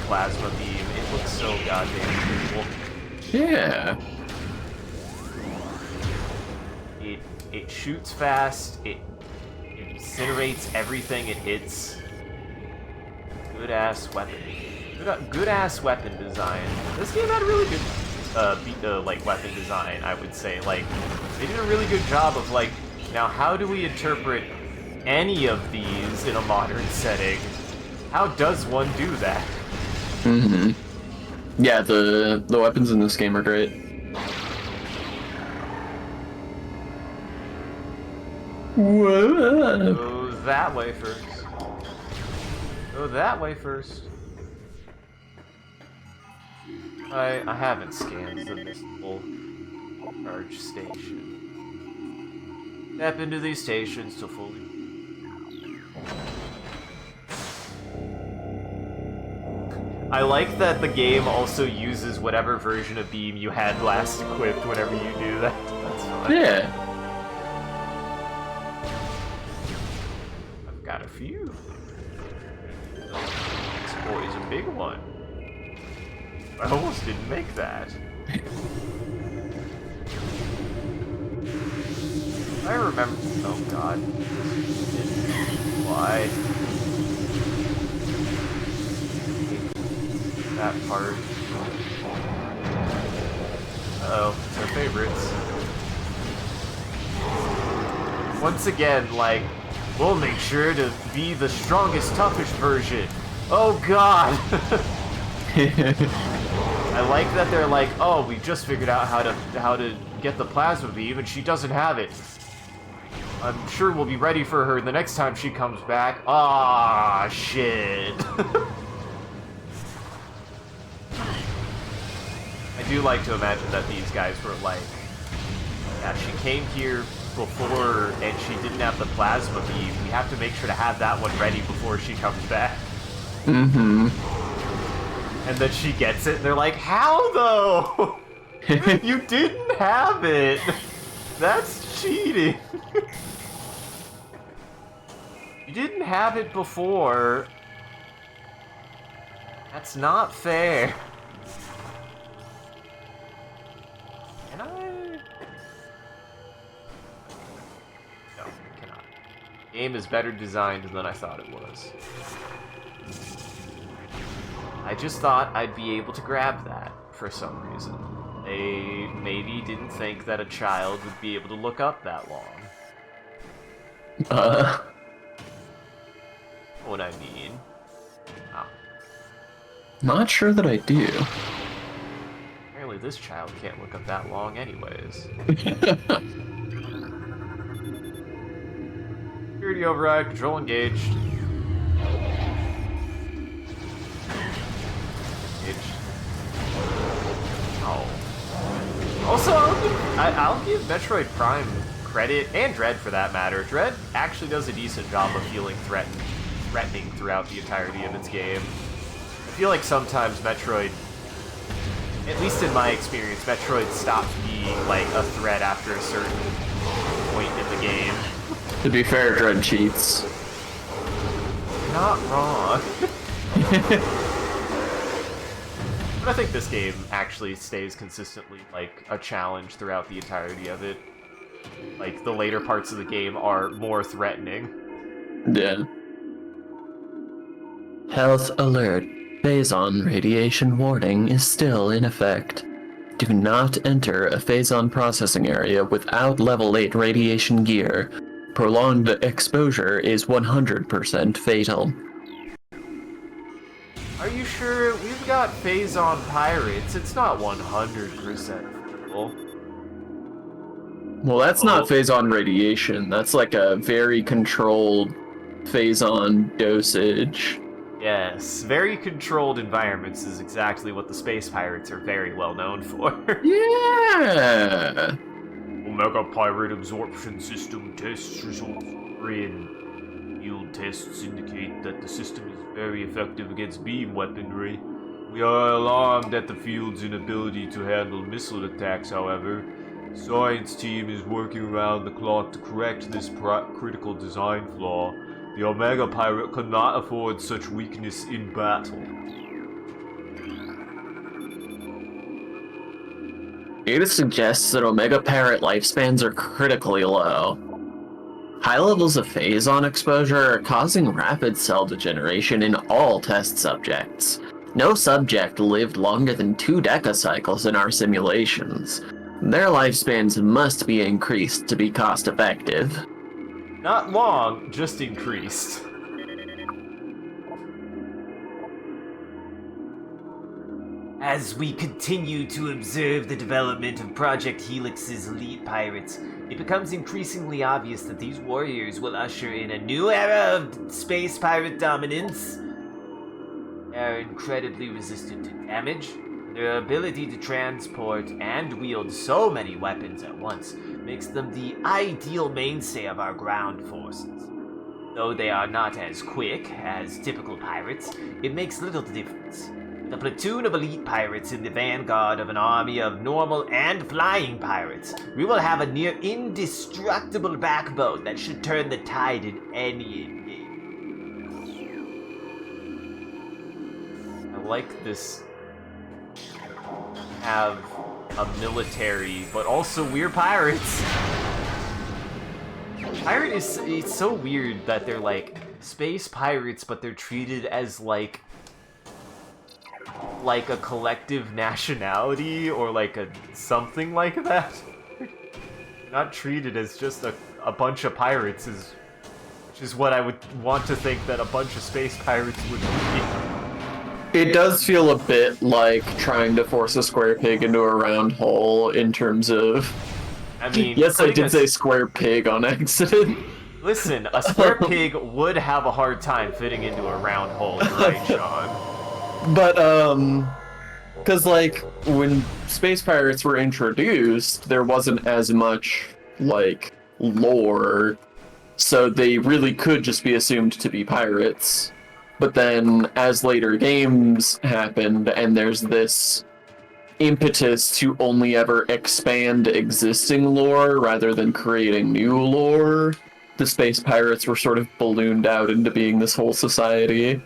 plasma beam. It looks so goddamn cool. Yeah. It shoots fast. It incinerates everything it hits. Good ass weapon. Good ass weapon design. This game had really good like weapon design, I would say. Like, they did a really good job of like, now how do we interpret any of these in a modern setting? How does one do that? Mm-hmm. Yeah, the weapons in this game are great. Whoa. Go that way first. Go that way first. I haven't scanned the missile charge station. Step into these stations to fully... I like that the game also uses whatever version of beam you had last equipped whenever you do that. That's fun. Yeah. I've got a few. Oh, he's a big one. I almost didn't make that. I remember. Oh god. Why? That part. Uh-oh, it's our favorites. Once again, like, we'll make sure to be the strongest, toughest version. Oh god! I like that they're like, oh, we just figured out how to get the plasma beam, and she doesn't have it. I'm sure we'll be ready for her the next time she comes back. Ah, shit. I do like to imagine that these guys were like, yeah, she came here before and she didn't have the plasma beam. We have to make sure to have that one ready before she comes back. Mm-hmm. And then she gets it, and they're like, how though? You didn't have it. That's cheating. You didn't have it before. That's not fair. Can I? No, I cannot. The game is better designed than I thought it was. I just thought I'd be able to grab that for some reason. They maybe didn't think that a child would be able to look up that long. What I mean. Oh. Not sure that I do. Apparently this child can't look up that long anyways. Security override, control engaged. Oh. Also, I'll give Metroid Prime credit, and Dread for that matter. Dread actually does a decent job of feeling threatening throughout the entirety of its game. I feel like sometimes Metroid, at least in my experience, Metroid stops being like a threat after a certain point in the game. To be fair, Dread cheats. Not wrong. But I think this game actually stays consistently, like, a challenge throughout the entirety of it. Like, the later parts of the game are more threatening. Yeah. Health alert. Phazon radiation warning is still in effect. Do not enter a Phazon processing area without level 8 radiation gear. Prolonged exposure is 100% fatal. Are you sure? We've got Phazon pirates. It's not 100% full. Well, that's not Phazon radiation. That's like a very controlled Phazon dosage. Yes, very controlled environments is exactly what the space pirates are very well known for. Yeah! Omega Pirate Absorption System test results are in. Field tests indicate that the system is very effective against beam weaponry. We are alarmed at the field's inability to handle missile attacks, however. The science team is working around the clock to correct this critical design flaw. The Omega Pirate could not afford such weakness in battle. Data suggests that Omega Pirate lifespans are critically low. High levels of Phazon exposure are causing rapid cell degeneration in all test subjects. No subject lived longer than 2 decacycles in our simulations. Their lifespans must be increased to be cost-effective. Not long, just increased. As we continue to observe the development of Project Helix's elite pirates, it becomes increasingly obvious that these warriors will usher in a new era of space pirate dominance. They are incredibly resistant to damage. Their ability to transport and wield so many weapons at once makes them the ideal mainstay of our ground forces. Though they are not as quick as typical pirates, it makes little difference. The platoon of elite pirates in the vanguard of an army of normal and flying pirates, we will have a near indestructible backbone that should turn the tide in any engagement. like this have a military, but also we're pirates. Pirate is, it's so weird that they're like space pirates, but they're treated as like a collective nationality or like a something like that. Not treated as just a bunch of pirates, which is what I would want to think that a bunch of space pirates would be. It does feel a bit like trying to force a square peg into a round hole in terms of... I mean, yes, I did say square pig on accident. Listen, a square pig would have a hard time fitting into a round hole, right, Sean? But, because, like, when space pirates were introduced, there wasn't as much, like, lore, so they really could just be assumed to be pirates. But then, as later games happened, and there's this impetus to only ever expand existing lore rather than creating new lore, the space pirates were sort of ballooned out into being this whole society.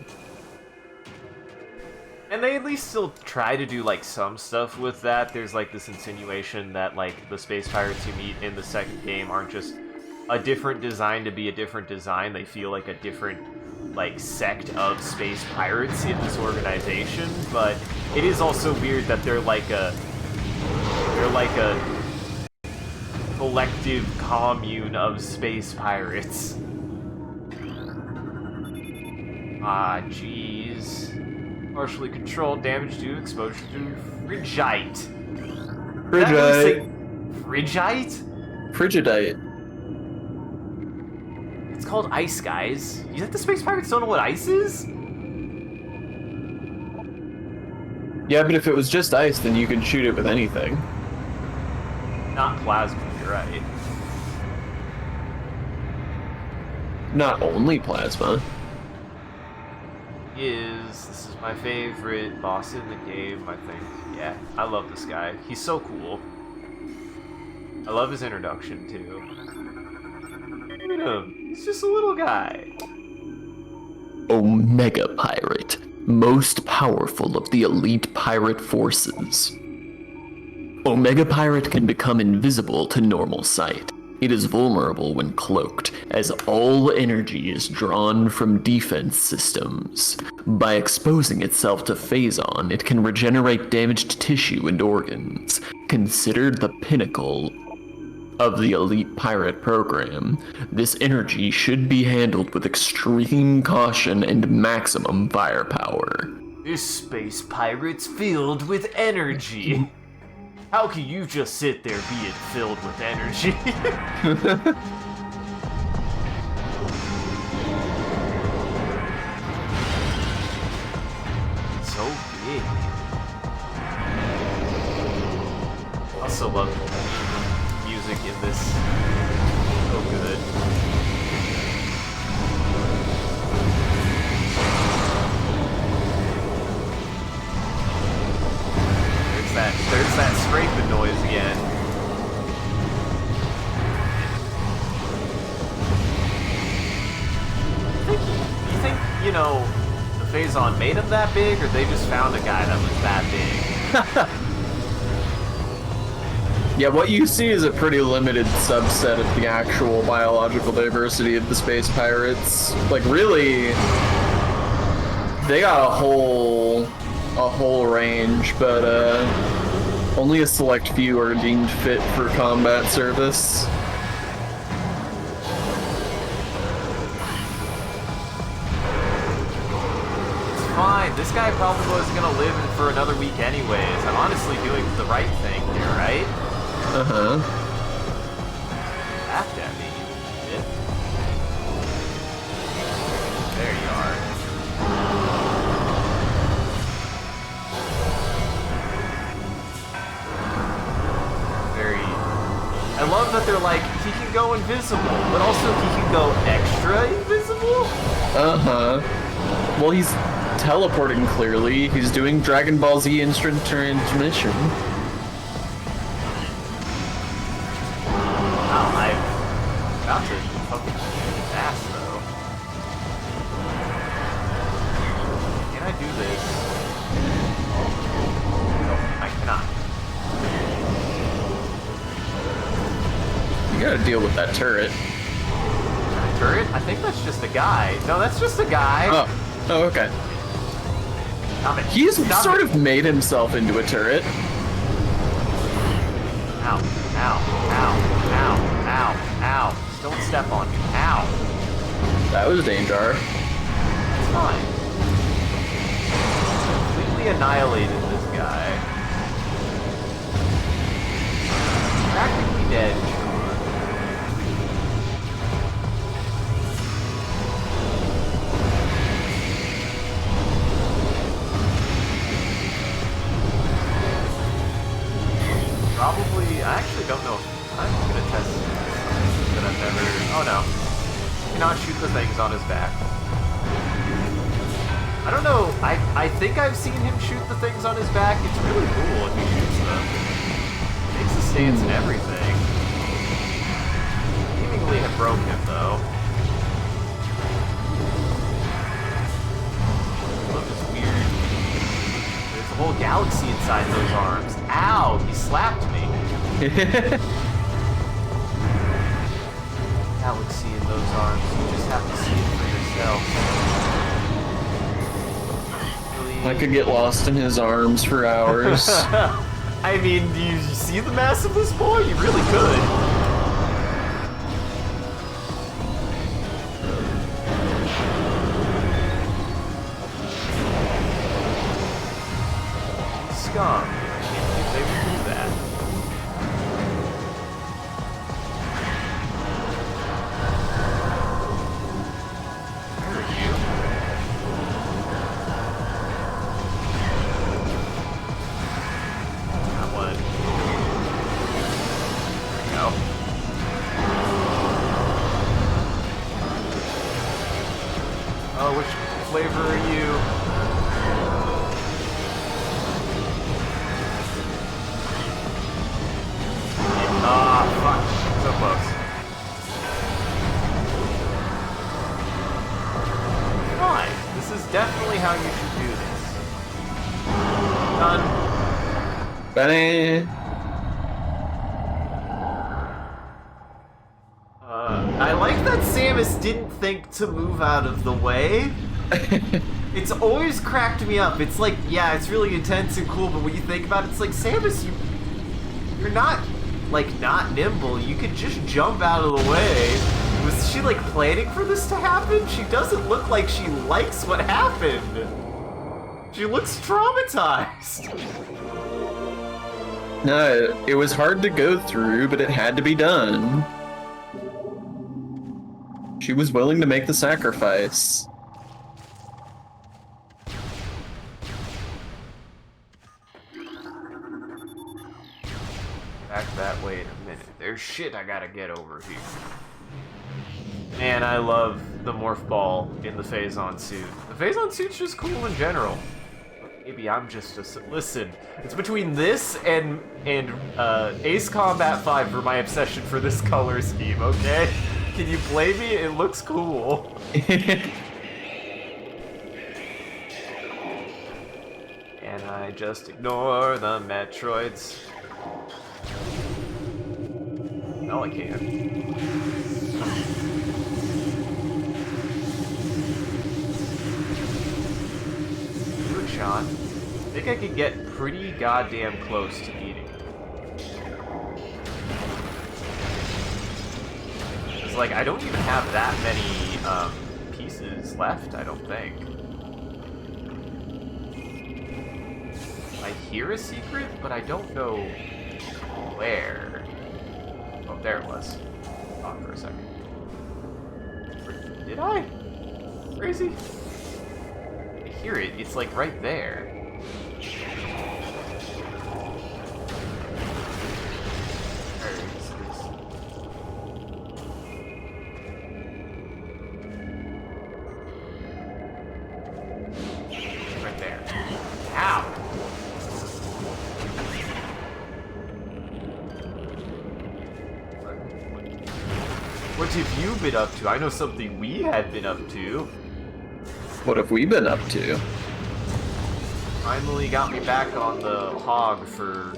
And they at least still try to do, like, some stuff with that. There's, like, this insinuation that, like, the space pirates you meet in the second game aren't just a different design to be a different design. They feel like a different, like, sect of space pirates in this organization. But it is also weird that they're like a collective commune of space pirates. Ah, jeez. Partially controlled damage due to exposure to frigite. Frigite. Frigite? Frigidite. It's called ice, guys. You think the space pirates don't know what ice is? Yeah, but if it was just ice, then you can shoot it with anything. Not plasma, you're right. Not only plasma. This is my favorite boss in the game, I think. Yeah, I love this guy. He's so cool. I love his introduction, too. Look at him. He's just a little guy. Omega Pirate, most powerful of the elite pirate forces. Omega Pirate can become invisible to normal sight. It is vulnerable when cloaked, as all energy is drawn from defense systems. By exposing itself to Phazon, it can regenerate damaged tissue and organs. Considered the pinnacle of the elite pirate program, this energy should be handled with extreme caution and maximum firepower. This space pirate's filled with energy. How can you just sit there being filled with energy? So big. I also love the music in this. So good. There's that scraping noise again. You think, you know, the Phazon made him that big, or they just found a guy that was that big? Yeah, what you see is a pretty limited subset of the actual biological diversity of the space pirates. Like, really, they got a whole range, but only a select few are deemed fit for combat service. It's fine. This guy probably wasn't gonna live for another week anyways. I'm honestly doing the right thing here, right? Uh-huh. Laughed at me, you shit. There you are. I love that they're like, he can go invisible, but also he can go extra invisible? Uh-huh. Well, he's teleporting clearly. He's doing Dragon Ball Z instant transmission. Wow, I'm about to fucking fast, though. Can I do this? gotta deal with that turret. Turret? I think that's just a guy. No, that's just a guy. Oh, okay. Stop it. He's Stop sort it. of made himself into a turret. Ow, ow, ow, ow, ow, ow. Don't step on me. Ow. That was danger. It's fine. Completely annihilated this guy. Practically dead. Probably, I actually don't know. I'm gonna test that I've never. Oh no. Cannot shoot the things on his back. I don't know. I think I've seen him shoot the things on his back. It's really cool if he shoots them. Makes a stance and everything. Seemingly have broke him though. Look, it's weird. There's a whole galaxy inside those arms. Ow! He slapped me. Galaxy in those arms. You just have to see it for yourself. I could get lost in his arms for hours. I mean, do you see the mass of this boy? You really could. Scum. They would do that. Where are you? That one. There we go. Oh, which flavor are you? Ah, fuck. So close. Fine. This is definitely how you should do this. Done. Benny. I like that Samus didn't think to move out of the way. It's always cracked me up. It's like, yeah, it's really intense and cool, but when you think about it, it's like, Samus, you're not, like, not nimble. You could just jump out of the way. Was she, like, planning for this to happen? She doesn't look like she likes what happened. She looks traumatized. No, it was hard to go through, but it had to be done. She was willing to make the sacrifice. Back that way in a minute. There's shit I gotta get over here. Man, I love the morph ball in the Phazon suit. The Phazon suit's just cool in general. Maybe I'm just a... Listen, it's between this and Ace Combat 5 for my obsession for this color scheme, okay? Can you blame me? It looks cool. And I just ignore the Metroids. No, I can't. Do it, Sean. I think I could get pretty goddamn close to beating it. It's like, I don't even have that many pieces left, I don't think. I hear a secret, but I don't know where. Oh, there it was. Hold on for a second. Did I? Crazy? I hear it. It's like right there. Where is this? Right there. Ow! What have you been up to? I know something we had been up to. What have we been up to? Finally got me back on the hog for,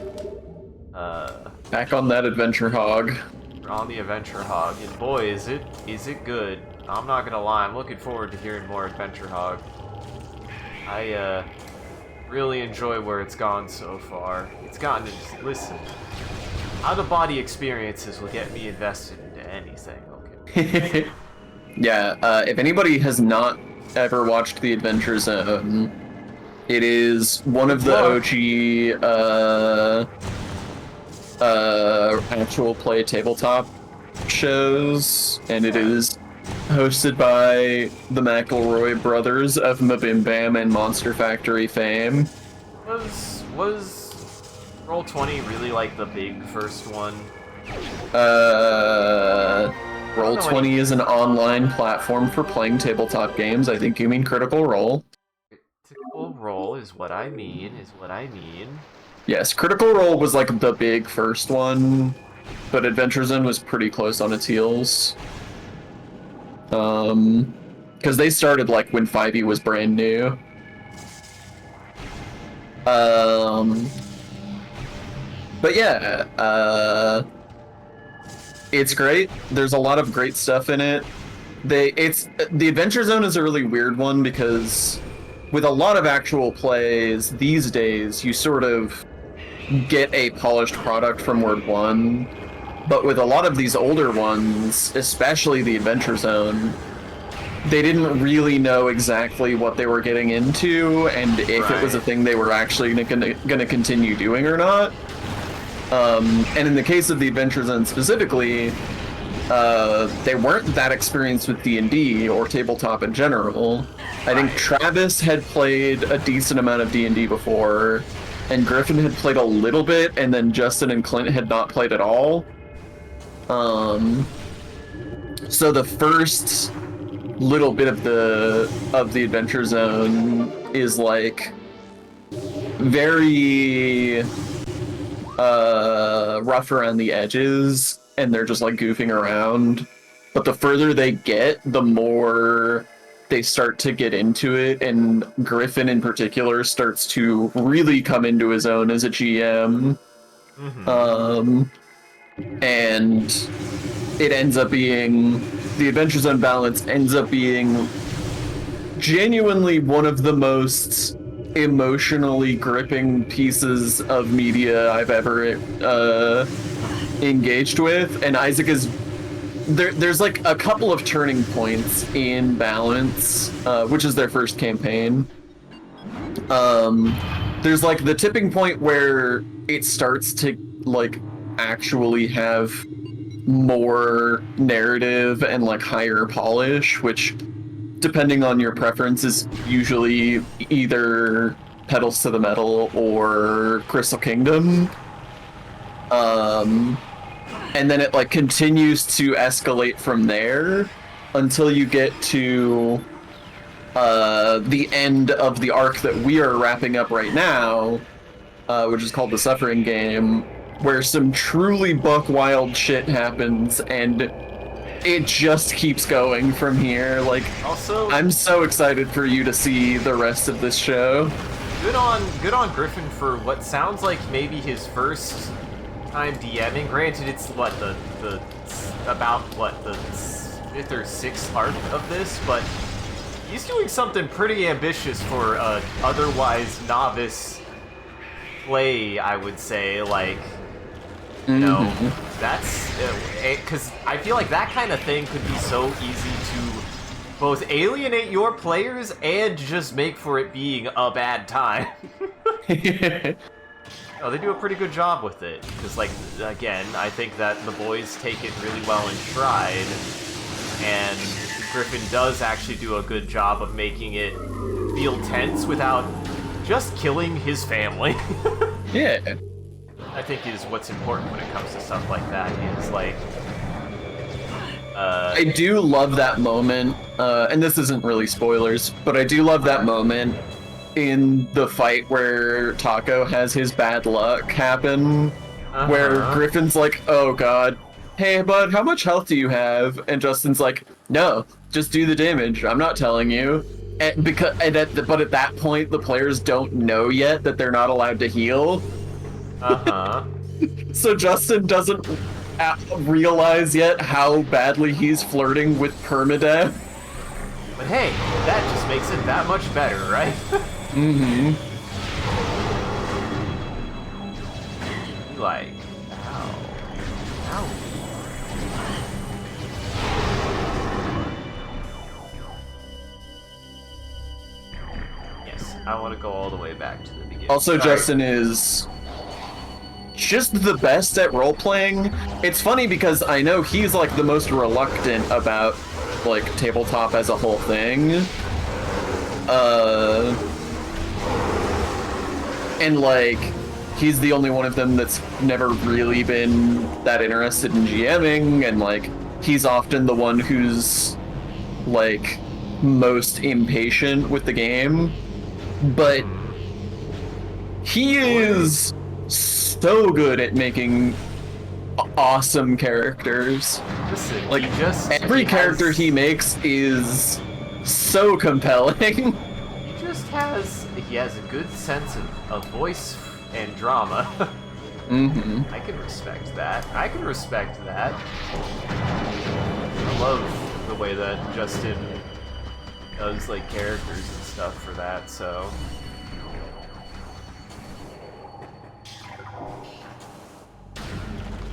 Back on that adventure hog. on the Adventure Hog, and boy, is it good. I'm not gonna lie, I'm looking forward to hearing more Adventure Hog. I really enjoy where it's gone so far. It's gotten to just listen. Out-of-body experiences will get me invested into anything, okay? Yeah, if anybody has not ever watched The Adventure Zone, it is one of the OG actual play tabletop shows, and it is hosted by the McElroy brothers of Mabim Bam and Monster Factory fame. Was Roll20 really like the big first one? Roll20 is an online platform for playing tabletop games. I think you mean Critical Role. Critical Role is what I mean, Yes, Critical Role was like the big first one, but Adventure Zone was pretty close on its heels. Because they started like when 5e was brand new. But yeah, it's great. There's a lot of great stuff in it. The Adventure Zone is a really weird one because with a lot of actual plays these days, you sort of get a polished product from word one. But with a lot of these older ones, especially the Adventure Zone, they didn't really know exactly what they were getting into and if it was a thing they were actually gonna continue doing or not. And in the case of the Adventure Zone specifically, they weren't that experienced with D&D or tabletop in general. I think Travis had played a decent amount of D&D before, and Griffin had played a little bit, and then Justin and Clint had not played at all. So the first little bit of the Adventure Zone is like very rough around the edges, and they're just like goofing around. But the further they get, the more they start to get into it, and Griffin in particular starts to really come into his own as a GM. And it ends up being, the Adventure Zone balance ends up being genuinely one of the most emotionally gripping pieces of media I've ever engaged with. And Isaac is there's like a couple of turning points in balance, which is their first campaign. There's like the tipping point where it starts to like actually have more narrative and like higher polish, which depending on your preference is usually either Pedals to the Metal or Crystal Kingdom. And then it like continues to escalate from there until you get to the end of the arc that we are wrapping up right now, which is called the Suffering Game, where some truly buck wild shit happens, and it just keeps going from here. Like, also, I'm so excited for you to see the rest of this show. Good on Griffin for what sounds like maybe his first time DMing. Granted, it's what the fifth or sixth arc of this, but he's doing something pretty ambitious for a otherwise novice play, I would say. Like, you know, that's because I feel like that kind of thing could be so easy to both alienate your players and just make for it being a bad time. No, they do a pretty good job with it, because, like, again, I think that the boys take it really well in stride, and Griffin does actually do a good job of making it feel tense without just killing his family. Yeah. I think is what's important when it comes to stuff like that, is, like, I do love that moment, and this isn't really spoilers, but I do love that moment in the fight where Taco has his bad luck happen, where Griffin's like, oh god, hey bud, how much health do you have? And Justin's like, no, just do the damage, I'm not telling you. But at that point, the players don't know yet that they're not allowed to heal. So Justin doesn't realize yet how badly he's flirting with permadeath. But hey, that just makes it that much better, right? Mm-hmm. Like, ow. Ow. Yes, I want to go all the way back to the beginning. Also, Sorry. Justin is just the best at role-playing. It's funny because I know he's like the most reluctant about like tabletop as a whole thing. And like he's the only one of them that's never really been that interested in GMing, and like he's often the one who's like most impatient with the game. But he is so good at making awesome characters. Listen, Like he every character has, he makes is so compelling. he has a good sense of voice and drama. Mm-hmm. I can respect that. I love the way that Justin does like characters and stuff for that, so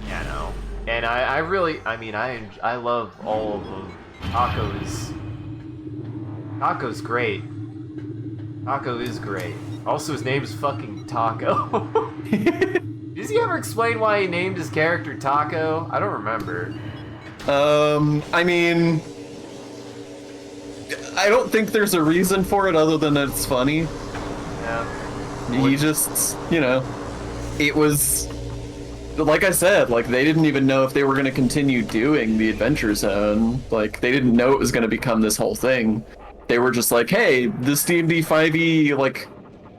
yeah, no. And I really, I mean, I love all of them. Taco's great. Taco is great. Also, his name is fucking Taco. Does he ever explain why he named his character Taco? I don't remember. I mean, I don't think there's a reason for it other than that it's funny. Yeah. He just, you know, it was, like I said, like they didn't even know if they were going to continue doing the Adventure Zone. Like they didn't know it was going to become this whole thing. They were just like, hey, this D&D 5e like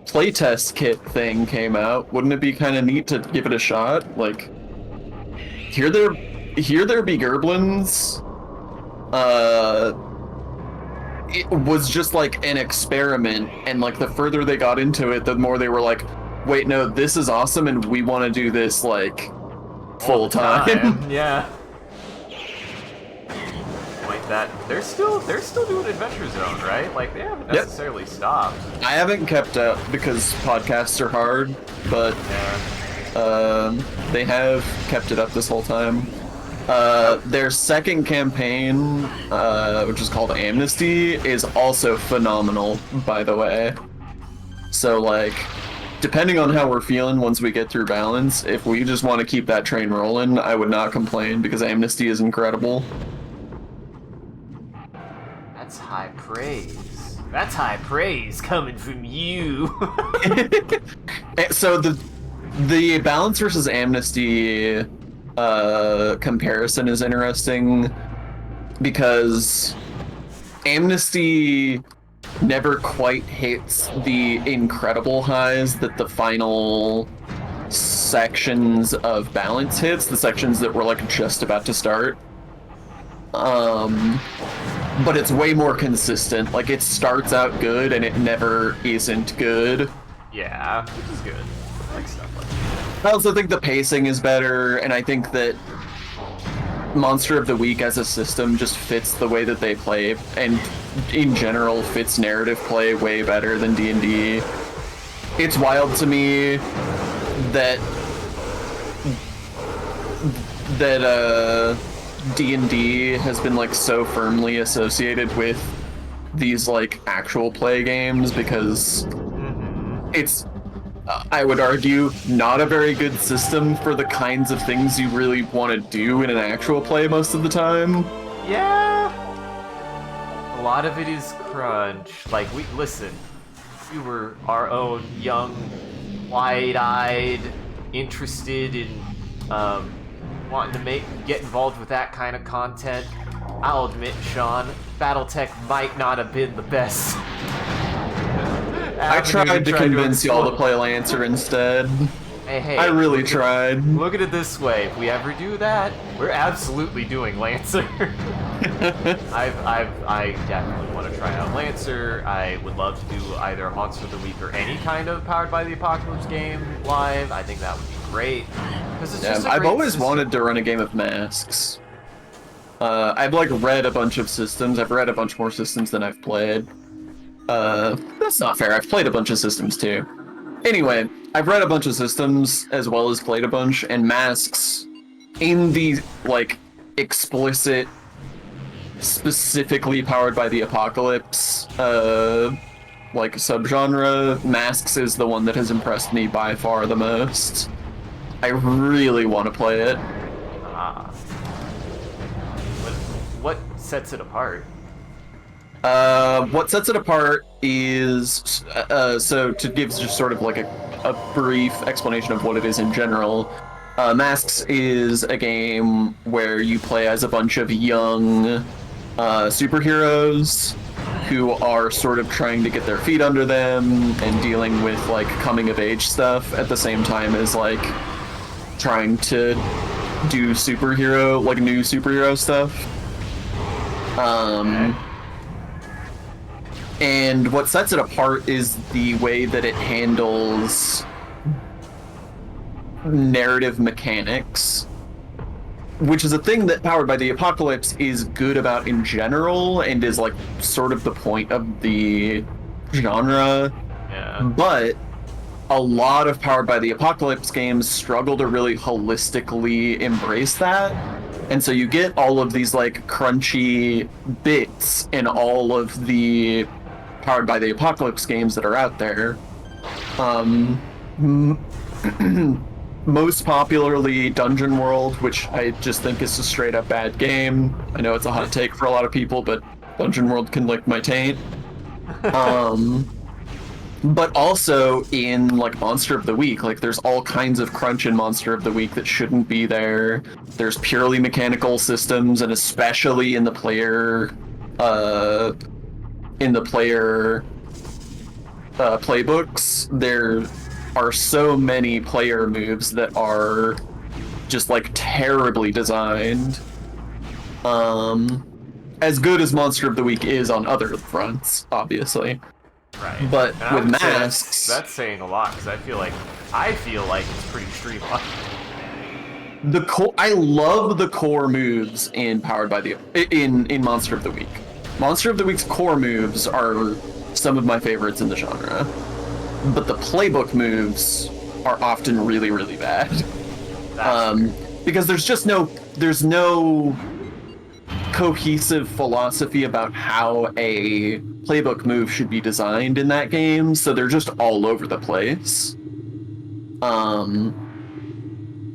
playtest kit thing came out. Wouldn't it be kind of neat to give it a shot? Like, Here There Be Gerblins, it was just like an experiment, and like the further they got into it, the more they were like, wait, no, this is awesome, and we want to do this like full time. Yeah. Like that, they're still doing Adventure Zone, right? Like they haven't necessarily stopped. I haven't kept up because podcasts are hard, but they have kept it up this whole time. Their second campaign, which is called Amnesty, is also phenomenal, by the way. So, like, depending on how we're feeling once we get through balance, if we just want to keep that train rolling, I would not complain, because Amnesty is incredible. That's high praise. That's high praise coming from you. So the balance versus Amnesty comparison is interesting because Amnesty never quite hits the incredible highs that the final sections of balance hits, the sections that were like just about to start. But it's way more consistent. Like it starts out good and it never isn't good. Yeah, which is good. I like stuff like that. I also think the pacing is better, and I think that Monster of the Week as a system just fits the way that they play, and in general fits narrative play way better than D&D. It's wild to me that D&D has been like so firmly associated with these like actual play games, because it's I would argue not a very good system for the kinds of things you really want to do in an actual play most of the time. Yeah. A lot of it is crunch. Like we were our own young, wide-eyed, interested in wanting to get involved with that kind of content. I'll admit, Sean, BattleTech might not have been the best. I tried to convince y'all to play Lancer instead. Hey, I really tried. Look at it this way: if we ever do that, we're absolutely doing Lancer. I definitely want to try out Lancer. I would love to do either Monster of the Week or any kind of Powered by the Apocalypse game live. I think that would be great. 'Cause it's Yeah, just a I've great always system. wanted to run a game of Masks. I've like read a bunch of systems. I've read a bunch more systems than I've played. That's not fair. I've played a bunch of systems too. Anyway, I've read a bunch of systems as well as played a bunch, and Masks, in the like explicit, specifically powered by the apocalypse, like subgenre, Masks is the one that has impressed me by far the most. I really want to play it. Ah. What sets it apart? What sets it apart is, so to give just sort of like a brief explanation of what it is in general, Masks is a game where you play as a bunch of young superheroes who are sort of trying to get their feet under them and dealing with like coming of age stuff at the same time as like trying to do superhero, like new superhero stuff. And what sets it apart is the way that it handles narrative mechanics, which is a thing that Powered by the Apocalypse is good about in general and is like sort of the point of the genre. Yeah. But a lot of Powered by the Apocalypse games struggle to really holistically embrace that. And so you get all of these like crunchy bits in all of the Powered by the Apocalypse games that are out there. Most popularly Dungeon World, which I just think is a straight up bad game. I know it's a hot take for a lot of people, but Dungeon World can lick my taint. But also in like Monster of the Week, like there's all kinds of crunch in Monster of the Week that shouldn't be there. There's purely mechanical systems, and especially in the player playbooks, there are so many player moves that are just like terribly designed. As good as Monster of the Week is on other fronts, obviously. Right. But And I with would say Masks, that's saying a lot, because I feel like it's pretty streamlined. I love the core moves in Powered by the in Monster of the Week. Monster of the Week's core moves are some of my favorites in the genre, but the playbook moves are often really, really bad. Because there's no cohesive philosophy about how a playbook move should be designed in that game, so they're just all over the place.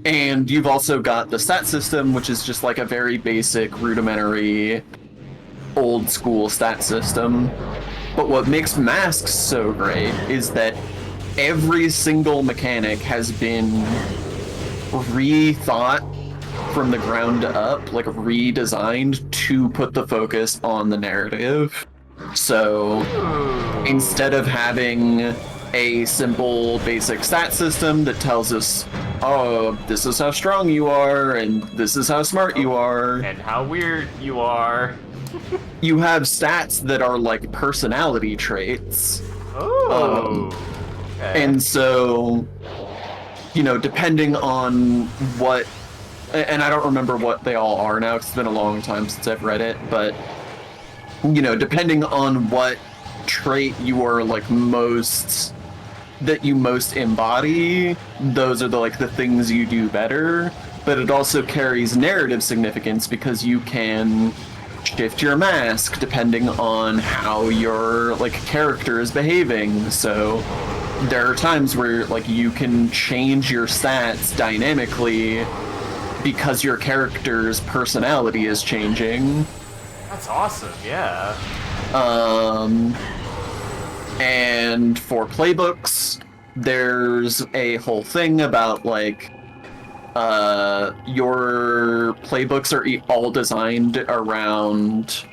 And you've also got the stat system, which is just like a very basic, rudimentary, old school stat system. But what makes Masks so great is that every single mechanic has been rethought from the ground up, like redesigned to put the focus on the narrative. So instead of having a simple basic stat system that tells us, oh, this is how strong you are and this is how smart you are, And how weird you are. you have stats that are like personality traits. Oh. Okay. And so, you know, depending on what, and I don't remember what they all are now because it's been a long time since I've read it, but, you know, depending on what trait you are like that you most embody, those are the things you do better. But it also carries narrative significance because you can shift your mask depending on how your like character is behaving. So there are times where like you can change your stats dynamically because your character's personality is changing. That's awesome, yeah. And for playbooks, there's a whole thing about like your playbooks are all designed around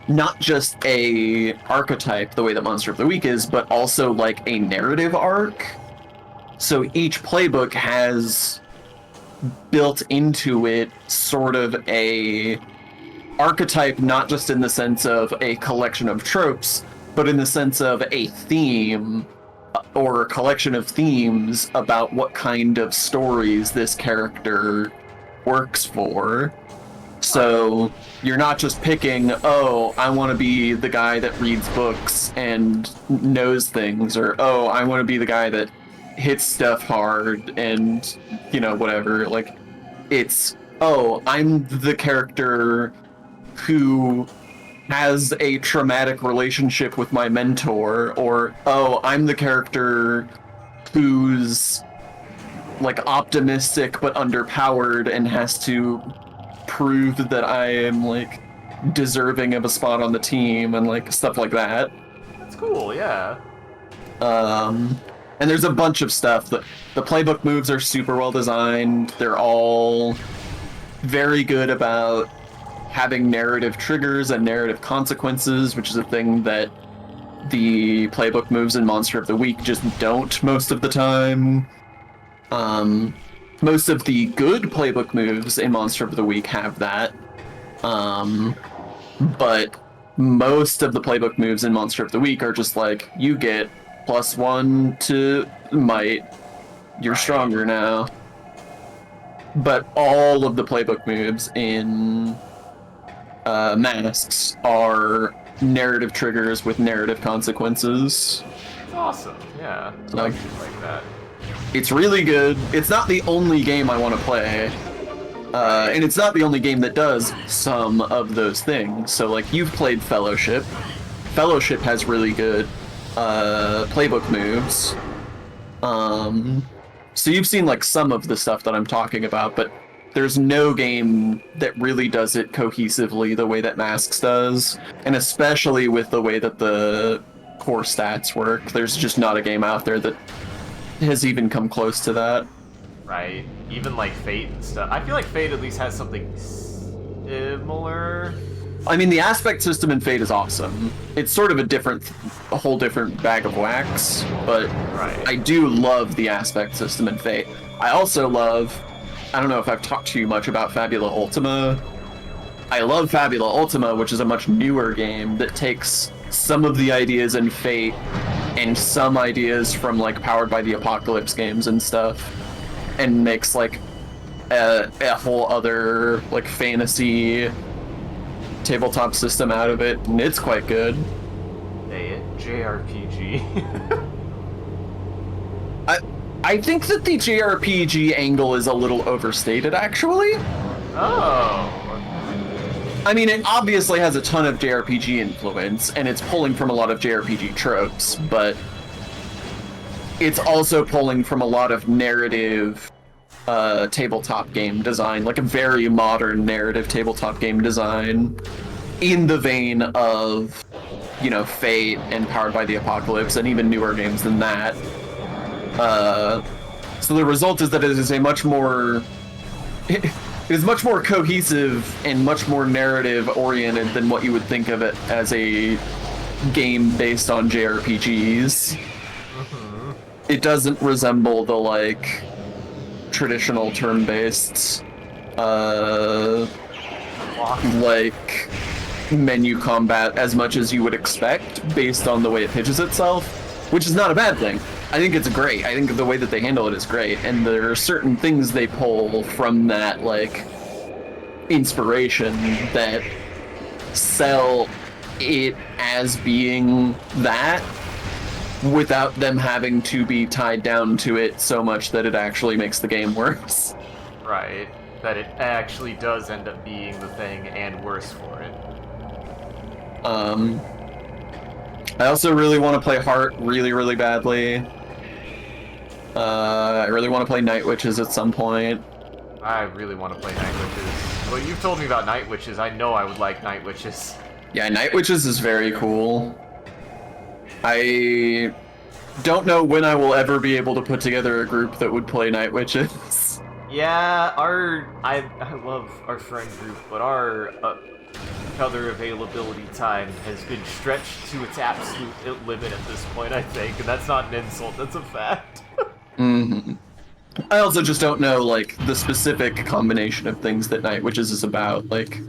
not just a archetype the way that Monster of the Week is, but also like a narrative arc. So each playbook has built into it sort of a archetype, not just in the sense of a collection of tropes, but in the sense of a theme or a collection of themes about what kind of stories this character works for. So you're not just picking, oh, I want to be the guy that reads books and knows things, or oh, I want to be the guy that hits stuff hard and, you know, whatever. Like, it's, oh, I'm the character who has a traumatic relationship with my mentor, or oh, I'm the character who's like optimistic but underpowered and has to prove that I am like deserving of a spot on the team and like stuff like that. That's cool, yeah. And there's a bunch of stuff. The playbook moves are super well designed. They're all very good about having narrative triggers and narrative consequences, which is a thing that the playbook moves in Monster of the Week just don't most of the time. Most of the good playbook moves in Monster of the Week have that. But most of the playbook moves in Monster of the Week are just like, you get +1 to might, you're stronger now. But all of the playbook moves in Masks are narrative triggers with narrative consequences. It's awesome, yeah. Like, like that. It's really good. It's not the only game I want to play. And it's not the only game that does some of those things. So, like, you've played Fellowship. Fellowship has really good playbook moves. So you've seen, like, some of the stuff that I'm talking about, but there's no game that really does it cohesively the way that Masks does. And especially with the way that the core stats work. There's just not a game out there that has even come close to that. Right. Even like Fate and stuff. I feel like Fate at least has something similar. I mean, the aspect system in Fate is awesome. It's sort of a whole different bag of wax, but Right. I do love the aspect system in Fate. I also love, I don't know if I've talked to you much about Fabula Ultima. I love Fabula Ultima, which is a much newer game that takes some of the ideas in Fate and some ideas from like Powered by the Apocalypse games and stuff, and makes like a whole other like fantasy tabletop system out of it, and it's quite good. Say it. JRPG. I think that the JRPG angle is a little overstated, actually. Oh. I mean, it obviously has a ton of JRPG influence, and it's pulling from a lot of JRPG tropes, but it's also pulling from a lot of narrative tabletop game design, like a very modern narrative tabletop game design, in the vein of, you know, Fate and Powered by the Apocalypse, and even newer games than that. So the result is that it is a much more... It is much more cohesive and much more narrative-oriented than what you would think of it as a game based on JRPGs. It doesn't resemble the, like, traditional turn-based, like, menu combat as much as you would expect based on the way it pitches itself, which is not a bad thing. I think it's great. I think the way that they handle it is great, and there are certain things they pull from that, like, inspiration that sell it as being that without them having to be tied down to it so much that it actually makes the game worse. Right. That it actually does end up being the thing and worse for it. I also really want to play Heart really, really badly. I really want to play Night Witches at some point. I really want to play Night Witches. Well, you've told me about Night Witches. I know I would like Night Witches. Yeah, Night Witches is very cool. I don't know when I will ever be able to put together a group that would play Night Witches. Yeah, I love our friend group, but our other availability time has been stretched to its absolute limit at this point, I think, and that's not an insult, that's a fact. Mm-hmm. I also just don't know, like, the specific combination of things that Night Witches is about. Like,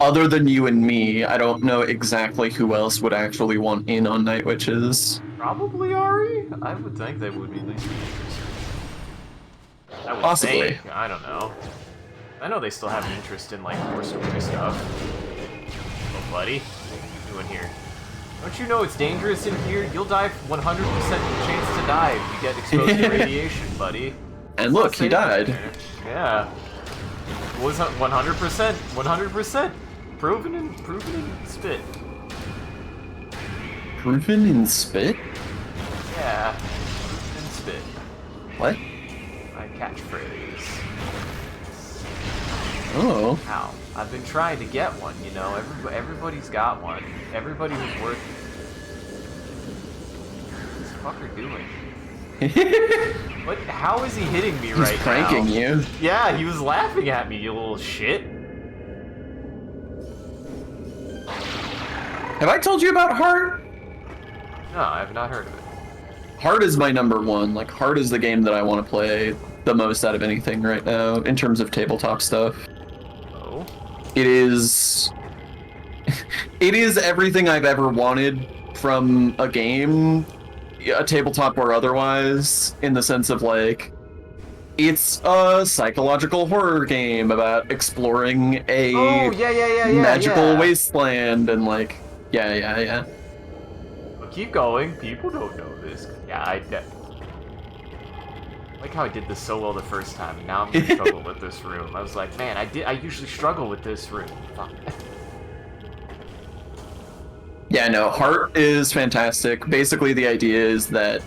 other than you and me, I don't know exactly who else would actually want in on Night Witches. Probably Ari? I would think they would be at least interested. I would Possibly. think. I don't know. I know they still have an interest in, like, more story stuff. Oh, buddy. What are you doing here? Don't you know it's dangerous in here? You'll die 100% chance to die if you get exposed to radiation, buddy. And look, he died. Yeah. Was 100%. 100%. Proven in spit. Proven in spit? Yeah. Proven in spit. What? My catchphrase. Oh. Ow. I've been trying to get one, you know. Everybody's got one. Everybody who's worth. What's this fucker doing? What? How is he hitting me right now? He's pranking you. Yeah, he was laughing at me, you little shit. Have I told you about Heart? No, I have not heard of it. Heart is my number one. Like, Heart is the game that I want to play the most out of anything right now in terms of tabletop stuff. Oh. It is everything I've ever wanted from a game, a tabletop or otherwise, in the sense of, like, it's a psychological horror game about exploring a magical wasteland and, like, yeah. But keep going. People don't know this. Yeah, I like how I did this so well the first time, and now I'm gonna struggle with this room. I was like, man, I usually struggle with this room. Fuck. Yeah, no, Heart is fantastic. Basically, the idea is that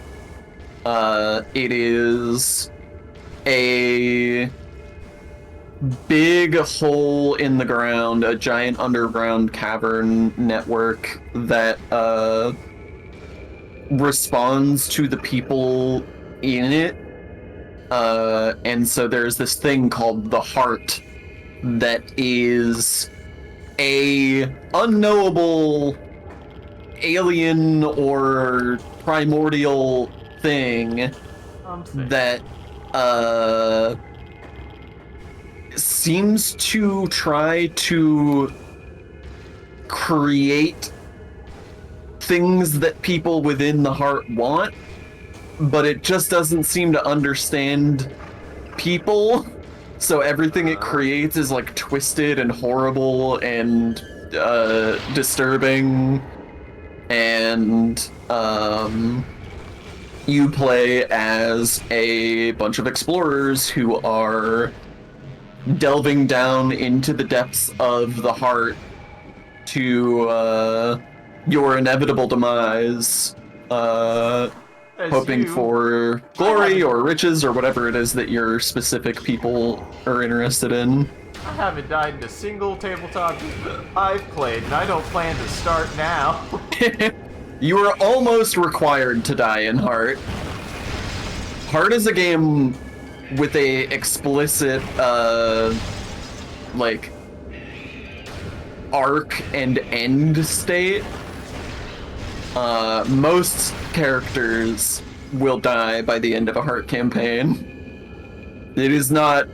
it is a big hole in the ground, a giant underground cavern network that responds to the people in it. And so there's this thing called the Heart that is a unknowable alien or primordial thing that seems to try to create things that people within the Heart want, but it just doesn't seem to understand people. So everything it creates is like twisted and horrible and disturbing. And you play as a bunch of explorers who are delving down into the depths of the Heart to your inevitable demise, hoping for glory or riches or whatever it is that your specific people are interested in. I haven't died in a single tabletop I've played, and I don't plan to start now. You are almost required to die in Heart. Heart is a game with a explicit, like, arc and end state. Most characters will die by the end of a Heart campaign. It is not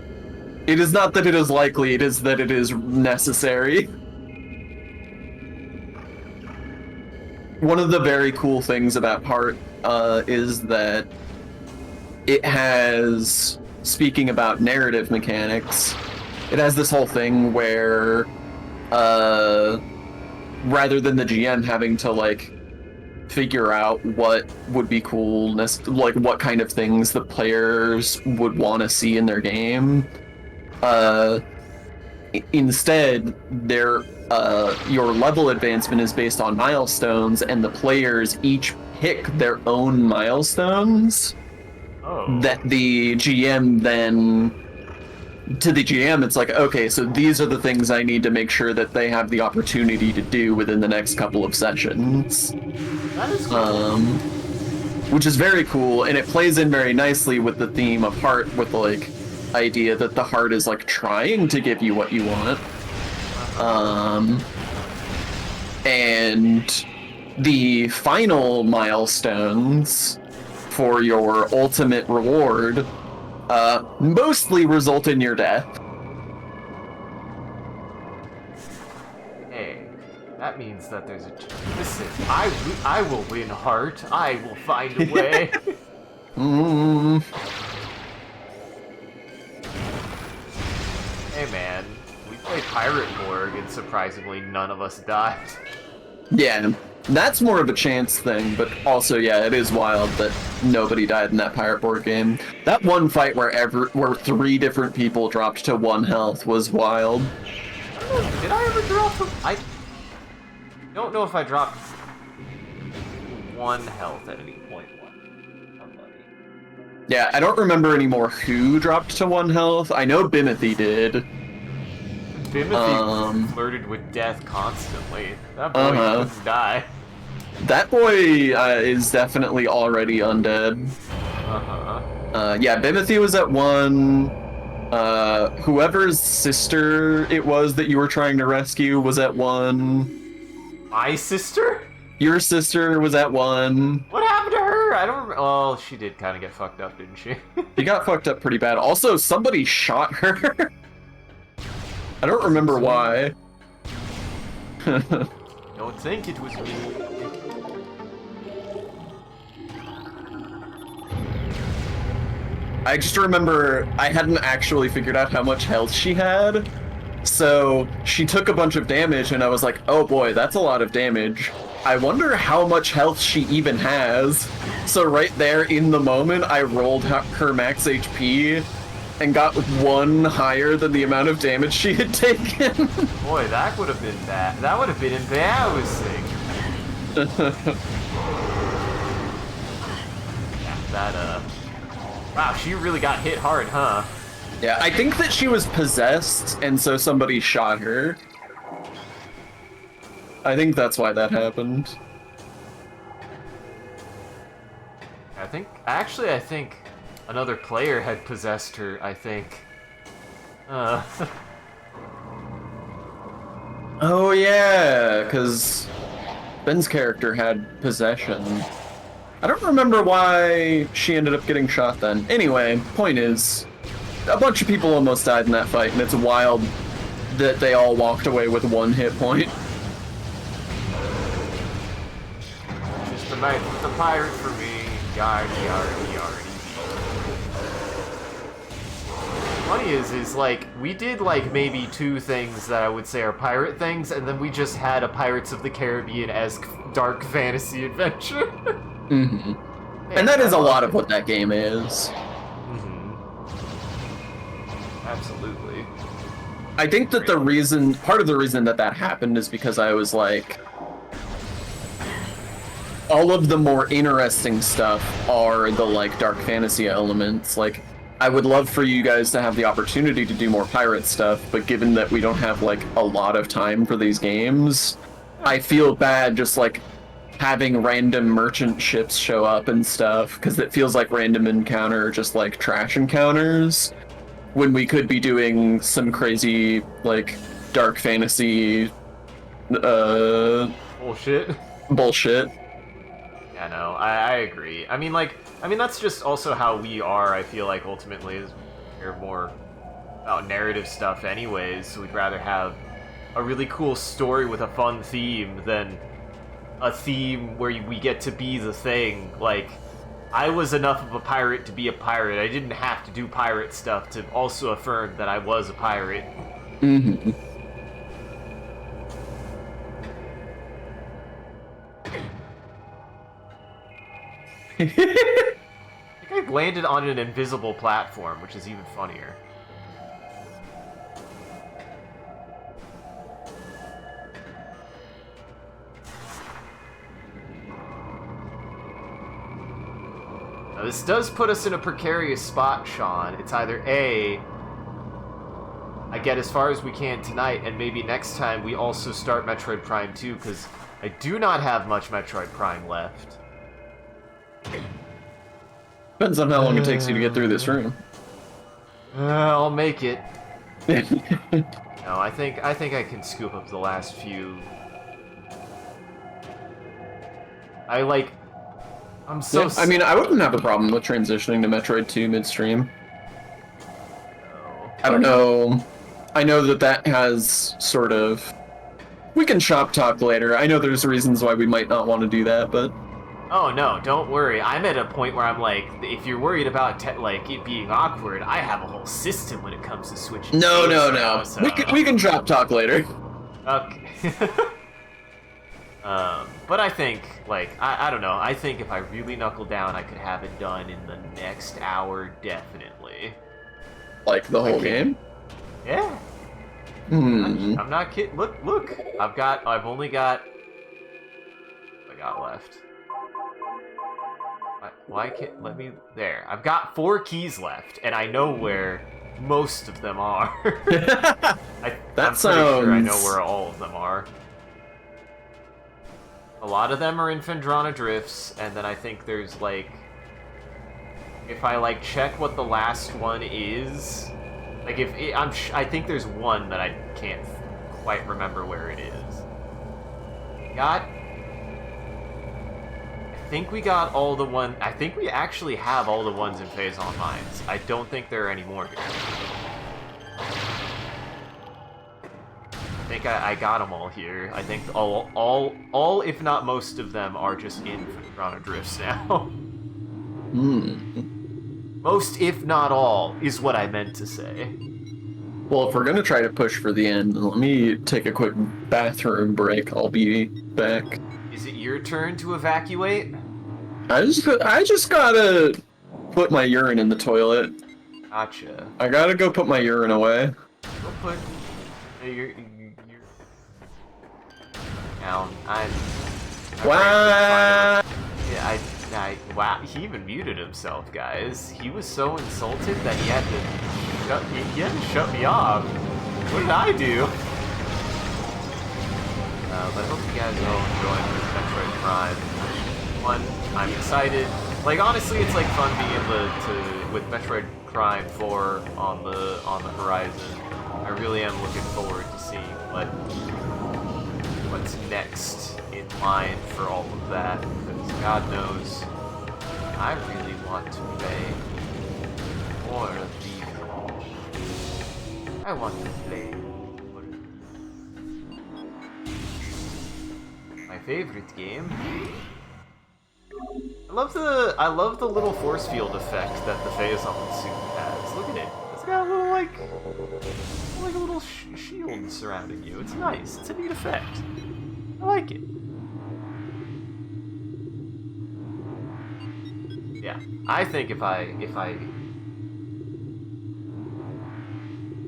that it is likely, it is that it is necessary. One of the very cool things about Heart is that it has, speaking about narrative mechanics, it has this whole thing where rather than the GM having to, like, figure out what would be cool, like what kind of things the players would want to see in their game, instead your level advancement is based on milestones, and the players each pick their own milestones that the GM then, to the GM, it's like, okay, so these are the things I need to make sure that they have the opportunity to do within the next couple of sessions. That is cool. Which is very cool, and it plays in very nicely with the theme of Heart, with the, like, idea that the Heart is, like, trying to give you what you want. And the final milestones for your ultimate reward mostly result in your death. Hey, That means that there's a... Listen, I will win heart. I will find a way. Hey man, we played Pirate Borg and surprisingly none of us died. Yeah, that's more of a chance thing, but also, yeah, it is wild that nobody died in that Pirate Board game. That one fight where 3 different people dropped to 1 health was wild. Did I ever drop to... I don't know if I dropped 1 health at any point. Yeah, I don't remember anymore who dropped to 1 health. I know Bimothy did. Bimothy flirted with death constantly. That boy doesn't die. That boy is definitely already undead. Yeah, Bimothy was at 1. Whoever's sister it was that you were trying to rescue was at 1. My sister? Your sister was at 1. What happened to her? I don't remember. Oh, she did kind of get fucked up, didn't she? She got fucked up pretty bad. Also, somebody shot her. I don't remember why. Don't think it was me. I just remember I hadn't actually figured out how much health she had. So she took a bunch of damage and I was like, oh boy, that's a lot of damage. I wonder how much health she even has. So right there in the moment, I rolled her max HP and got 1 higher than the amount of damage she had taken. Boy, that would have been bad. That would have been embarrassing. Yeah, wow, she really got hit hard, huh? Yeah, I think that she was possessed, and so somebody shot her. I think that's why that happened. I think another player had possessed her, I think. Oh yeah, because Ben's character had possession. I don't remember why she ended up getting shot then. Anyway, point is, a bunch of people almost died in that fight, and it's wild that they all walked away with 1 hit point. Just a night with the pirate for me. Yardy, yardy, yardy. Funny is like, we did like maybe 2 things that I would say are pirate things, and then we just had a Pirates of the Caribbean-esque dark fantasy adventure. Mm-hmm. And that is a lot of what that game is. Absolutely. I think that part of the reason that happened is because I was like, all of the more interesting stuff are the like dark fantasy elements. Like, I would love for you guys to have the opportunity to do more pirate stuff, but given that we don't have like a lot of time for these games, I feel bad just like having random merchant ships show up and stuff, because it feels like random encounter just like trash encounters, when we could be doing some crazy like dark fantasy bullshit. Yeah, no, I agree. I mean, that's just also how we are, I feel like, ultimately, is we're more about narrative stuff anyways, so we'd rather have a really cool story with a fun theme than a theme where we get to be the thing. Like, I was enough of a pirate to be a pirate. I didn't have to do pirate stuff to also affirm that I was a pirate. Mm-hmm. I think I landed on an invisible platform, which is even funnier. Now, this does put us in a precarious spot, Sean. It's either A, I get as far as we can tonight, and maybe next time we also start Metroid Prime 2, because I do not have much Metroid Prime left. Depends on how long it takes you to get through this room. I'll make it. No, I think I can scoop up the last few. I'm so. Yeah, I mean, I wouldn't have a problem with transitioning to Metroid 2 midstream. No. I don't know. I know that has sort of We can shop talk later. I know there's reasons why we might not want to do that, but... Oh no, don't worry. I'm at a point where I'm like, if you're worried about like it being awkward, I have a whole system when it comes to switching. No. So... We can shop talk later. Okay. But I think, like, I don't know. I think if I really knuckle down, I could have it done in the next hour, definitely. Like the whole game? Yeah. I'm not kidding. Look. I've only got. What I got left. Why can't let me there? I've got 4 keys left, and I know where most of them are. I'm pretty sure I know where all of them are. A lot of them are in Phendrana Drifts, and then I think there's like, if I like check what the last one is, like if it, I think there's one that I can't quite remember where it is. I think we got all the one. I think we actually have all the ones in Phazon Mines. I don't think there are any more here. I think I got them all here. I think all, if not most of them, are just in Phendrana Drifts now. Most, if not all, is what I meant to say. Well, if we're gonna try to push for the end, let me take a quick bathroom break. I'll be back. Is it your turn to evacuate? I just gotta put my urine in the toilet. Gotcha. I gotta go put my urine away. Go put your down. Wow. Yeah, wow. He even muted himself, guys. He was so insulted that he had to shut me off. What did I do? But I hope you guys are all enjoying this Metroid Prime. One, I'm excited. Like honestly, it's like fun being able to with Metroid Prime 4 on the horizon. I really am looking forward to seeing what's next in line for all of that. Because God knows, I really want to play more of these. I want to play more of these. My favorite game. I love the little force field effect that the Phazon suit has. Look at it. It's got a little like a little shield surrounding you. It's nice. It's a neat effect. I like it. Yeah, I think if I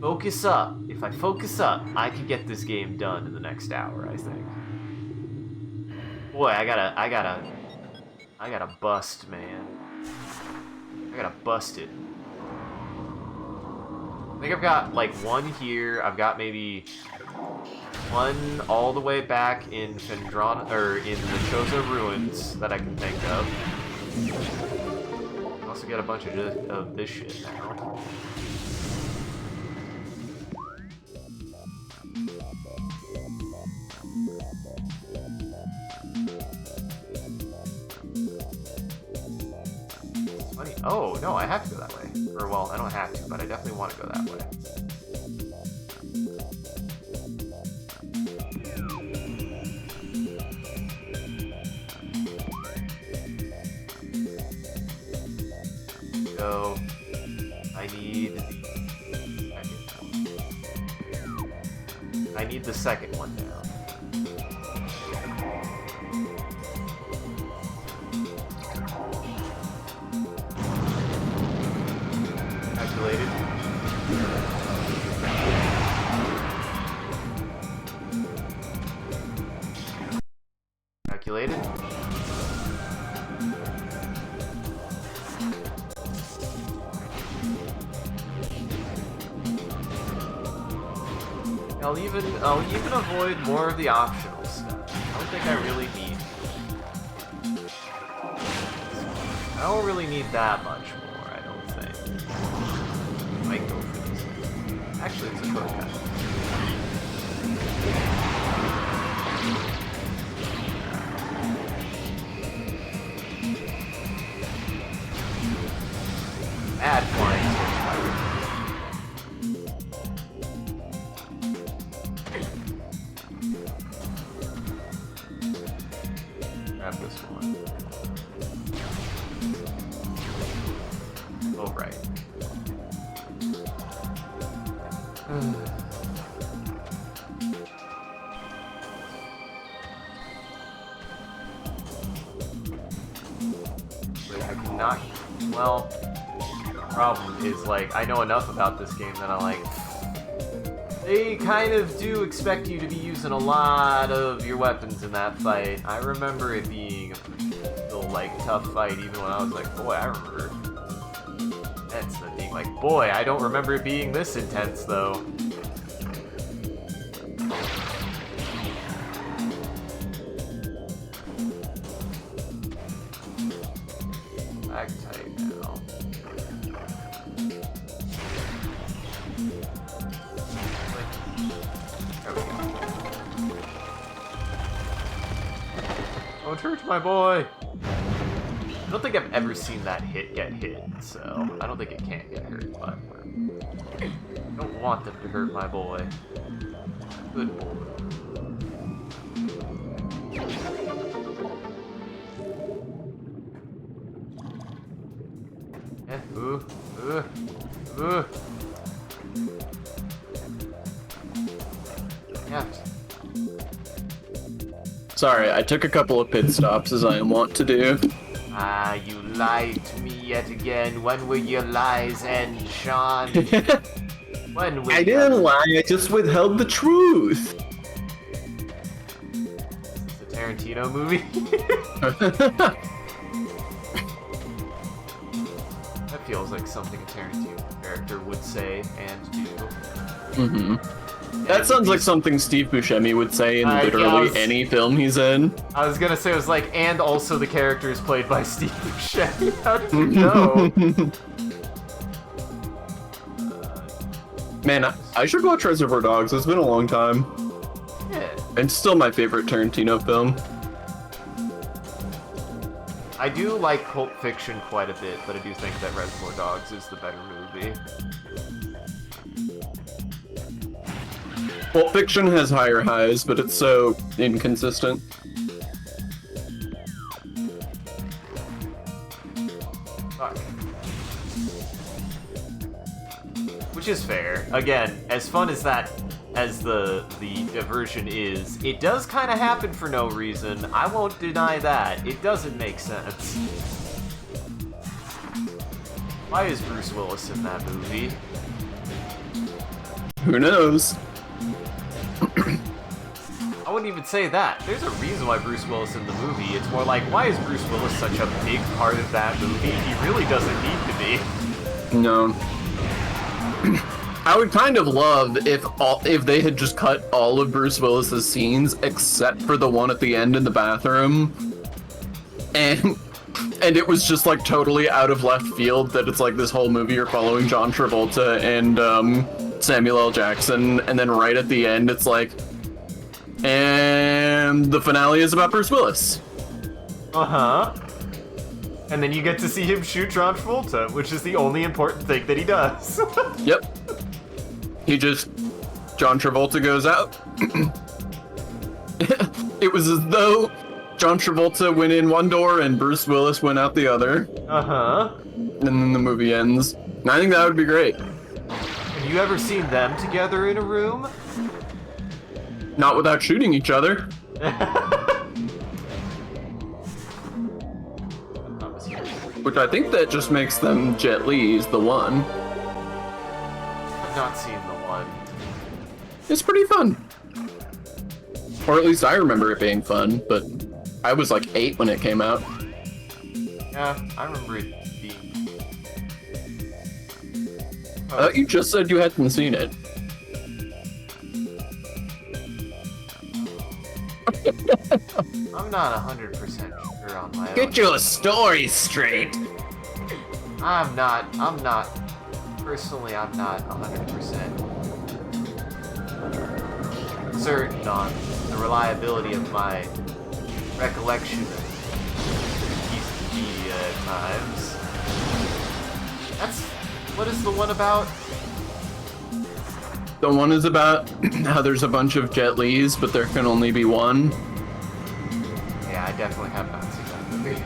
focus up, I can get this game done in the next hour. I think. Boy, I gotta bust, man. I gotta bust it. I think I've got like one here. I've got maybe one all the way back in Phendrana, or in the Chozo Ruins that I can think of. I also got a bunch of this shit now. Funny. Oh, no, I have to go that way. Or, well, I don't have to, but I definitely want to go that way. So, I need the second one now. Calculated. Calculated. I'll even avoid more of the optional stuff. I don't think I really need. I don't really need that much more, I don't think. Might go for this. Actually, it's a prototype. Bad flying switch pirate. Wait, I cannot. Well, the problem is, like, I know enough about this game that I'm like, they kind of do expect you to be using a lot of your weapons in that fight. I remember it being a still, like, tough fight, even when I was like, boy, I remember. That's the thing, like, boy, I don't remember it being this intense, though. Back tight now. There we go. Don't hurt my boy! I don't think I've ever seen that get hit, so I don't think it can't get hurt, but I don't want them to hurt my boy. Good boy. Yeah, ooh. Yeah. Sorry, I took a couple of pit stops as I am wont to do. Ah, you lied to me yet again. When will your lies end, Sean? When will I didn't lie, I just withheld the truth. It's a Tarantino movie. That feels like something a Tarantino character would say and do. Mm-hmm. That sounds like something Steve Buscemi would say in literally any film he's in. I was gonna say, it was like, and also the character is played by Steve Buscemi. How did you know? Man, I should watch Reservoir Dogs. It's been a long time. Yeah. It's still my favorite Tarantino film. I do like Pulp Fiction quite a bit, but I do think that Reservoir Dogs is the better movie. Pulp Fiction has higher highs, but it's so inconsistent. Fuck. Which is fair. Again, as fun as that, as the diversion is, it does kind of happen for no reason. I won't deny that. It doesn't make sense. Why is Bruce Willis in that movie? Who knows? I wouldn't even say that. There's a reason why Bruce Willis in the movie. It's more like, why is Bruce Willis such a big part of that movie? He really doesn't need to be. No. I would kind of love if they had just cut all of Bruce Willis's scenes except for the one at the end in the bathroom, and it was just like totally out of left field that it's like this whole movie you're following John Travolta and Samuel L. Jackson, and then right at the end it's like, and the finale is about Bruce Willis. Uh-huh. And then you get to see him shoot John Travolta, which is the only important thing that he does. Yep. John Travolta goes out. It was as though John Travolta went in one door and Bruce Willis went out the other. Uh-huh. And then the movie ends. And I think that would be great. Have you ever seen them together in a room? Not without shooting each other. Which I think that just makes them Jet Li's the one. I've not seen the one. It's pretty fun. Or at least I remember it being fun, but I was like 8 when it came out. Yeah, I remember it being... I thought you just said you hadn't seen it. I'm not 100% sure on my own. Get your story straight. I'm not, personally, I'm not 100% certain on the reliability of my recollection of pieces of media at times. What is the one about? The one is about how there's a bunch of Jet Li's, but there can only be one. Yeah, I definitely have not seen that movie.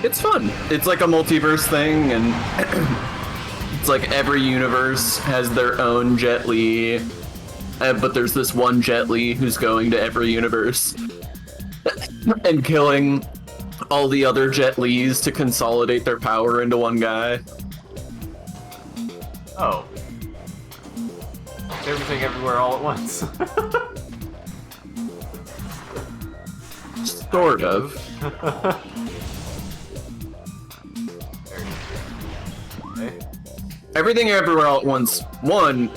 It's fun. It's like a multiverse thing, and It's like every universe has their own Jet Li, but there's this one Jet Li who's going to every universe and killing all the other Jet Lis to consolidate their power into one guy. Oh. Everything everywhere all at once. Sort of. Okay. Everything Everywhere All at Once, 1,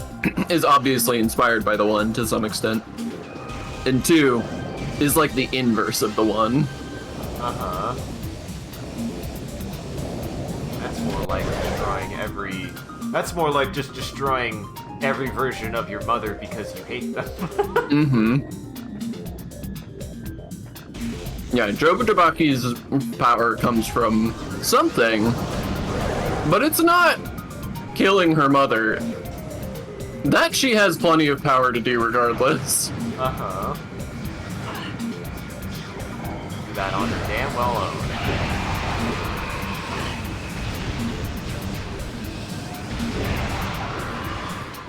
is obviously inspired by the 1 to some extent. And 2 is like the inverse of the 1. Uh-huh. That's more like destroying every... That's more like just destroying every version of your mother because you hate them. Mm-hmm. Yeah, Jobu Tabaki's power comes from something, but it's not killing her mother. That she has plenty of power to do regardless. Uh-huh. Do that on her damn well own.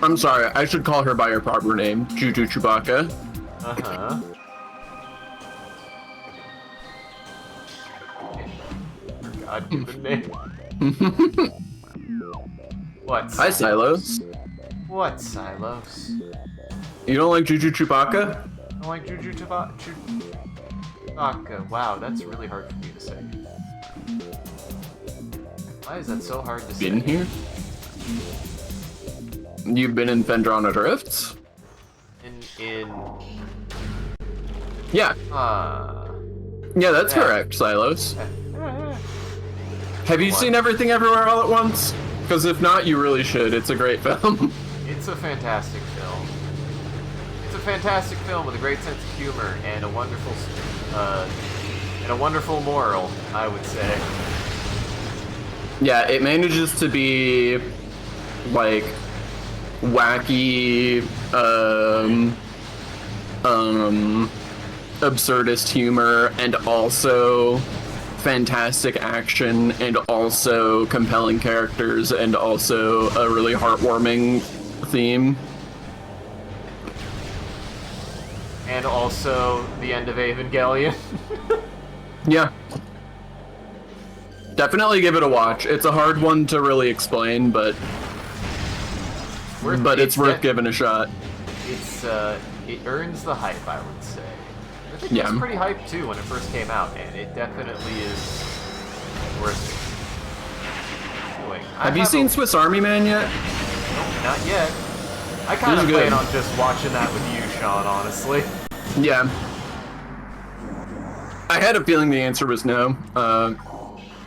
I'm sorry, I should call her by her proper name, Juju Chewbacca. Uh-huh. Her God-given name. What? Hi, Silos. What, Silos? You don't like Juju Chewbacca? I don't like Juju Chewbacca. Wow, that's really hard for me to say. Why is that so hard to say? Been here? You've been in Fendron Adrift? In... Yeah. Yeah, that's Yeah. correct, Silos. Have you seen Everything Everywhere All at Once? Because if not, you really should. It's a great film. It's a fantastic film. It's a fantastic film with a great sense of humor and a wonderful moral, I would say. Yeah, it manages to be like wacky, absurdist humor, and also fantastic action, and also compelling characters, and also a really heartwarming theme. And also the end of Evangelion. Yeah. Definitely give it a watch. It's a hard one to really explain, but it's worth giving a shot. It earns the hype, I would say. I think it Yeah. was pretty hyped too when it first came out, and it definitely is worth doing. Have you seen Swiss Army Man yet? Nope, not yet. I kind of It's plan good. on just watching that with you, Sean, honestly. Yeah. I had a feeling the answer was no.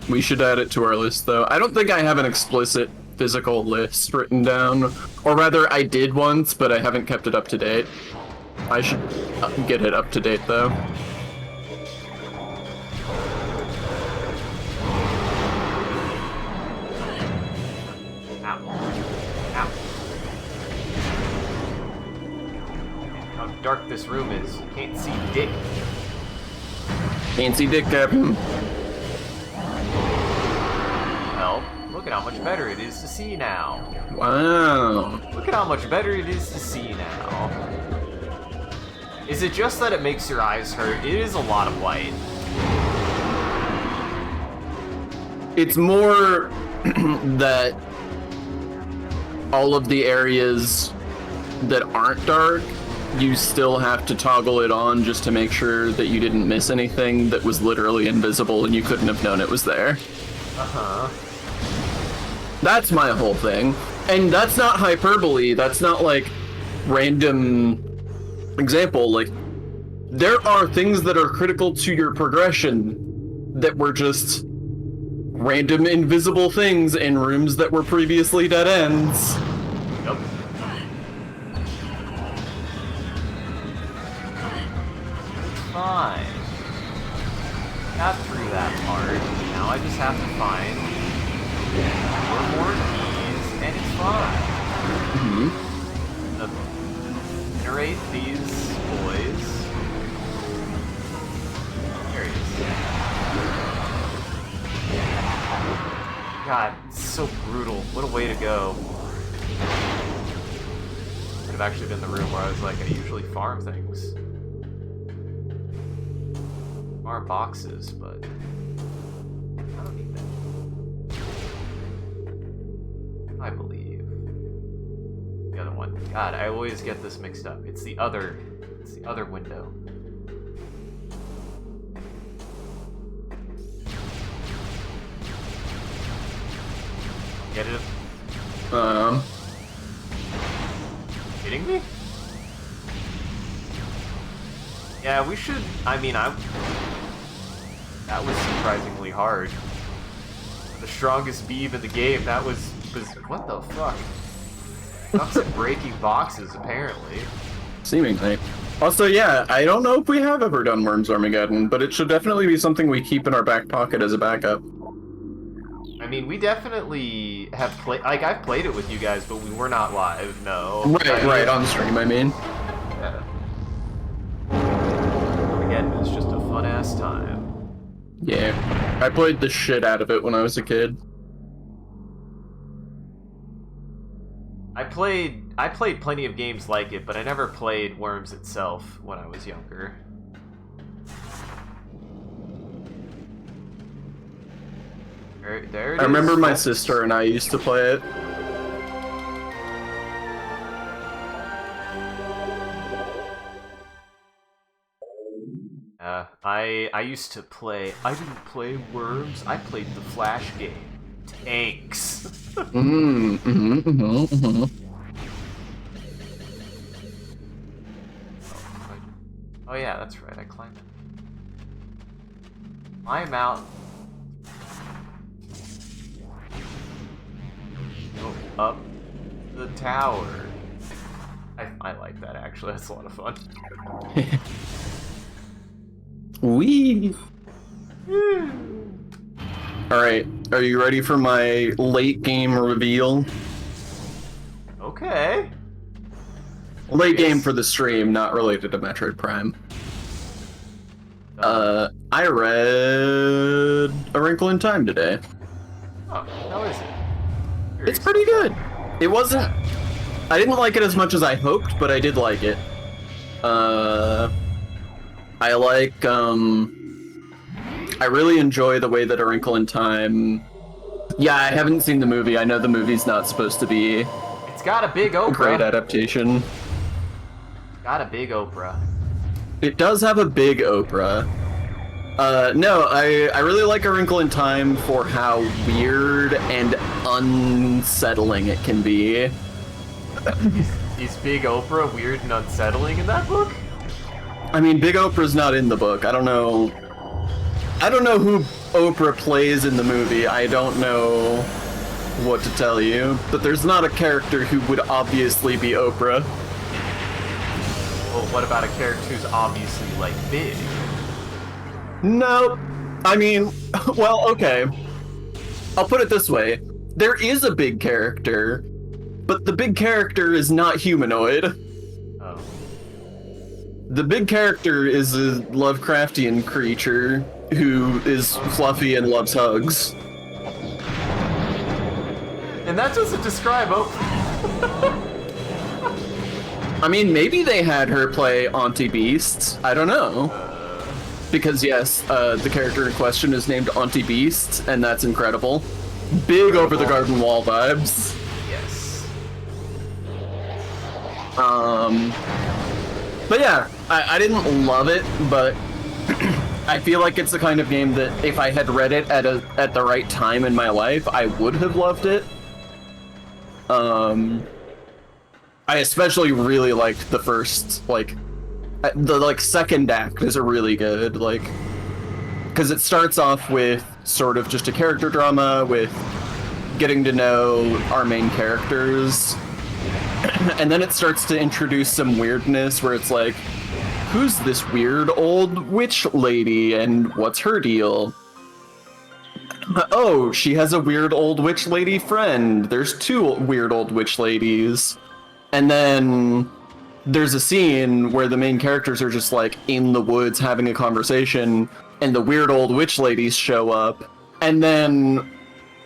We should add it to our list, though. I don't think I have an explicit physical list written down. Or rather, I did once, but I haven't kept it up to date. I should get it up to date, though. Ow. Ow. How dark this room is. You can't see dick. Can't see Dick Captain. Well, look at how much better it is to see now. Wow. Look at how much better it is to see now. Is it just that it makes your eyes hurt? It is a lot of white. It's more that all of the areas that aren't dark, you still have to toggle it on just to make sure that you didn't miss anything that was literally invisible and you couldn't have known it was there. Uh-huh. That's my whole thing. And that's not hyperbole, that's not like random example. Like, there are things that are critical to your progression that were just random invisible things in rooms that were previously dead ends. Yep. Fine. Got through that part. Now I just have to find 4 more keys, and it's fine. Generate these boys. There he is. God, it's so brutal brutal. What a way to go. Could have actually been the room where I was like, I usually farm things. Farm boxes, but I don't need that. I believe. The other one. God, I always get this mixed up. It's the other window. Get it? Kidding me? Yeah, we should. I mean, that was surprisingly hard. The strongest beam in the game. That was what the fuck? Sucks at breaking boxes, apparently. Seemingly. Also, yeah, I don't know if we have ever done Worms Armageddon, but it should definitely be something we keep in our back pocket as a backup. I mean, we definitely have played. Like, I've played it with you guys, but we were not live. No. Right, on stream. I mean. Yeah. Again, it was just a fun ass time. Yeah, I played the shit out of it when I was a kid. I played plenty of games like it, but I never played Worms itself when I was younger. There it I remember is, my folks. sister and I used to play it. I used to play. I didn't play Worms. I played the Flash game, Tanks. Oh yeah, that's right. I climbed it. Climb out. Go up the tower. I like that actually. That's a lot of fun. Wee. Alright, are you ready for my late game reveal? Okay. Late game for the stream, not related to Metroid Prime. I read A Wrinkle in Time today. Oh, how is it? It's pretty good. It wasn't... I didn't like it as much as I hoped, but I did like it. I like, I really enjoy the way that A Wrinkle in Time... Yeah, I haven't seen the movie. I know the movie's not supposed to be It's got a big a Oprah. great adaptation. Got a big Oprah. It does have a big Oprah. No, I really like A Wrinkle in Time for how weird and unsettling it can be. Is Big Oprah weird and unsettling in that book? I mean, Big Oprah's not in the book. I don't know who Oprah plays in the movie. I don't know what to tell you. But there's not a character who would obviously be Oprah. Well, what about a character who's obviously, like, big? No. I mean, well, okay. I'll put it this way. There is a big character, but the big character is not humanoid. Oh. The big character is a Lovecraftian creature who is fluffy and loves hugs. And that doesn't describe Oprah. I mean, maybe they had her play Auntie Beast. I don't know. Because yes, the character in question is named Auntie Beast, and that's incredible. Big over the garden wall vibes. Yes. But yeah, I didn't love it, but I feel like it's the kind of game that if I had read it at the right time in my life, I would have loved it. I especially really liked the first, the second act is a really good, because it starts off with sort of just a character drama with getting to know our main characters, and then it starts to introduce some weirdness where it's like, who's this weird old witch lady and what's her deal? Oh, she has a weird old witch lady friend. There's two weird old witch ladies. And then there's a scene where the main characters are just like in the woods having a conversation, and the weird old witch ladies show up. And then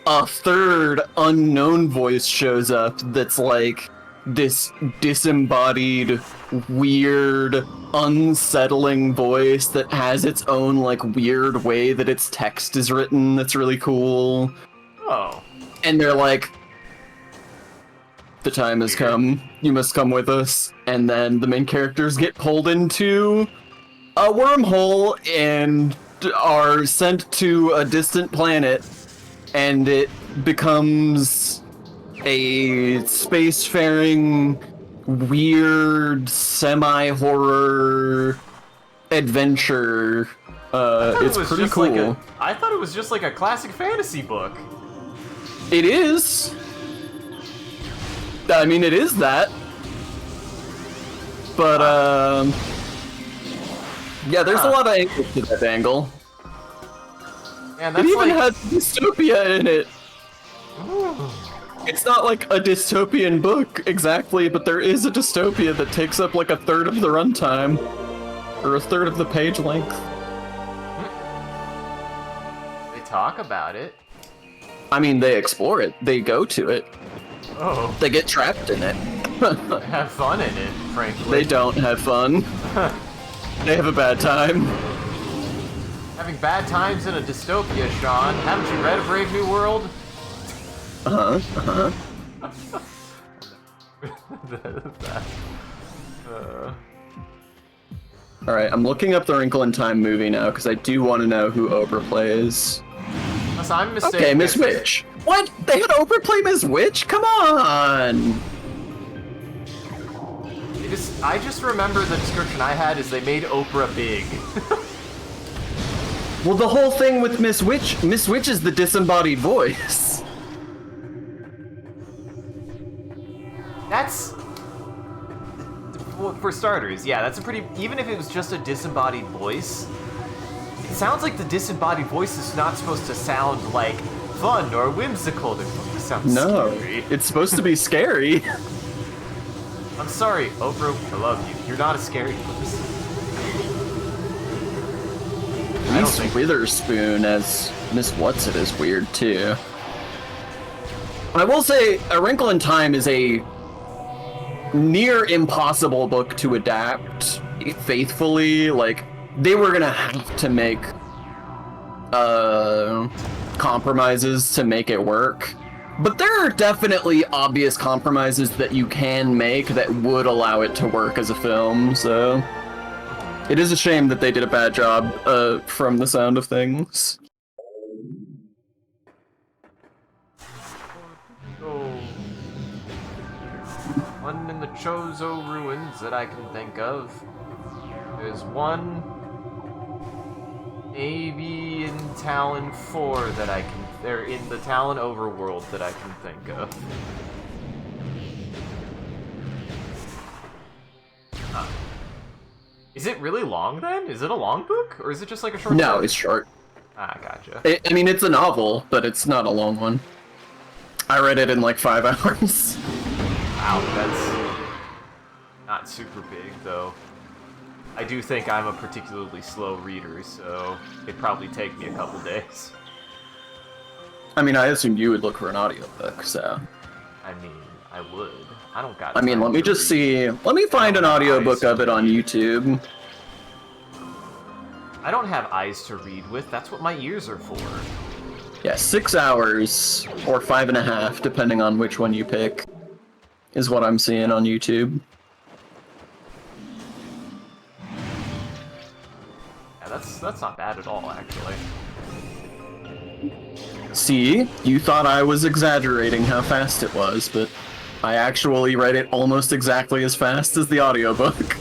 a third unknown voice shows up that's like this disembodied, weird, unsettling voice that has its own like weird way that its text is written that's really cool. Oh. And they're like, the time has come, you must come with us. And then the main characters get pulled into a wormhole and are sent to a distant planet, and it becomes a spacefaring, weird, semi-horror adventure. It's pretty cool. I thought it was just like a classic fantasy book. It is. I mean, it is that. But, yeah, there's a lot of angles to that angle. Man, It even has dystopia in it. Ooh. It's not like a dystopian book exactly, but there is a dystopia that takes up like a third of the runtime, or a third of the page length. They talk about it. I mean, they explore it. They go to it. Oh. They get trapped in it. They have fun in it, frankly. They don't have fun. They have a bad time. Having bad times in a dystopia, Sean. Haven't you read A Brave New World? Alright, I'm looking up the Wrinkle in Time movie now, because I do want to know who Oprah plays. Unless I'm mistaken. Okay, Miss Witch. What? They had Oprah play Miss Witch? Come on! I just remember the description I had is they made Oprah big. Well, the whole thing with Miss Witch is the disembodied voice. That's... Well, for starters, yeah, that's a pretty... Even if it was just a disembodied voice, it sounds like the disembodied voice is not supposed to sound, like, fun or whimsical. It sounds scary. It's supposed to be scary. I'm sorry, Oprah, I love you. You're not a scary person. Reese Witherspoon as Miss Whatsit is weird, too. I will say, A Wrinkle in Time is a near impossible book to adapt faithfully. Like, they were gonna have to make compromises to make it work. But there are definitely obvious compromises that you can make that would allow it to work as a film, so... It is a shame that they did a bad job from the sound of things. One in the Chozo ruins that I can think of. There's one maybe in Talon 4 that I can... They're in the Talon overworld that I can think of. Huh. Is it really long then? Is it a long book? Or is it just like a short No, story? it's short. Ah, gotcha. I mean, it's a novel, but it's not a long one. I read it in like 5 hours. Wow, that's not super big, though. I do think I'm a particularly slow reader, so it'd probably take me a couple days. I mean, I assumed you would look for an audiobook, so... I mean, I would. I don't got I mean, time let me to just read. see... Let me find an audiobook of it on YouTube. I don't have eyes to read with. That's what my ears are for. Yeah, 6 hours, or 5.5, depending on which one you pick, is what I'm seeing on YouTube. Yeah, that's not bad at all, actually. See, you thought I was exaggerating how fast it was, but I actually read it almost exactly as fast as the audiobook.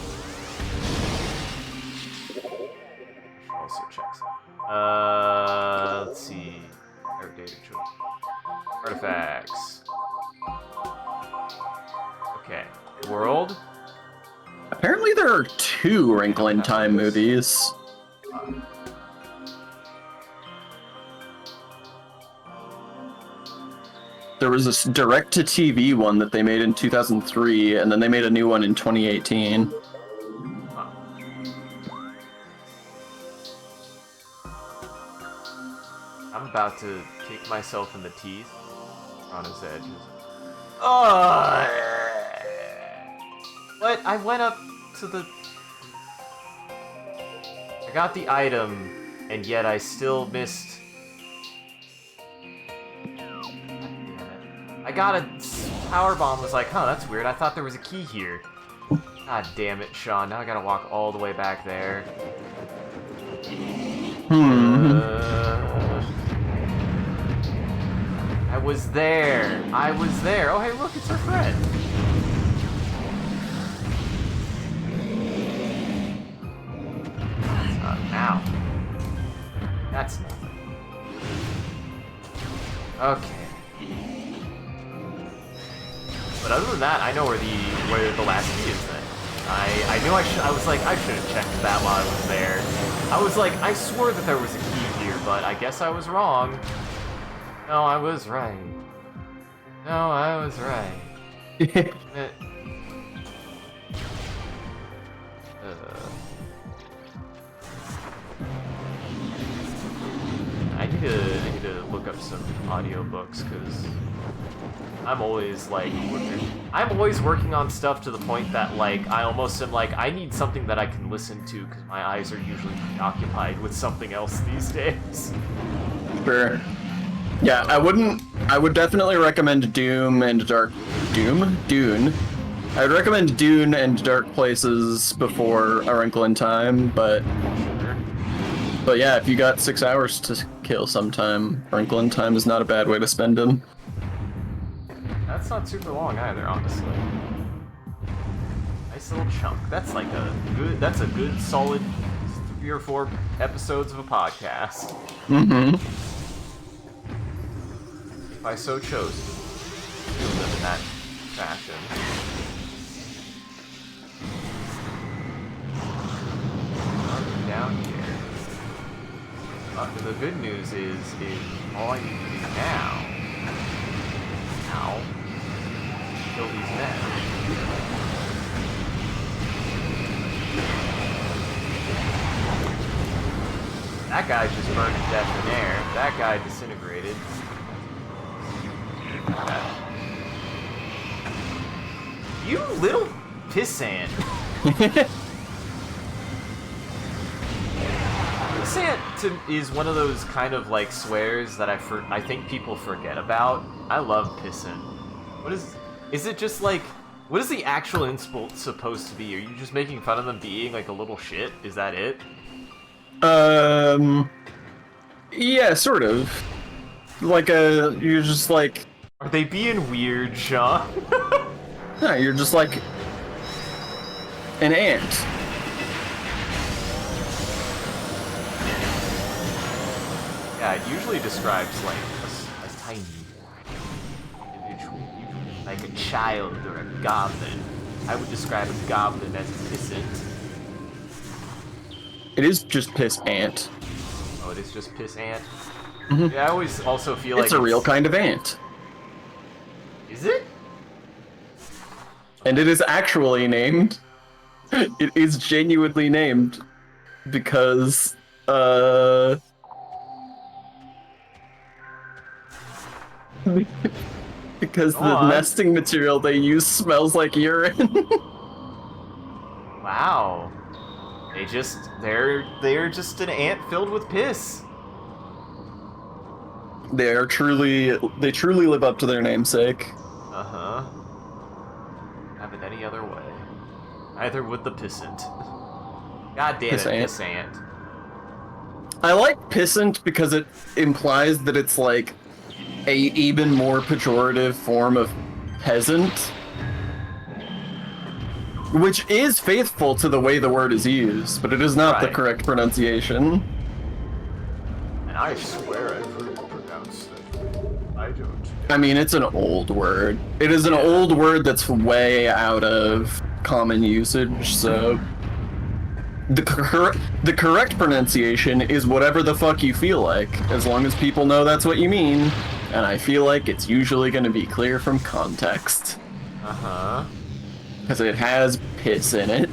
Also checks. Let's see. Data artifacts. Okay. World. Apparently there are 2 Wrinkle in Time movies. There was this direct-to-TV one that they made in 2003, and then they made a new one in 2018. I'm about to kick myself in the teeth on his edges. What? I went up to the... I got the item, and yet I still missed... I got a power bomb, was like, huh, that's weird, I thought there was a key here. God damn it, Sean, now I gotta walk all the way back there. I was there! Oh, hey, look, it's our friend! Ow. That's nothing. Okay. But other than that, I know where the last key is then. I knew I was like, I should have checked that while I was there. I was like, I swore that there was a key here, but I guess I was wrong. No, I was right. No, I was right. I need to look up some audiobooks, because I'm always working on stuff to the point that like I almost am like I need something that I can listen to because my eyes are usually preoccupied with something else these days. Sure. Yeah, I would definitely recommend Dune. I would recommend Dune and Dark Places before A Wrinkle in Time, but yeah, if you got 6 hours to kill sometime, A Wrinkle in Time is not a bad way to spend them. That's not super long either, honestly. Nice little chunk. That's like a good solid 3 or 4 episodes of a podcast. Mm-hmm. If I so chose to do them in that fashion. Down here. The good news is all I need to do now kill these men. That guy just burned to death in air. That guy disintegrated. You little pissant. Pissant is one of those kind of like swears that I think people forget about. I love pissant. Is it just like, what is the actual insult supposed to be? Are you just making fun of them being like a little shit? Is that it? Yeah, sort of. Like you're just like... Are they being weird, Sean? No, you're just like an ant. Yeah, it usually describes like a tiny individual, usually like a child or a goblin. I would describe a goblin as pissant. It is just piss ant. Oh, it is just piss ant? Mm-hmm. Yeah, I always also feel like it's a real kind of ant. Is it? And it is actually named. It is genuinely named because because the nesting material they use smells like urine. Wow. They're just an ant filled with piss. They truly live up to their namesake. Uh-huh. Have it any other way. Neither would the pissant. God damn it, pissant. I like pissant because it implies that it's like a even more pejorative form of peasant, which is faithful to the way the word is used, but it is not the correct pronunciation. And I swear I've heard it pronounced that. I don't. I mean, it's an old word. It is an old word that's way out of common usage, so... The correct pronunciation is whatever the fuck you feel like, as long as people know that's what you mean, and I feel like it's usually going to be clear from context. Uh-huh. Because it has piss in it.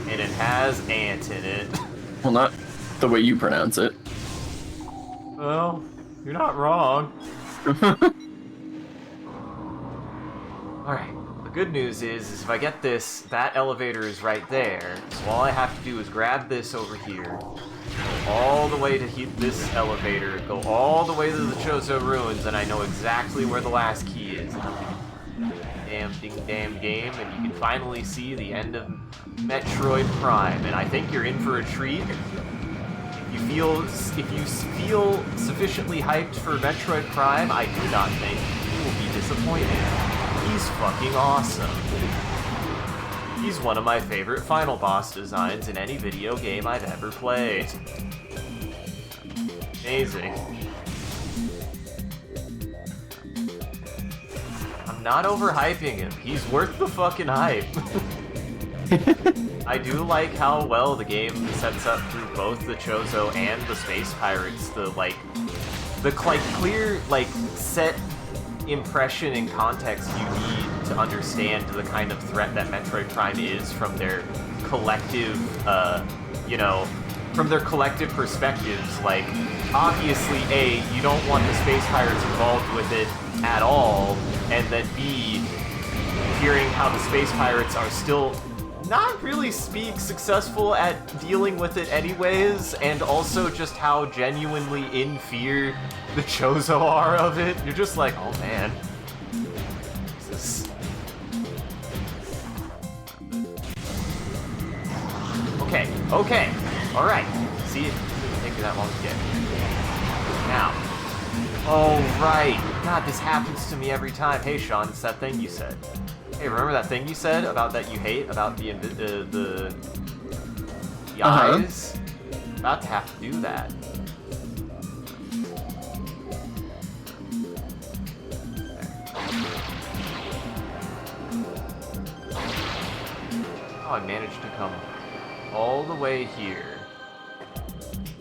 And it has ant in it. Well, not the way you pronounce it. Well, you're not wrong. Alright, the good news is if I get this, that elevator is right there. So all I have to do is grab this over here, go all the way to this elevator, go all the way to the Chozo Ruins, and I know exactly where the last key is. Damn game, and you can finally see the end of Metroid Prime, and I think you're in for a treat. If you feel sufficiently hyped for Metroid Prime, I do not think you will be disappointed. He's fucking awesome. He's one of my favorite final boss designs in any video game I've ever played. Amazing. I'm not overhyping him. He's worth the fucking hype. I do like how well the game sets up through both the Chozo and the Space Pirates the clear set impression and context you need to understand the kind of threat that Metroid Prime is from their collective, from their collective perspectives. Like, obviously, A, you don't want the Space Pirates involved with it at all, and then B, hearing how the Space Pirates are still not really successful at dealing with it anyways, and also just how genuinely in fear the Chozo are of it. You're just like, oh man. Jesus. Okay. Alright. See, it didn't take me that long to get. Now. Oh, right. God, this happens to me every time. Hey, Sean, it's that thing you said. Hey, remember that thing you said about that you hate about the eyes? About to have to do that. Oh, I managed to come all the way here.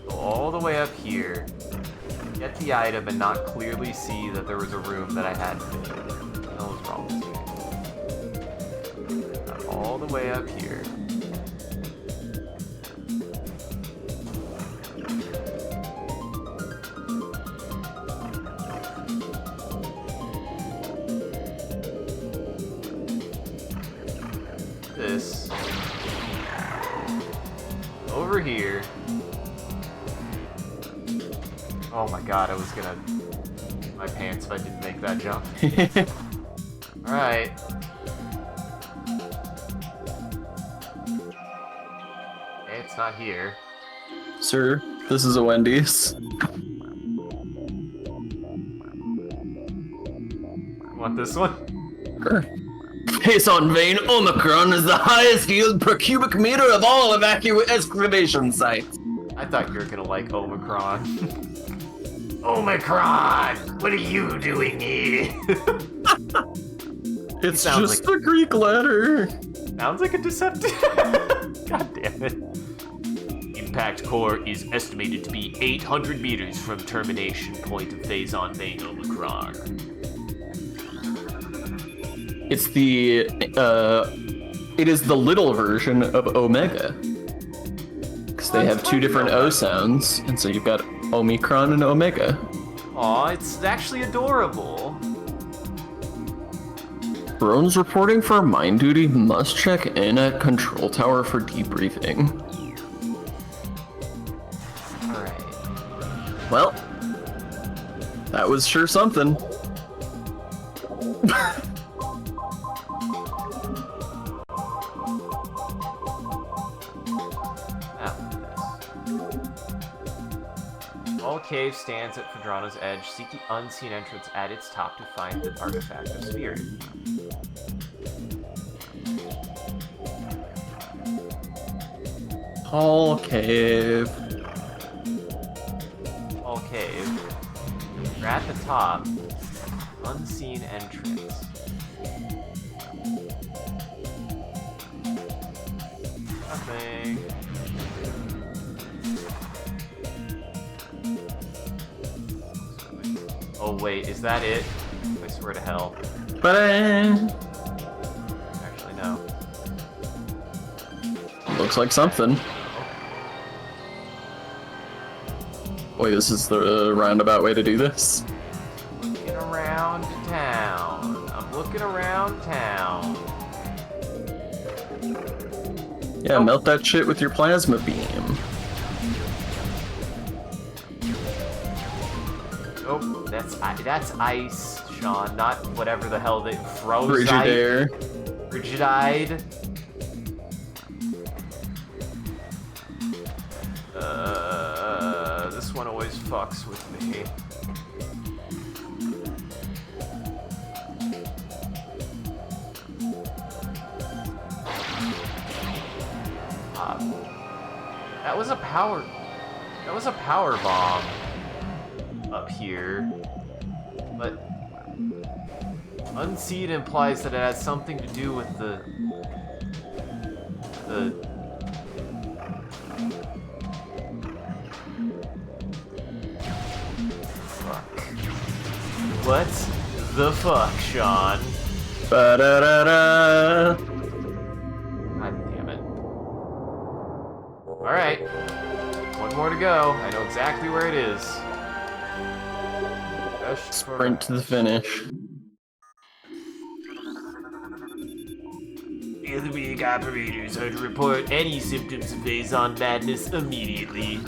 Go all the way up here. Get the item and not clearly see that there was a room that I had to do. What was wrong with me? All the way up here. This. Over here. Oh my god, I was gonna pee my pants if I didn't make that jump. Alright. It's not here. Sir, this is a Wendy's. Want this one? Sure. Phazon Vein Omicron is the highest yield per cubic meter of all excavation sites. I thought you were gonna like Omicron. Omicron, what are you doing here? It's Sounds just like- a Greek letter. Sounds like a Deceptive. God damn it. Impact core is estimated to be 800 meters from termination point of Phazon Vein Omicron. It's it is the little version of Omega. Because they have two different O sounds, and so you've got Omicron and Omega. Aw, it's actually adorable. Drones reporting for mine duty must check in at control tower for debriefing. Alright. Well, that was sure something. All cave stands at Phadrana's edge. Seek the unseen entrance at its top to find the artifact of spirit. Hall cave. All cave. We're at the top. Unseen entrance. Nothing. Oh wait, is that it? I swear to hell. Actually, no. Looks like something. Boy, this is the roundabout way to do this. Looking around town. I'm looking around town. Yeah, melt that shit with your plasma beam. Nope, that's ice, Sean, not whatever the hell they froze. Frigidaire. Frigidide. This one always fucks with me. That was a power bomb up here, but unseed implies that it has something to do with the fuck. What the fuck, Sean? Ba-da-da-da. God damn it. Alright. One more to go. I know exactly where it is. Sprint to the finish. Field operators are to report any symptoms of Phazon madness immediately.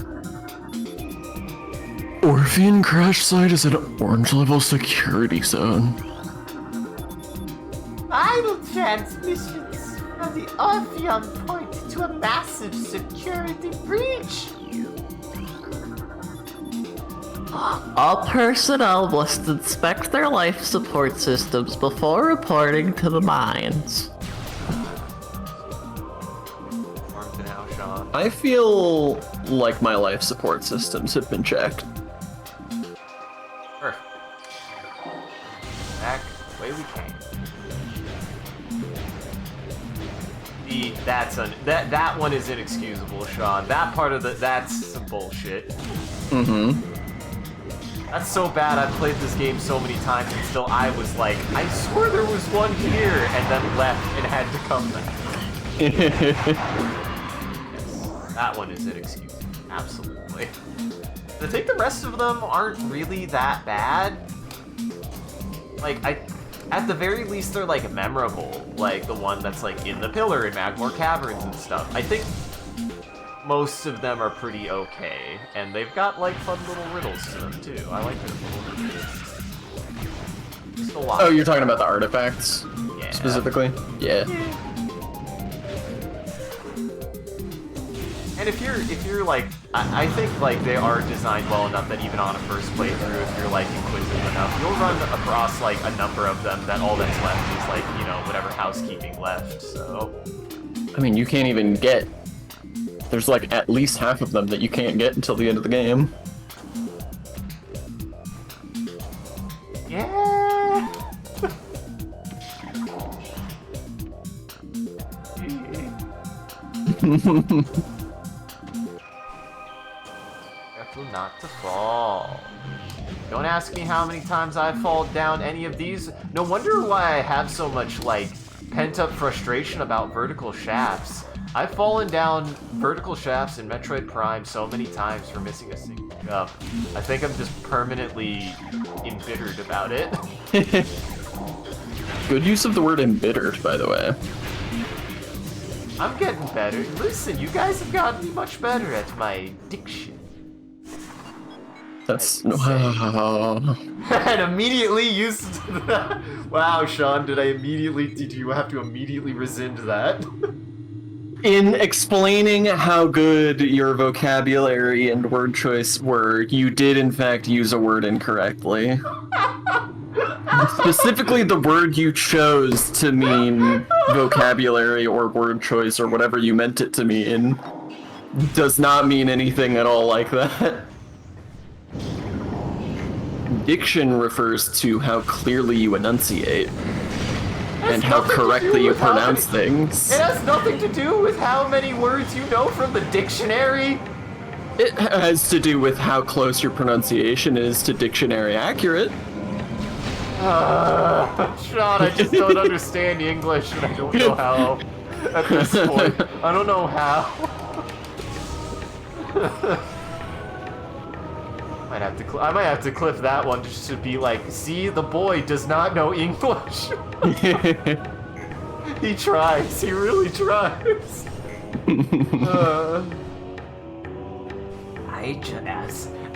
Orphean crash site is an orange level security zone. Vital transmissions from the Orpheon point to a massive security breach. All personnel must inspect their life support systems before reporting to the mines. Now, Sean. I feel like my life support systems have been checked. Perfect. Back the way we came. That one is inexcusable, Sean. That part of that's some bullshit. Mm-hmm. That's so bad. I've played this game so many times and still I was like, I swore there was one here, and then left and had to come back. Yes, that one is inexcusable. Absolutely. I think the rest of them aren't really that bad. Like, at the very least, they're like memorable. Like the one that's like in the pillar in Magmore Caverns and stuff. I think most of them are pretty okay, and they've got like fun little riddles to them too. I like their little riddles. Just a lot. Oh, you're talking about the artifacts Yeah. specifically? Yeah. And if you're like, I think like they are designed well enough that even on a first playthrough, if you're like inquisitive enough, you'll run across like a number of them that all that's left is like, you know, whatever housekeeping left. So. I mean, you can't even get. There's like at least half of them that you can't get until the end of the game. Yeah. Careful not to fall. Don't ask me how many times I've fallen down any of these. No wonder why I have so much like pent-up frustration about vertical shafts. I've fallen down vertical shafts in Metroid Prime so many times for missing a single jump. I think I'm just permanently embittered about it. Good use of the word embittered, by the way. I'm getting better. Listen, you guys have gotten me much better at my diction. That's And immediately used to that. Wow, Sean, did you have to immediately rescind that? In explaining how good your vocabulary and word choice were, you did in fact use a word incorrectly. Specifically, the word you chose to mean vocabulary or word choice or whatever you meant it to mean does not mean anything at all like that. Diction refers to how clearly you enunciate and how correctly you pronounce things. It has nothing to do with how many words you know from the dictionary. It has to do with how close your pronunciation is to dictionary accurate. Sean, I just don't understand English, and I don't know how. At this point, I don't know how. I might have to clip that one just to be like, see, the boy does not know English. He tries. He really tries.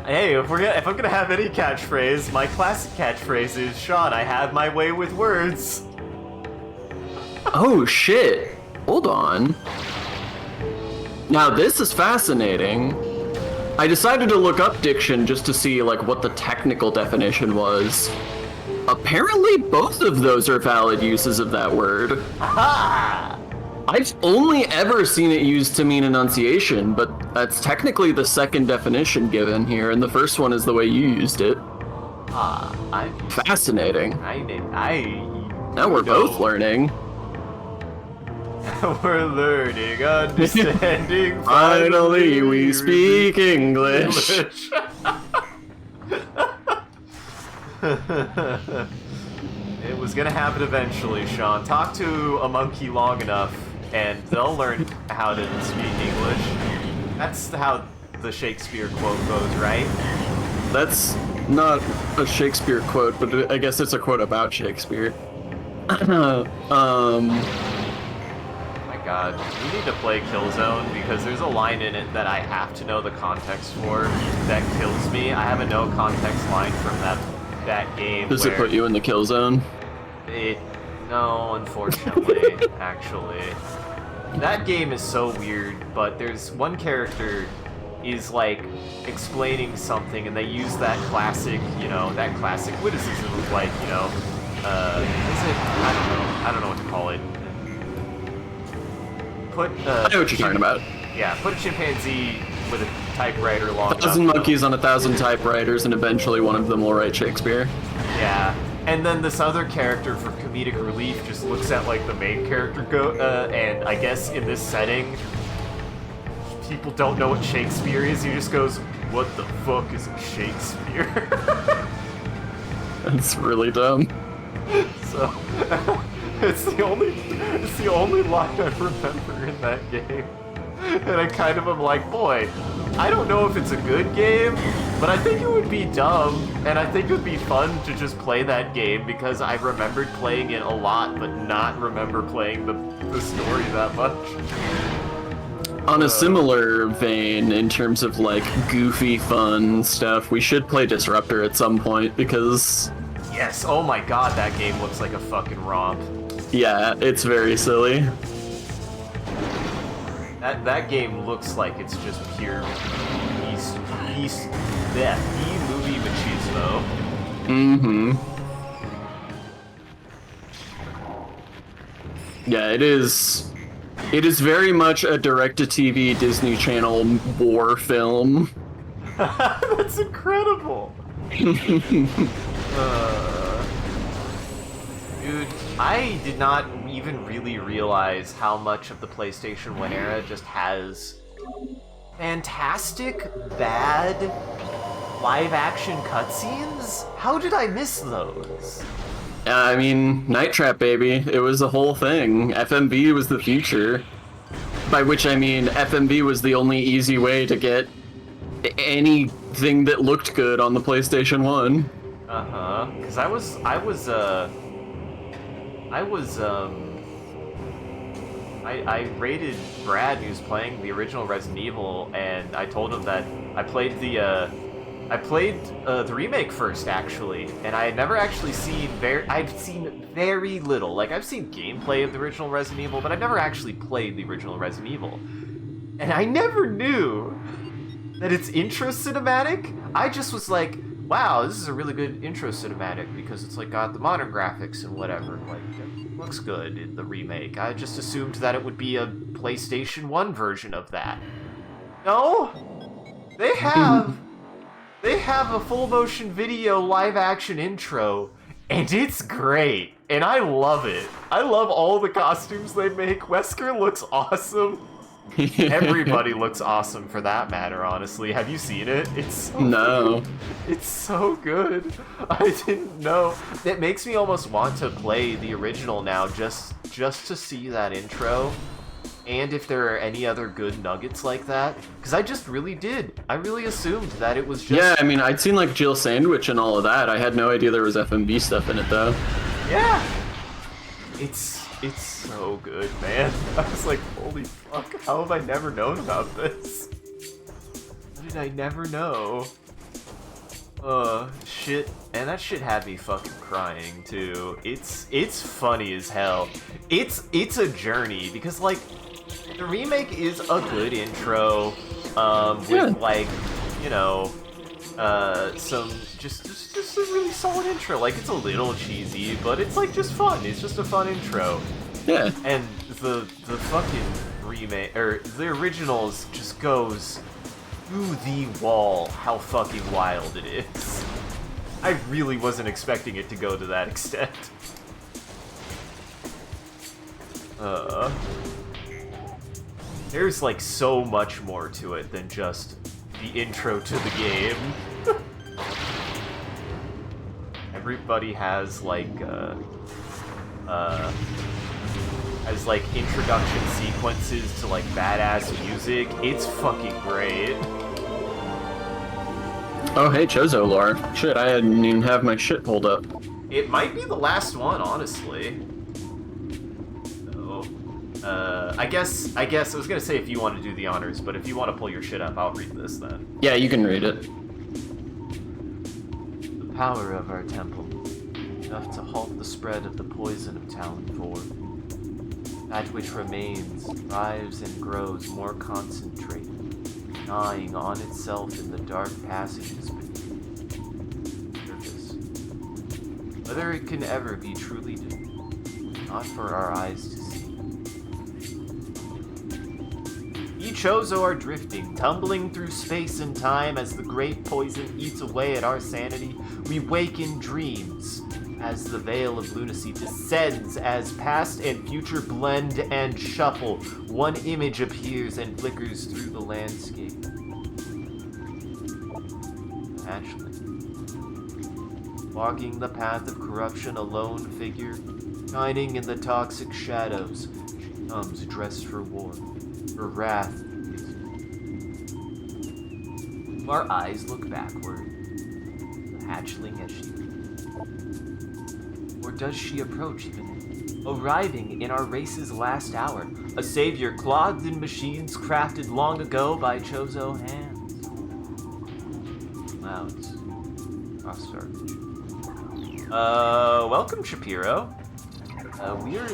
Hey, if I'm gonna have any catchphrase, my classic catchphrase is, Sean, I have my way with words. Oh shit! Hold on. Now this is fascinating. I decided to look up diction just to see like what the technical definition was. Apparently both of those are valid uses of that word. Aha! I've only ever seen it used to mean enunciation, but that's technically the second definition given here, and the first one is the way you used it. Fascinating. Now we're both learning. We're learning, understanding. Finally, we speak English. It was gonna happen eventually, Sean. Talk to a monkey long enough, and they'll learn how to speak English. That's how the Shakespeare quote goes, right? That's not a Shakespeare quote, but I guess it's a quote about Shakespeare. God, we need to play Killzone because there's a line in it that I have to know the context for that kills me. I have a no context line from that game. Does it put you in the kill zone? No, unfortunately, actually. That game is so weird, but there's one character is like explaining something and they use that classic witticism of like, is it, I don't know what to call it. I know what you're talking about. Yeah, put a chimpanzee with a typewriter long enough. 1,000 monkeys on 1,000 typewriters, and eventually one of them will write Shakespeare. Yeah, and then this other character for comedic relief just looks at like the main character and I guess in this setting, people don't know what Shakespeare is. He just goes, "What the fuck is Shakespeare?" That's really dumb. So. It's the only line I remember in that game. And I kind of am like, boy, I don't know if it's a good game, but I think it would be dumb, and I think it would be fun to just play that game because I remembered playing it a lot, but not remember playing the story that much. On a similar vein, in terms of like goofy fun stuff, we should play Disruptor at some point because... Yes, oh my god, that game looks like a fucking romp. Yeah, it's very silly. That game looks like it's just pure movie machismo. Mm-hmm. Yeah, it is. It is very much a direct-to-TV Disney Channel war film. That's incredible. Dude, I did not even really realize how much of the PlayStation 1 era just has fantastic, bad live-action cutscenes? How did I miss those? I mean, Night Trap, baby. It was the whole thing. FMV was the future. By which I mean, FMV was the only easy way to get anything that looked good on the PlayStation 1. Uh-huh. Because I rated Brad, who's playing the original Resident Evil, and I told him that I played the remake first, actually, and I had never actually seen I've seen very little. Like, I've seen gameplay of the original Resident Evil, but I've never actually played the original Resident Evil. And I never knew that it's intro cinematic. I just was like, wow, this is a really good intro cinematic because it's like got the modern graphics and whatever. Like, it looks good in the remake. I just assumed that it would be a PlayStation 1 version of that. No, they have a full motion video live action intro, and it's great, and I love it. I love all the costumes they make. Wesker looks awesome. Everybody looks awesome for that matter, honestly. Have you seen it? It's so No. good. It's so good. I didn't know. It makes me almost want to play the original now just to see that intro. and if there are any other good nuggets like that. Because I just really did. I really assumed that it was just... Yeah, I mean, I'd seen like Jill Sandwich and all of that. I had no idea there was FMV stuff in it though. Yeah! It's so good, man. I was like, holy fuck, how have I never known about this? How did I never know? Shit. And that shit had me fucking crying, too. It's funny as hell. It's a journey, because, like, the remake is a good intro, with, like, you know, some, just a really solid intro. Like, it's a little cheesy, but it's, like, just fun. It's just a fun intro. Yeah. And the fucking remake, or the originals just goes through the wall how fucking wild it is. I really wasn't expecting it to go to that extent. There's like so much more to it than just the intro to the game. Everybody has like introduction sequences to like badass music. It's fucking great. Oh, hey, Chozo lore. Shit, I didn't even have my shit pulled up. It might be the last one, honestly. So, I guess I was gonna say if you want to do the honors, but if you want to pull your shit up, I'll read this then. Yeah, you can read it. The power of our temple, enough to halt the spread of the poison of Talon 4. That which remains thrives and grows more concentrated, gnawing on itself in the dark passages beneath the surface. Whether it can ever be truly done, not for our eyes to see. Ye Chozo are drifting, tumbling through space and time as the great poison eats away at our sanity. We wake in dreams as the veil of lunacy descends, as past and future blend and shuffle. One image appears and flickers through the landscape. Hatchling. Walking the path of corruption, a lone figure, shining in the toxic shadows, she comes dressed for war. Her wrath is... Our eyes look backward. The hatchling as she... Or does she approach even, arriving in our race's last hour, a savior clothed in machines crafted long ago by Chozo hands? Clouds cross our vision. Welcome, Shapiro.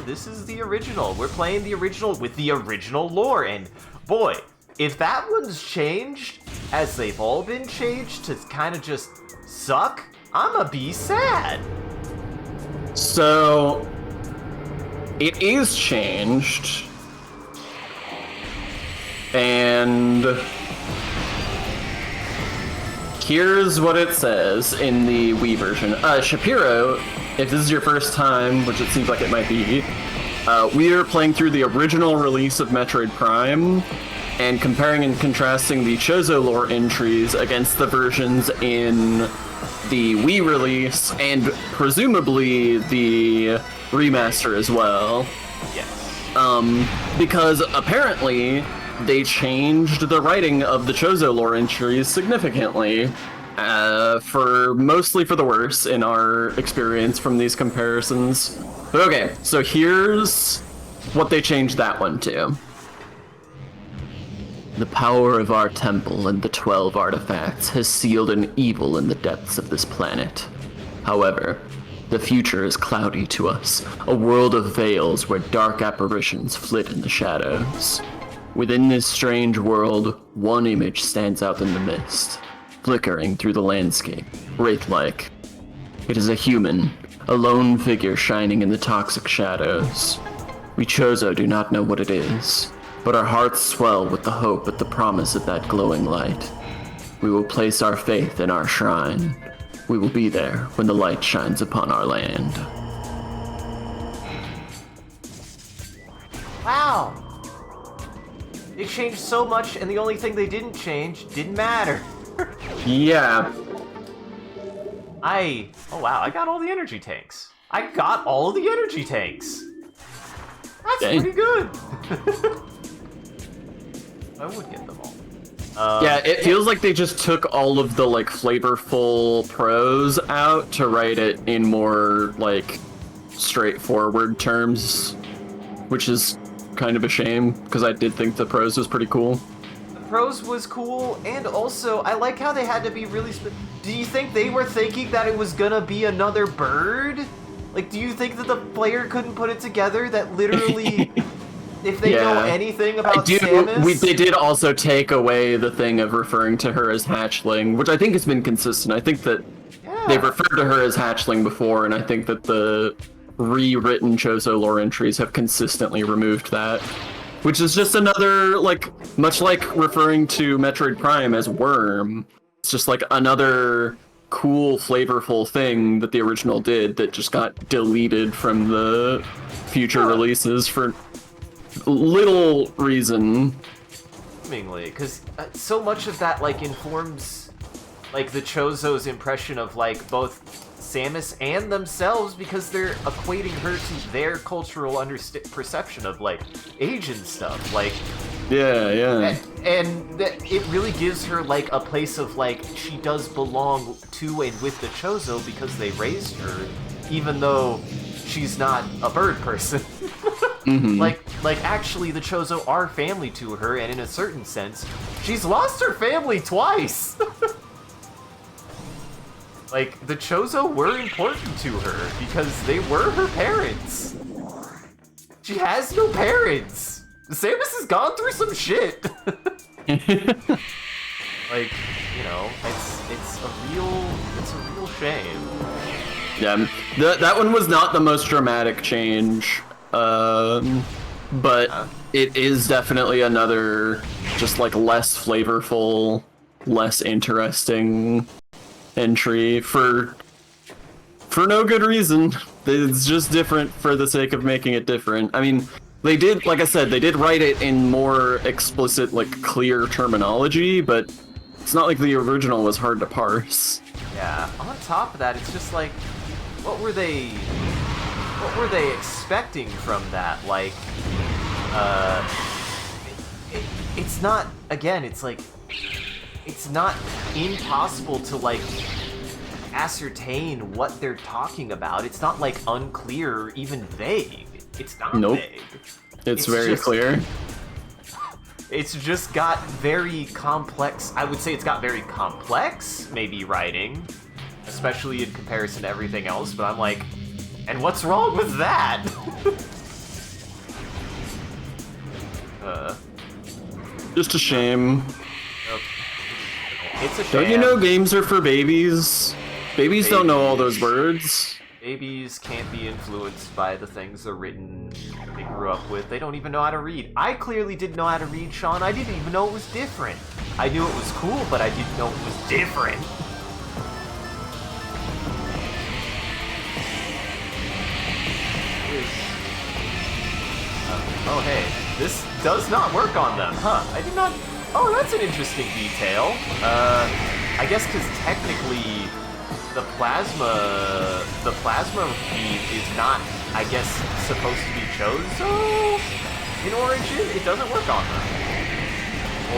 This is the original. We're playing the original with the original lore, and boy, if that one's changed, as they've all been changed to kind of just suck, I'ma be sad. So, it is changed, and here's what it says in the Wii version. Shapiro, if this is your first time, which it seems like it might be, we are playing through the original release of Metroid Prime, and comparing and contrasting the Chozo lore entries against the versions in the Wii release, and presumably the remaster as well. Yes. Because apparently they changed the writing of the Chozo lore entries significantly, mostly for the worse in our experience from these comparisons. But okay, so here's what they changed that one to. The power of our temple and the 12 artifacts has sealed an evil in the depths of this planet. However, the future is cloudy to us, a world of veils where dark apparitions flit in the shadows. Within this strange world, one image stands out in the mist, flickering through the landscape, wraith-like. It is a human, a lone figure shining in the toxic shadows. We Chozo do not know what it is, but our hearts swell with the hope at the promise of that glowing light. We will place our faith in our shrine. We will be there when the light shines upon our land. Wow! They changed so much, and the only thing they didn't change didn't matter. Yeah. Oh wow, I got all the energy tanks. I got all the energy tanks! That's Dang. pretty good. I would get them all. Yeah, it feels like they just took all of the like flavorful prose out to write it in more like straightforward terms, which is kind of a shame because I did think the prose was pretty cool. The prose was cool, and also I like how they had to be really. Do you think they were thinking that it was gonna be another bird? Like, do you think that the player couldn't put it together? That literally, if they know anything about Samus, they did also take away the thing of referring to her as hatchling, which I think has been consistent. I think that they've referred to her as hatchling before, and I think that the rewritten Chozo lore entries have consistently removed that. Which is just another, like, much like referring to Metroid Prime as Worm, it's just like another cool, flavorful thing that the original did that just got deleted from the future releases for little reason. seemingly, because so much of that like informs like the Chozo's impression of like both Samus and themselves, because they're equating her to their cultural perception of like Asian stuff, like and it really gives her like a place of like she does belong to and with the Chozo because they raised her, even though she's not a bird person. Like actually the Chozo are family to her, and in a certain sense she's lost her family twice. Like, the Chozo were important to her because they were her parents. She has no parents. Samus has gone through some shit. Like, you know, it's a real shame. Yeah, that one was not the most dramatic change, but it is definitely another just like less flavorful, less interesting entry for no good reason. It's just different for the sake of making it different. I mean, they did, like I said, they did write it in more explicit, like clear terminology, but it's not like the original was hard to parse. Yeah. On top of that, it's just like, what were they expecting from that? Like, it's not. Again, it's like, it's not impossible to like ascertain what they're talking about. It's not like unclear or even vague. It's not vague. It's very clear. It's just got very complex. I would say it's got very complex, maybe, writing, especially in comparison to everything else. But I'm like, and what's wrong with that? Just a shame. It's a shame. Don't you know games are for babies? Babies don't know all those words. Babies can't be influenced by the things they grew up with. They don't even know how to read. I clearly didn't know how to read, Sean. I didn't even know it was different. I knew it was cool, but I didn't know it was different. Oh, hey. This does not work on them, huh? I did not... Oh, that's an interesting detail. I guess because technically the plasma beam is not, I guess, supposed to be Chozo in Origin. It doesn't work on them.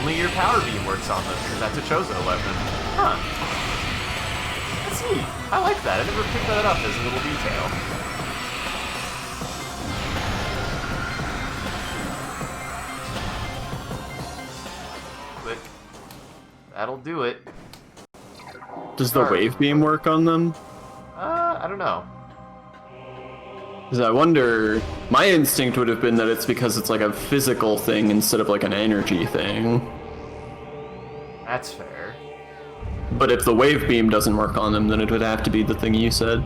Only your power beam works on them, because that's a Chozo weapon. Huh. That's neat. I like that. I never picked that up as a little detail. But that'll do it. Does the wave beam work on them? I don't know. Because I wonder, my instinct would have been that it's because it's like a physical thing instead of like an energy thing. That's fair. But if the wave beam doesn't work on them, then it would have to be the thing you said.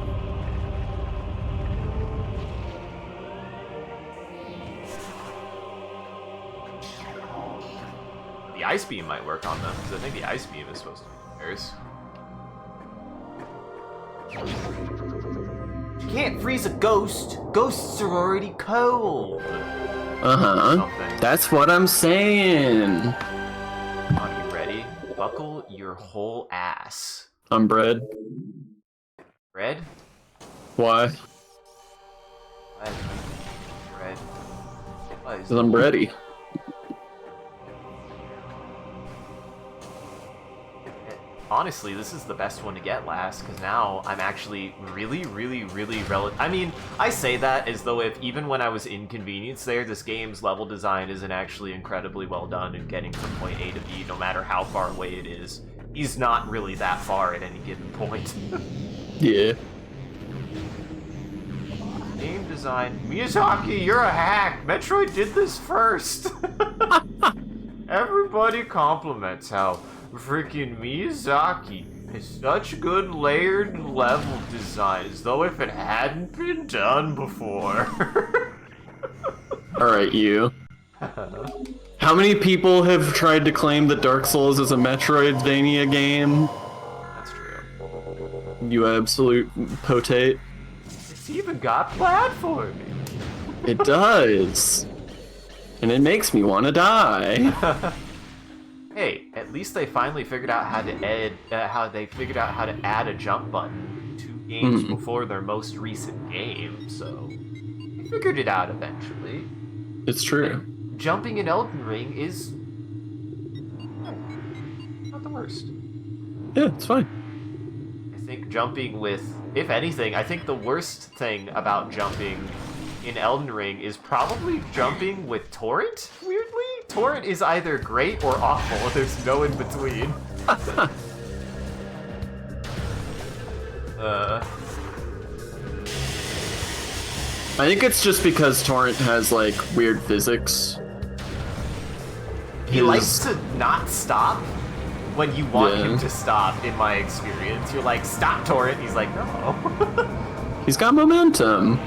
The ice beam might work on them, because I think the ice beam is supposed to be theirs. You can't freeze a ghost. Ghosts are already cold. That's what I'm saying. Are you ready? Buckle your whole ass. I'm bread. Bread? Why? Bread. Because I'm ready. Honestly, this is the best one to get last, because now I'm actually really I mean, I say that as though if even when I was inconvenienced there, this game's level design isn't actually incredibly well done in getting from point A to B, no matter how far away it is. He's not really that far at any given point. Yeah. Game design. Miyazaki, you're a hack! Metroid did this first! Everybody compliments how freaking Miyazaki has such good layered level design, as though if it hadn't been done before. Alright, you. How many people have tried to claim that Dark Souls is a Metroidvania game? That's true. You absolute potate. It's even got platforming. It does. And it makes me want to die. Hey, at least they finally figured out how to add a jump button 2 games before their most recent game, so they figured it out eventually. It's true. Jumping in Elden Ring is not the worst. Yeah, it's fine. I think jumping with, if anything, I think the worst thing about jumping in Elden Ring is probably jumping with Torrent, weirdly. Torrent is either great or awful, there's no in between. I think it's just because Torrent has, like, weird physics. He likes to not stop when you want him to stop, in my experience. You're like, stop, Torrent! He's like, no. He's got momentum.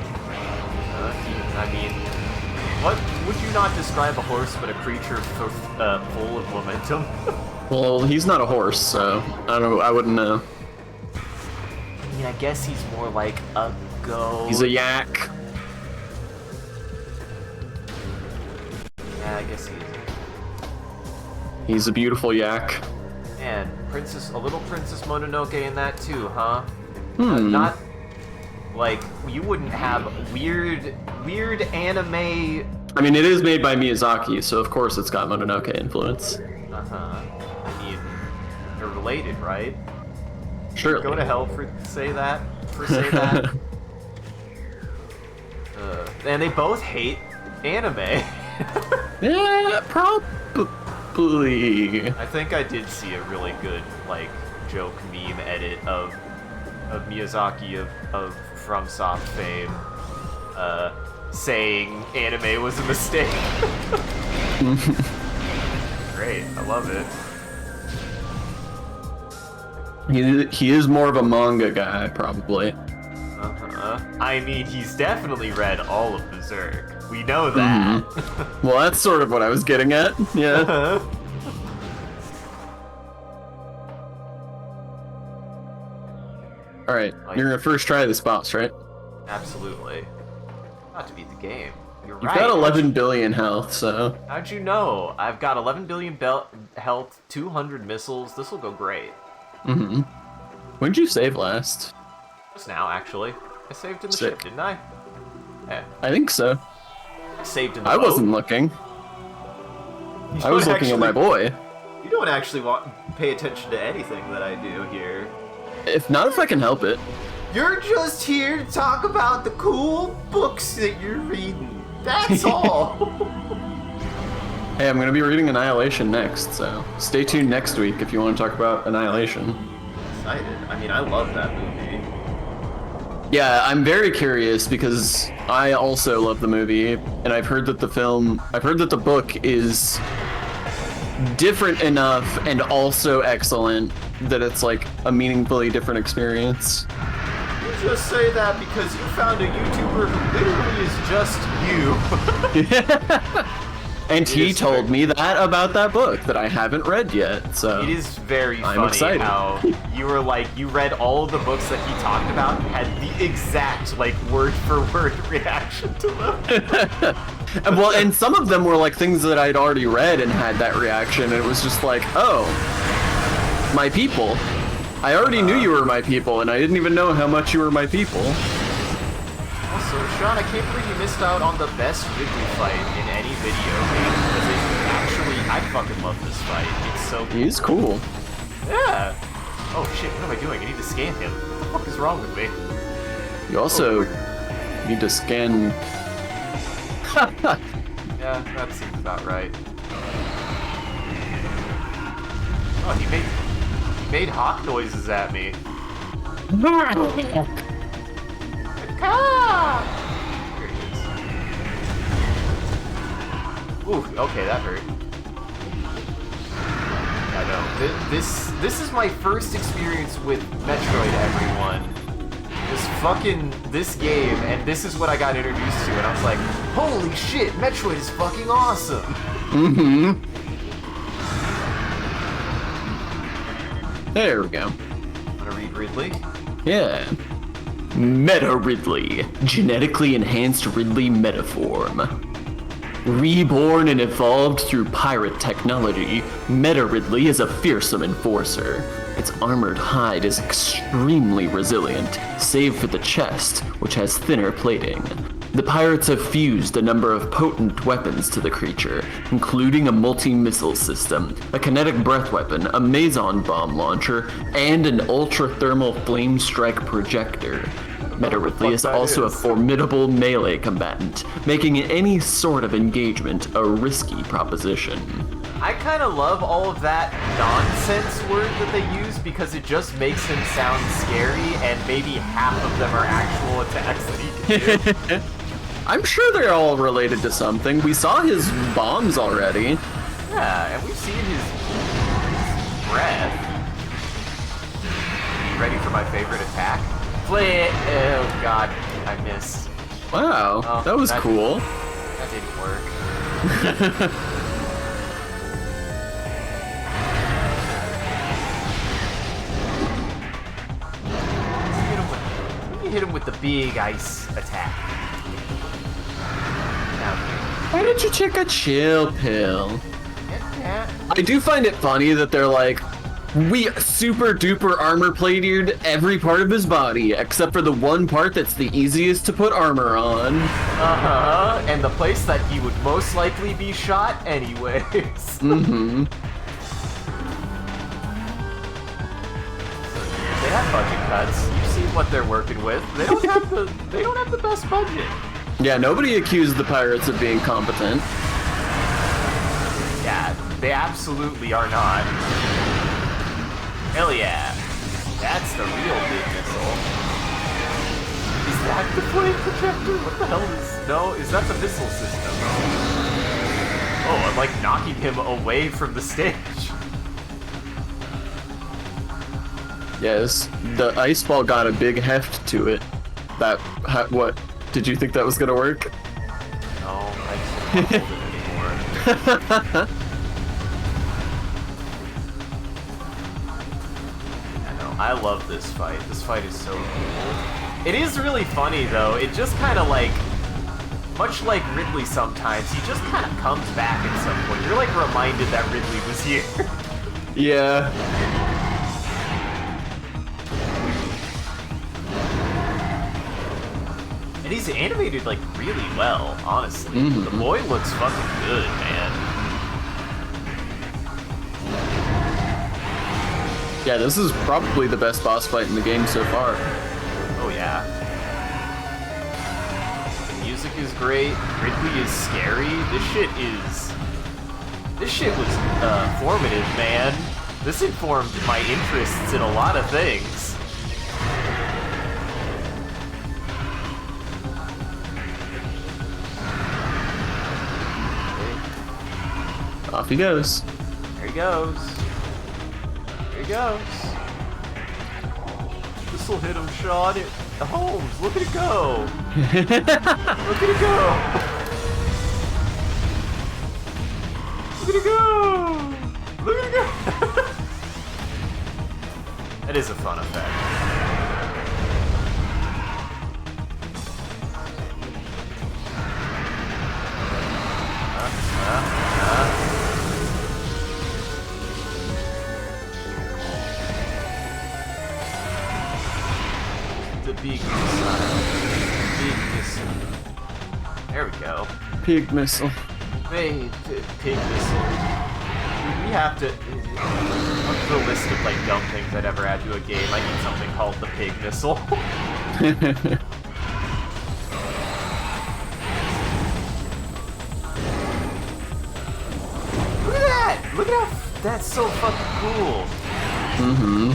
I mean, what would you not describe a horse but a creature full of momentum? Well, he's not a horse, so I wouldn't know. I mean, I guess he's more like a goat. He's a yak. Yeah, I guess he is. He's a beautiful yak. Man, a little Princess Mononoke in that too, huh? Hmm. Like, you wouldn't have weird anime... I mean, it is made by Miyazaki, so of course it's got Mononoke influence. Uh-huh. I mean, they're related, right? Surely. Go to hell for say that. And they both hate anime. Yeah, probably. I think I did see a really good, like, joke meme edit of Miyazaki of FromSoft fame saying anime was a mistake. Great, I love it. He is more of a manga guy, probably. I mean, he's definitely read all of Berserk. We know that. Well, that's sort of what I was getting at. Yeah. Alright, you're gonna first try this boss, right? Absolutely. Not to beat the game. You've You've got 11 billion health, so... How'd you know? I've got 11 billion health, 200 missiles. This'll go great. When'd you save last? Just now, actually. I saved in the ship, didn't I? Yeah. I think so. I saved in the I boat. wasn't looking. I was looking at my boy. You don't actually pay attention to anything that I do here. If not, if I can help it. You're just here to talk about the cool books that you're reading. That's all. Hey, I'm gonna be reading Annihilation next, so stay tuned next week if you want to talk about Annihilation. Excited. I mean, I love that movie. Yeah, I'm very curious because I also love the movie, and I've heard that the book is different enough and also excellent that it's like a meaningfully different experience. You just say that because you found a YouTuber who literally is just you. And he told me that about that book that I haven't read yet, so... It is very funny excited. how you were like, you read all of the books that he talked about and had the exact, like, word-for-word reaction to them. Well, and some of them were like things that I'd already read and had that reaction, and it was just like, oh, my people. I already knew you were my people, and I didn't even know how much you were my people. Also, So, Sean, I can't believe you missed out on the best Ridley fight in any video game. Because it actually, I fucking love this fight. It's so cool. He's cool. Yeah. Oh shit, what am I doing? I need to scan him. What the fuck is wrong with me? You also need to scan. Yeah, that seems about right. Oh, he made hawk noises at me. Caw! Here he is. Ooh, okay, that hurt. I know. This is my first experience with Metroid, everyone. This game, and this is what I got introduced to, and I was like, holy shit, Metroid is fucking awesome! Mm-hmm. There we go. Wanna read Ridley? Yeah. Meta Ridley, genetically enhanced Ridley metaform. Reborn and evolved through pirate technology, Meta Ridley is a fearsome enforcer. Its armored hide is extremely resilient, save for the chest, which has thinner plating. The pirates have fused a number of potent weapons to the creature, including a multi-missile system, a kinetic breath weapon, a Maison bomb launcher, and an ultra-thermal flame strike projector. Meta Ridley is also a formidable melee combatant, making any sort of engagement a risky proposition. I kind of love all of that nonsense word that they use because it just makes him sound scary, and maybe half of them are actual attacks that he can do. I'm sure they're all related to something. We saw his bombs already. Yeah, and we've seen his breath. Ready for my favorite attack? Flip! Oh god, I missed. Wow, Oh, that was cool. That didn't work. Let me hit him with the big ice attack. Why don't you take a chill pill? Yeah. I do find it funny that they're like, we super duper armor plated every part of his body, except for the one part that's the easiest to put armor on. Uh-huh, and the place that he would most likely be shot anyways. Mm-hmm. They have budget cuts. You've seen what they're working with. They don't have the best budget. Yeah, nobody accused the pirates of being competent. Yeah, they absolutely are not. Hell yeah. That's the real big missile. Is that the flame projector? What the hell is... No, is that the missile system? Oh, I'm like knocking him away from the stage. Yes, the ice ball got a big heft to it. What? Did you think that was gonna work? No, I just don't hold it anymore. I love this fight. This fight is so cool. It is really funny, though. It just kind of like, much like Ridley sometimes, he just kind of comes back at some point. You're like reminded that Ridley was here. Yeah. And he's animated like really well, honestly. Mm-hmm. The boy looks fucking good, man. Yeah, this is probably the best boss fight in the game so far. Oh yeah. The music is great. Ridley is scary. This shit was formative, man. This informed my interests in a lot of things. Off he goes. There he goes. There he goes. This'll hit him, Sean. Holmes, look at it go. Look at it go. Look at it go. Look at it go. That is a fun effect. The big missile. Big missile. There we go. Pig missile. Wait, pig missile. We have to... What's the list of, like, dumb things I'd ever add to a game? I need something called the pig missile. Look at that! Look at how... That's so fucking cool. Mm-hmm.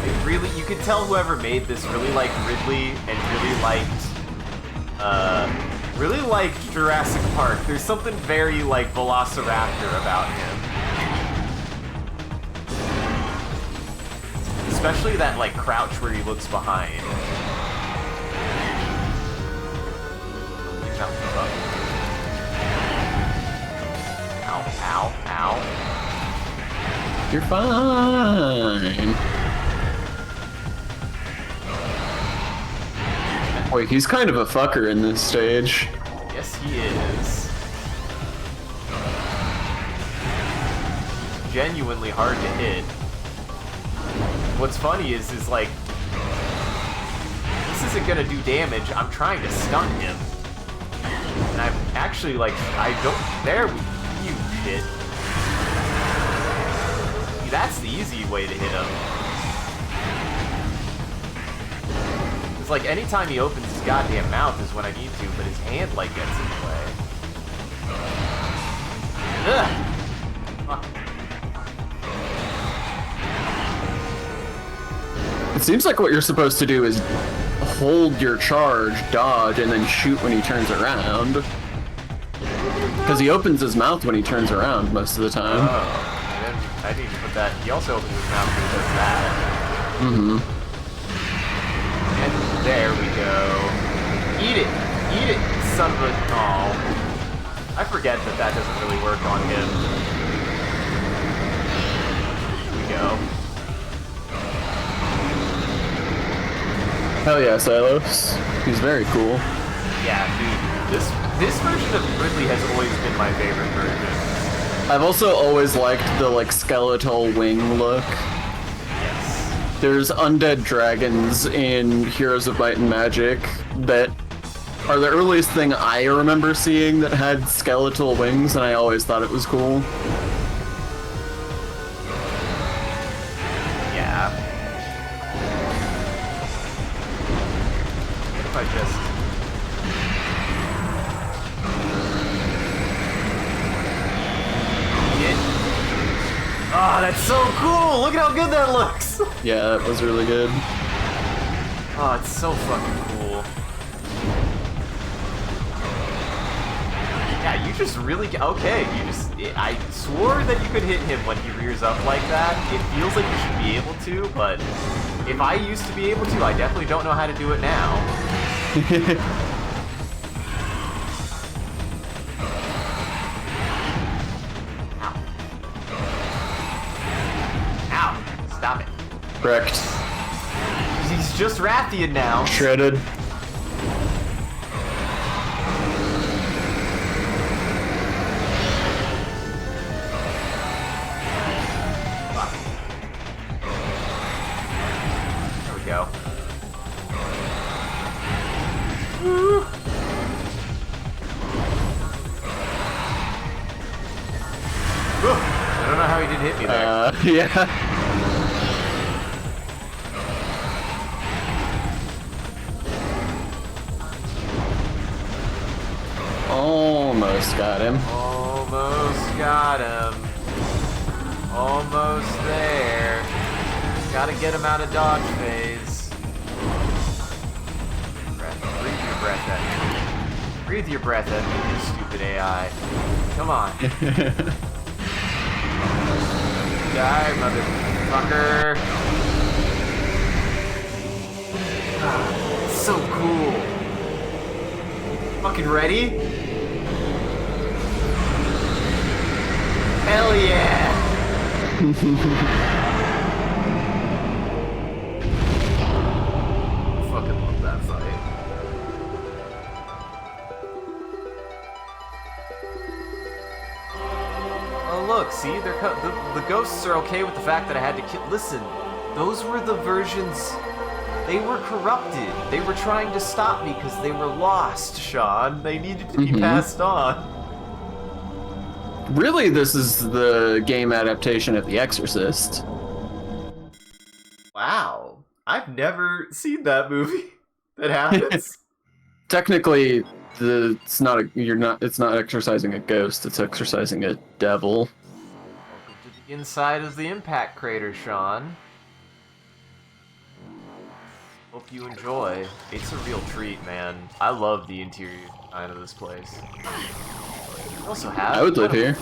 It really... You could tell whoever made this really liked Ridley and really liked Jurassic Park. There's something very, like, Velociraptor about him. Especially that, like, crouch where he looks behind. Ow, ow, ow. You're fine. Wait, he's kind of a fucker in this stage. Yes, he is. Genuinely hard to hit. What's funny is like, this isn't gonna do damage. I'm trying to stun him. And I'm actually like, there we, you shit. See, that's the easy way to hit him. It's like anytime he opens his goddamn mouth is when I need to, but his hand like gets in the way. Ugh! Fuck. It seems like what you're supposed to do is hold your charge, dodge, and then shoot when he turns around. Because he opens his mouth when he turns around most of the time. Oh, I didn't even put that. He also opens his mouth when he does that. Mm-hmm. And there we go. Eat it! Eat it, son of a... Oh. I forget that doesn't really work on him. Here we go. Hell yeah, Silos. He's very cool. Yeah, dude. This version of Ridley has always been my favorite version. I've also always liked the, like, skeletal wing look. Yes. There's undead dragons in Heroes of Might and Magic that are the earliest thing I remember seeing that had skeletal wings, and I always thought it was cool. Yeah. What if I just... Oh, that's so cool! Look at how good that looks! Yeah, that was really good. Oh, it's so fucking cool. Yeah, you just really... Okay, you just... I swore that you could hit him when he rears up like that. It feels like you should be able to, but... If I used to be able to, I definitely don't know how to do it now. Stop it. Correct. He's just Rathian now. Shredded. Fuck. There we go. Woo. Whew. I don't know how he didn't hit me there. Yeah. Almost got him. Almost got him. Almost there. Gotta get him out of dodge phase. Breathe your breath at me. Breathe your breath at me, you stupid AI. Come on. Die, motherfucker. Ah, it's so cool. Fucking ready? Hell yeah! Fucking love that fight. Oh look, see, the ghosts are okay with the fact that I had to kill. Listen, those were the versions They were corrupted. They were trying to stop me because they were lost, Sean. They needed to be passed on. Really, this is the game adaptation of The Exorcist. Wow. I've never seen that movie. That happens. Technically, it's not exorcising a ghost, it's exorcising a devil. Welcome to the inside of the impact crater, Sean. Hope you enjoy. It's a real treat, man. I love the interior design of this place. We also have... I would live here.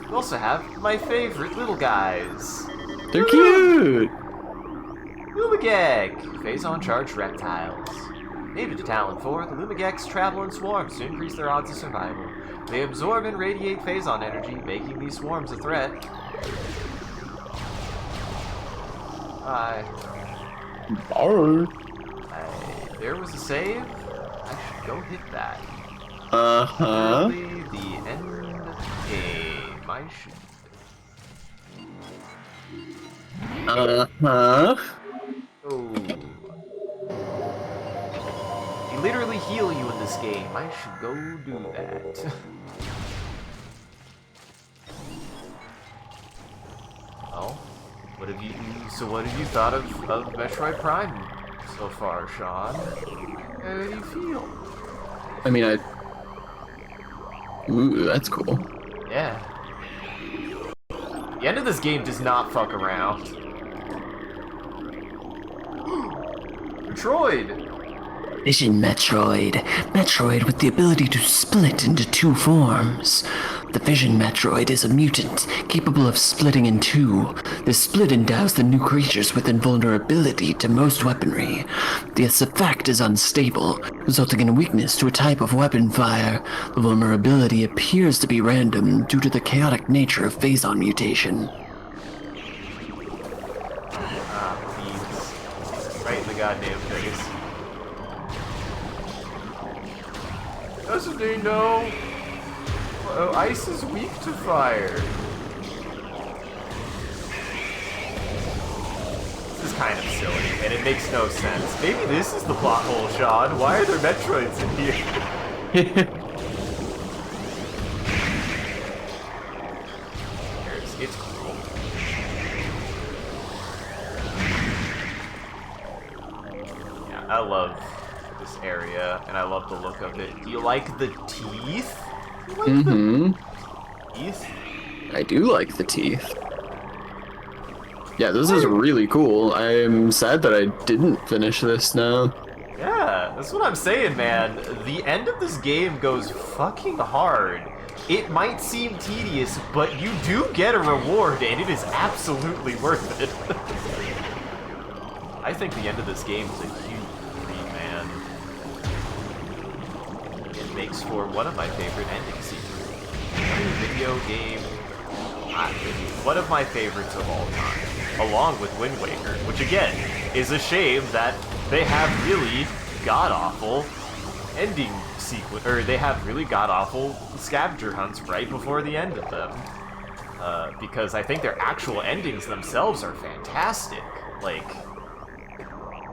We also have my favorite little guys. They're cute! Lumigek! Phazon charged reptiles. Native to Talon 4, the Lumigeks travel in swarms to increase their odds of survival. They absorb and radiate Phazon energy, making these swarms a threat. Bye. There was a save. I should go hit that. Early the end of the game. I should. Oh. They literally heal you in this game. I should go do that. Well, what have you thought of Metroid Prime so far, Sean? How do you feel? I mean, Ooh, that's cool. Yeah. The end of this game does not fuck around. Metroid! Vision Metroid. Metroid with the ability to split into two forms. The Vision Metroid is a mutant capable of splitting in two. This split endows the new creatures with invulnerability to most weaponry. This effect is unstable, resulting in a weakness to a type of weapon fire. The vulnerability appears to be random due to the chaotic nature of Phazon mutation. Please. Right in the goddamn face. Doesn't he know? Oh, ice is weak to fire. This is kind of silly, and it makes no sense. Maybe this is the plot hole, Sean. Why are there Metroids in here? It's cool. Yeah, I love this area, and I love the look of it. Do you like the teeth? Teeth? I do like the teeth. Yeah, this is really cool. I'm sad that I didn't finish this now. Yeah, that's what I'm saying, man. The end of this game goes fucking hard. It might seem tedious, but you do get a reward, and it is absolutely worth it. I think the end of this game is a huge treat, man. It makes for one of my favorite ending sequences. Video game, one of my favorites of all time, along with Wind Waker, which again is a shame that they have really god-awful ending sequence, or they have really god-awful scavenger hunts right before the end of them. Because I think their actual endings themselves are fantastic. Like,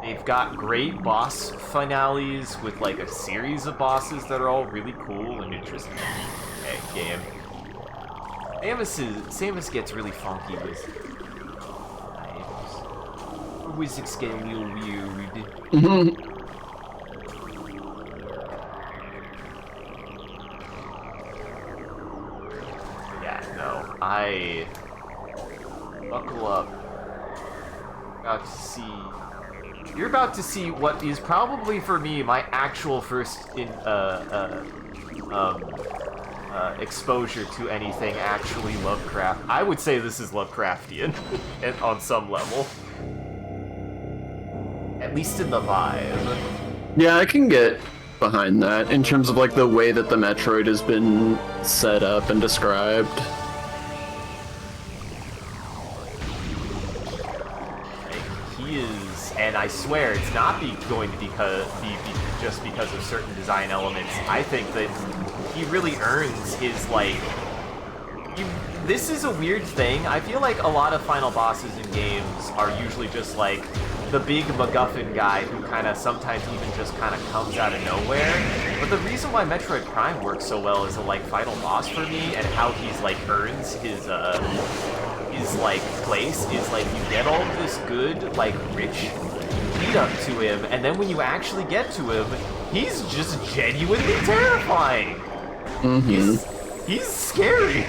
they've got great boss finales with like a series of bosses that are all really cool and interesting. Okay, game. Samus gets really funky with knives. Wizards get a little weird. Yeah, no, I buckle up. You're about to see what is probably for me my actual first exposure to anything actually Lovecraft. I would say this is Lovecraftian, and on some level. At least in the vibe. Yeah, I can get behind that in terms of like the way that the Metroid has been set up and described. He is, and I swear it's not going to be just because of certain design elements. I think that he really earns his, like... This is a weird thing. I feel like a lot of final bosses in games are usually just, like, the big MacGuffin guy who kind of sometimes even just kind of comes out of nowhere. But the reason why Metroid Prime works so well as a like final boss for me, and how he's like earns his like place, is like you get all this good like rich lead up to him, and then when you actually get to him, he's just genuinely terrifying. He's scary.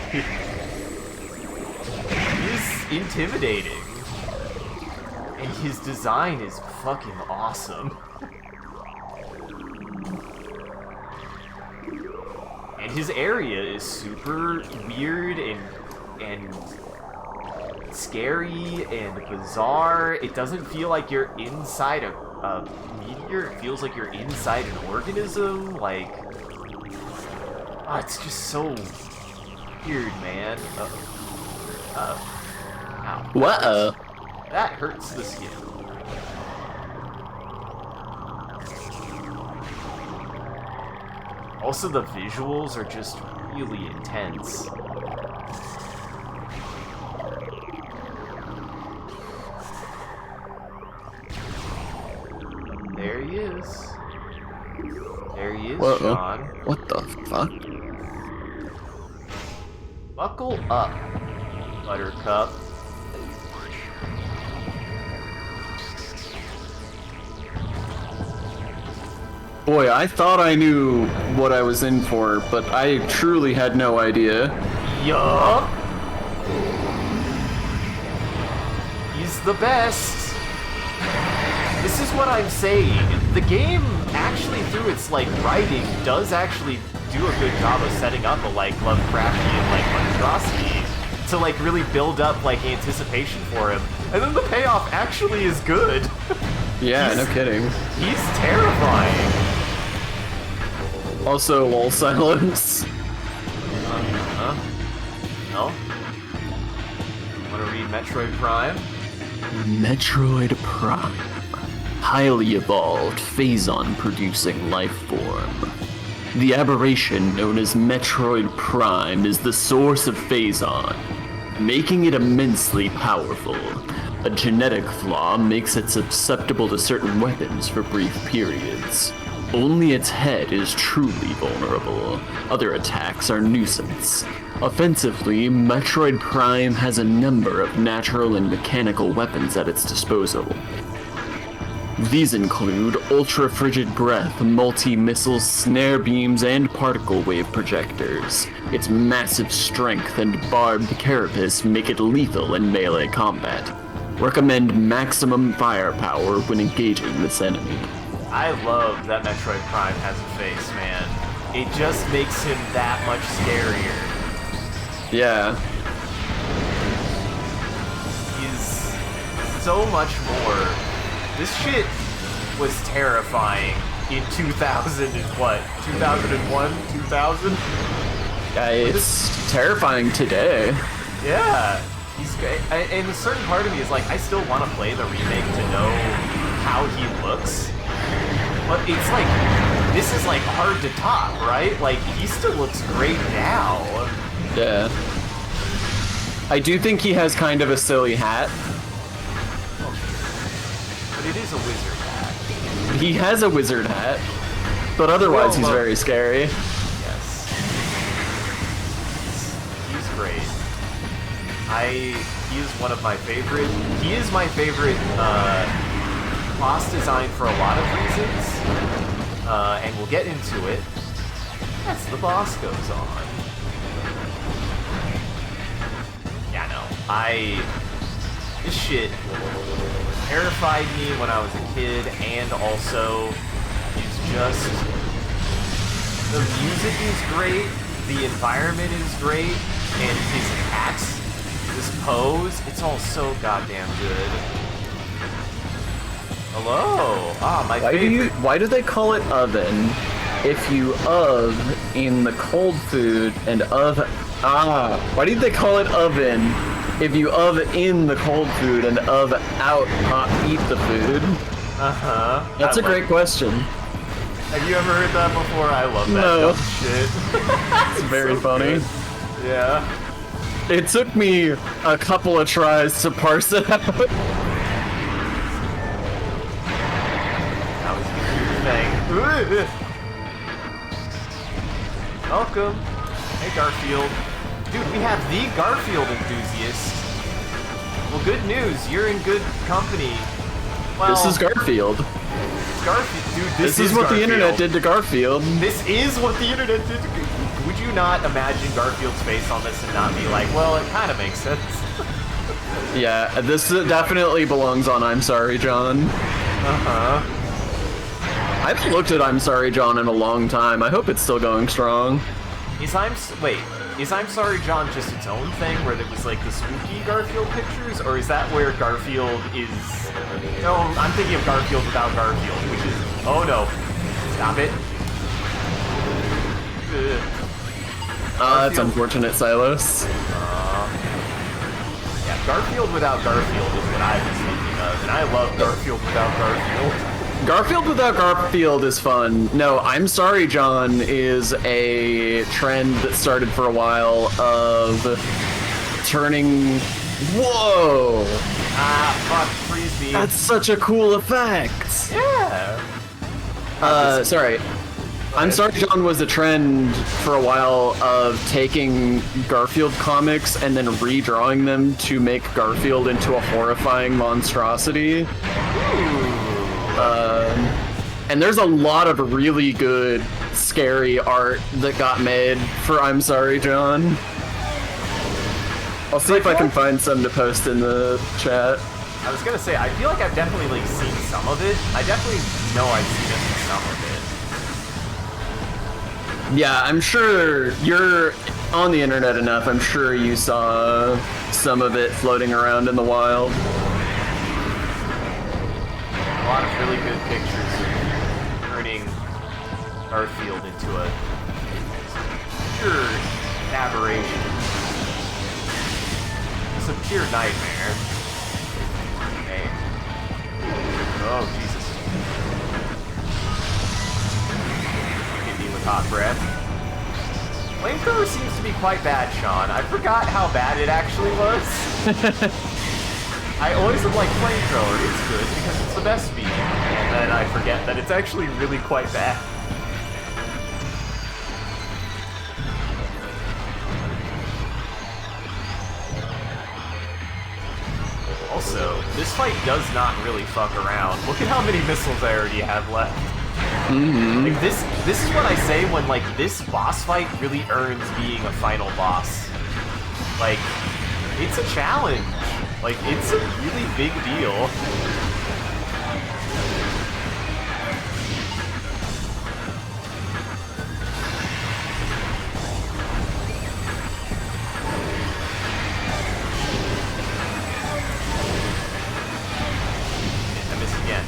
He's intimidating. And his design is fucking awesome. And his area is super weird and scary and bizarre. It doesn't feel like you're inside a meteor. It feels like you're inside an organism. Like, oh, it's just so weird, man. Ow. What? That hurts the skin. Also, the visuals are just really intense. There he is. There he is, Sean. What the fuck? Buckle up, Buttercup. Boy, I thought I knew what I was in for, but I truly had no idea. Yup. He's the best. This is what I'm saying. The game, actually, through its like writing, does actually do a good job of setting up a like Lovecraftian like monstrosity to like really build up like anticipation for him, and then the payoff actually is good. Yeah, no kidding. He's terrifying. Also, lol silence. No? Wanna read Metroid Prime? Metroid Prime. Highly evolved, phazon-producing life form. The aberration known as Metroid Prime is the source of phazon, making it immensely powerful. A genetic flaw makes it susceptible to certain weapons for brief periods. Only its head is truly vulnerable. Other attacks are nuisance. Offensively, Metroid Prime has a number of natural and mechanical weapons at its disposal. These include ultra-frigid breath, multi-missiles, snare beams, and particle wave projectors. Its massive strength and barbed carapace make it lethal in melee combat. Recommend maximum firepower when engaging this enemy. I love that Metroid Prime has a face, man. It just makes him that much scarier. Yeah. He's so much more. This shit was terrifying in 2000 and what? 2001? 2000? Yeah, it's terrifying today. Yeah. He's great. And a certain part of me is like, I still want to play the remake to know how he looks. But it's like, this is like hard to top, right? Like, he still looks great now. Yeah. I do think he has kind of a silly hat. But it is a wizard hat. He has a wizard hat, but otherwise he's very scary. Yes. He's great. He is one of my favorite. He is my favorite boss design for a lot of reasons. And we'll get into it as the boss goes on. Yeah, no. This shit terrified me when I was a kid, and also is just, the music is great, the environment is great, and his attacks, this pose, it's all so goddamn good. Hello! Ah, my favorite. Why do they call it oven if you of in the cold food and of why did they call it oven if you of in the cold food and of out eat the food? Uh-huh. That's a great question. Have you ever heard that before? I love that No. dumb shit. It's very so funny. good. Yeah. It took me a couple of tries to parse it out. Welcome. Hey, Garfield. Dude, we have the Garfield enthusiast. Well, good news. You're in good company. Well, This is Garfield. Garfield. Dude, This is what Garfield. the internet did to Garfield. This is what the internet did to... Would you not imagine Garfield's face on this and not be like, well, it kind of makes sense? Yeah, this definitely belongs on I'm Sorry, John. Uh-huh. I haven't looked at I'm Sorry, John in a long time. I hope it's still going strong. Is I'm Sorry, John just its own thing where there was like the spooky Garfield pictures, or is that where Garfield is? No, I'm thinking of Garfield without Garfield, which is oh no, stop it. Ugh. That's unfortunate, Silos. Yeah, Garfield without Garfield is what I was thinking of, and I love Garfield without Garfield. Garfield without Garfield is fun. No, I'm Sorry, John is a trend that started for a while of turning... Whoa! Ah, fuck, freeze me. That's such a cool effect! Yeah. Sorry. I'm Sorry, John was a trend for a while of taking Garfield comics and then redrawing them to make Garfield into a horrifying monstrosity. And there's a lot of really good, scary art that got made for I'm Sorry, John. I'll see if I can find some to post in the chat. I was gonna say, I feel like I've definitely like seen some of it. I definitely know I've seen at least some of it. Yeah, I'm sure you're on the internet enough. I'm sure you saw some of it floating around in the wild. A lot of really good pictures of turning Garfield into a pure aberration. It's a pure nightmare. Okay. Oh, Jesus. Hit me with hot breath. Flamethrower seems to be quite bad, Sean. I forgot how bad it actually was. I always am like Flamethrower, it's good because it's the best speed. And then I forget that it's actually really quite bad. Also, this fight does not really fuck around. Look at how many missiles I already have left. Like this is what I say when like this boss fight really earns being a final boss. Like, it's a challenge. Like, it's a really big deal. I missed again.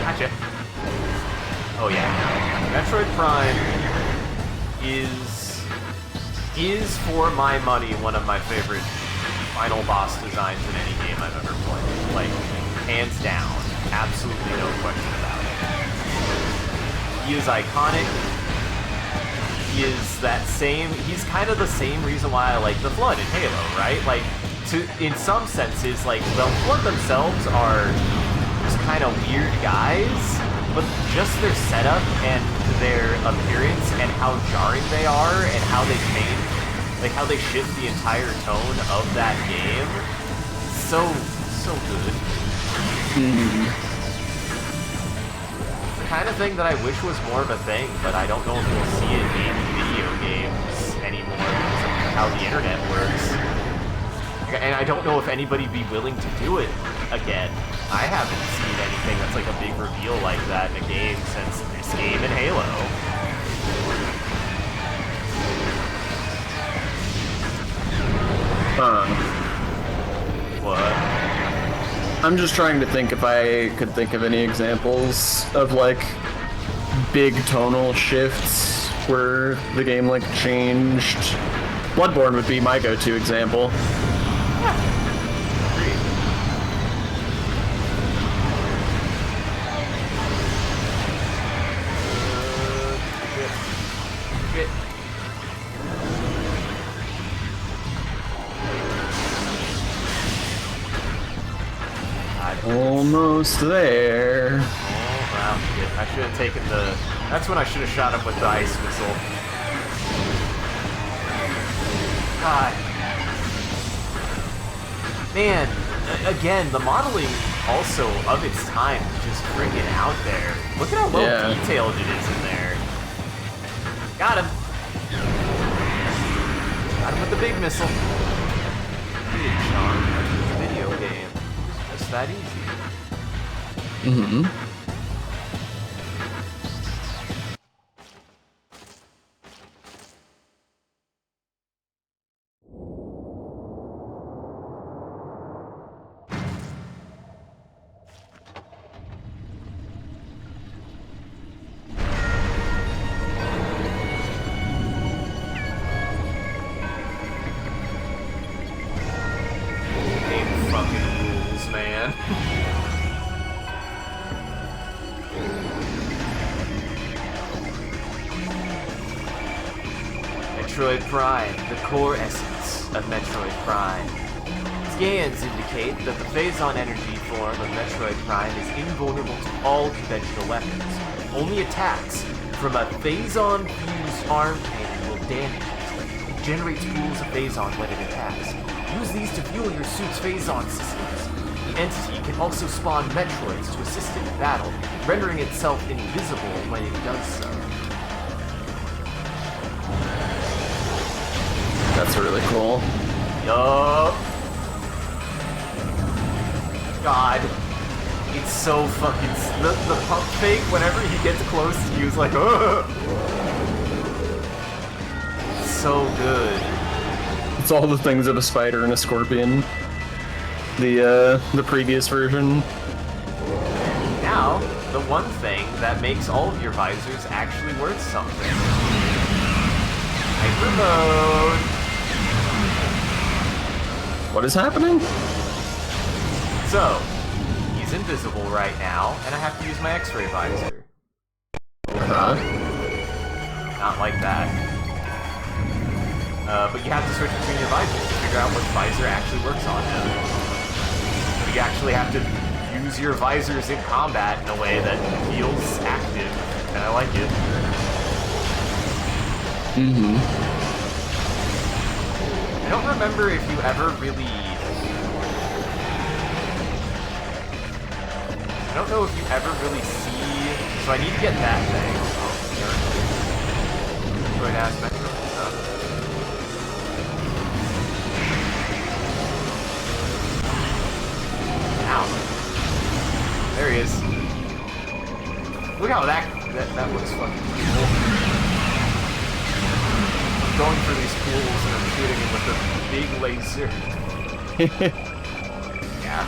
Gotcha. Oh yeah. Metroid Prime is for my money one of my favorite final boss designs in any game I've ever played. Like, hands down. Absolutely no question about it. He is iconic. He is he's kind of the same reason why I like the Flood in Halo, right? Like, in some senses, like, the Flood themselves are just kind of weird guys, but just their setup and their appearance and how jarring they are and how they change, like how they shift the entire tone of that game, so good. The kind of thing that I wish was more of a thing, but I don't know if we'll see it in video games anymore because of how the internet works. And I don't know if anybody'd be willing to do it again. I haven't seen anything that's like a big reveal like that in a game since this game in Halo. What? I'm just trying to think if I could think of any examples of like big tonal shifts where the game like changed. Bloodborne would be my go-to example. almost there. Oh, wow, shit. I should have taken the... That's when I should have shot him with the ice missile. God. Man, again, the modeling also of its time is just friggin' out there. Look at how well detailed it is in there. Got him. Got him with the big missile. Big Sean. Video game. It's that easy. Mm-hmm. Game fucking rules, man. Metroid Prime, the core essence of Metroid Prime. Scans indicate that the Phazon energy form of Metroid Prime is invulnerable to all conventional weapons. Only attacks from a Phazon-fused arm cannon will damage it. It generates pools of Phazon when it attacks. Use these to fuel your suit's Phazon systems. The entity can also spawn Metroids to assist it in battle, rendering itself invisible when it does so. That's really cool. Yup. God. It's so fucking... The pump fake, whenever he gets close, he was like, ugh. So good. It's all the things of a spider and a scorpion. The previous version. Now, the one thing that makes all of your visors actually worth something. Hyper mode. What is happening? So, he's invisible right now, and I have to use my X-ray visor. Not like that. But you have to switch between your visors to figure out which visor actually works on him. You actually have to use your visors in combat in a way that feels active, and I like it. Mm-hmm. I don't remember if you ever really... I don't know if you ever really see... So I need to get that thing. Oh, Metroid-ass Metroid stuff. Ow. There he is. Look how that looks fucking cool. I'm going for these pools and I'm shooting him with a big laser. Yeah.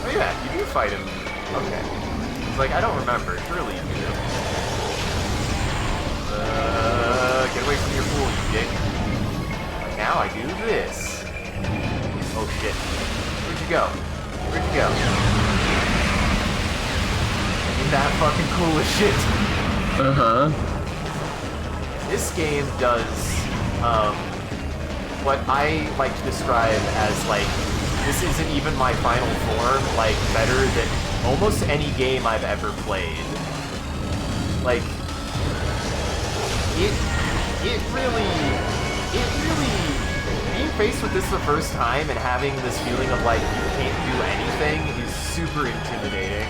Oh yeah, you do fight him. Okay. It's like, I don't remember. Surely you do. Get away from your pool, you dick. Like, now I do this. Oh shit. Where'd you go? Where'd you go? Ain't that fucking cool as shit? Uh-huh. This game does, what I like to describe as, like, this isn't even my final form, like, better than almost any game I've ever played. Like, it really, being faced with this the first time and having this feeling of, like, you can't do anything is super intimidating.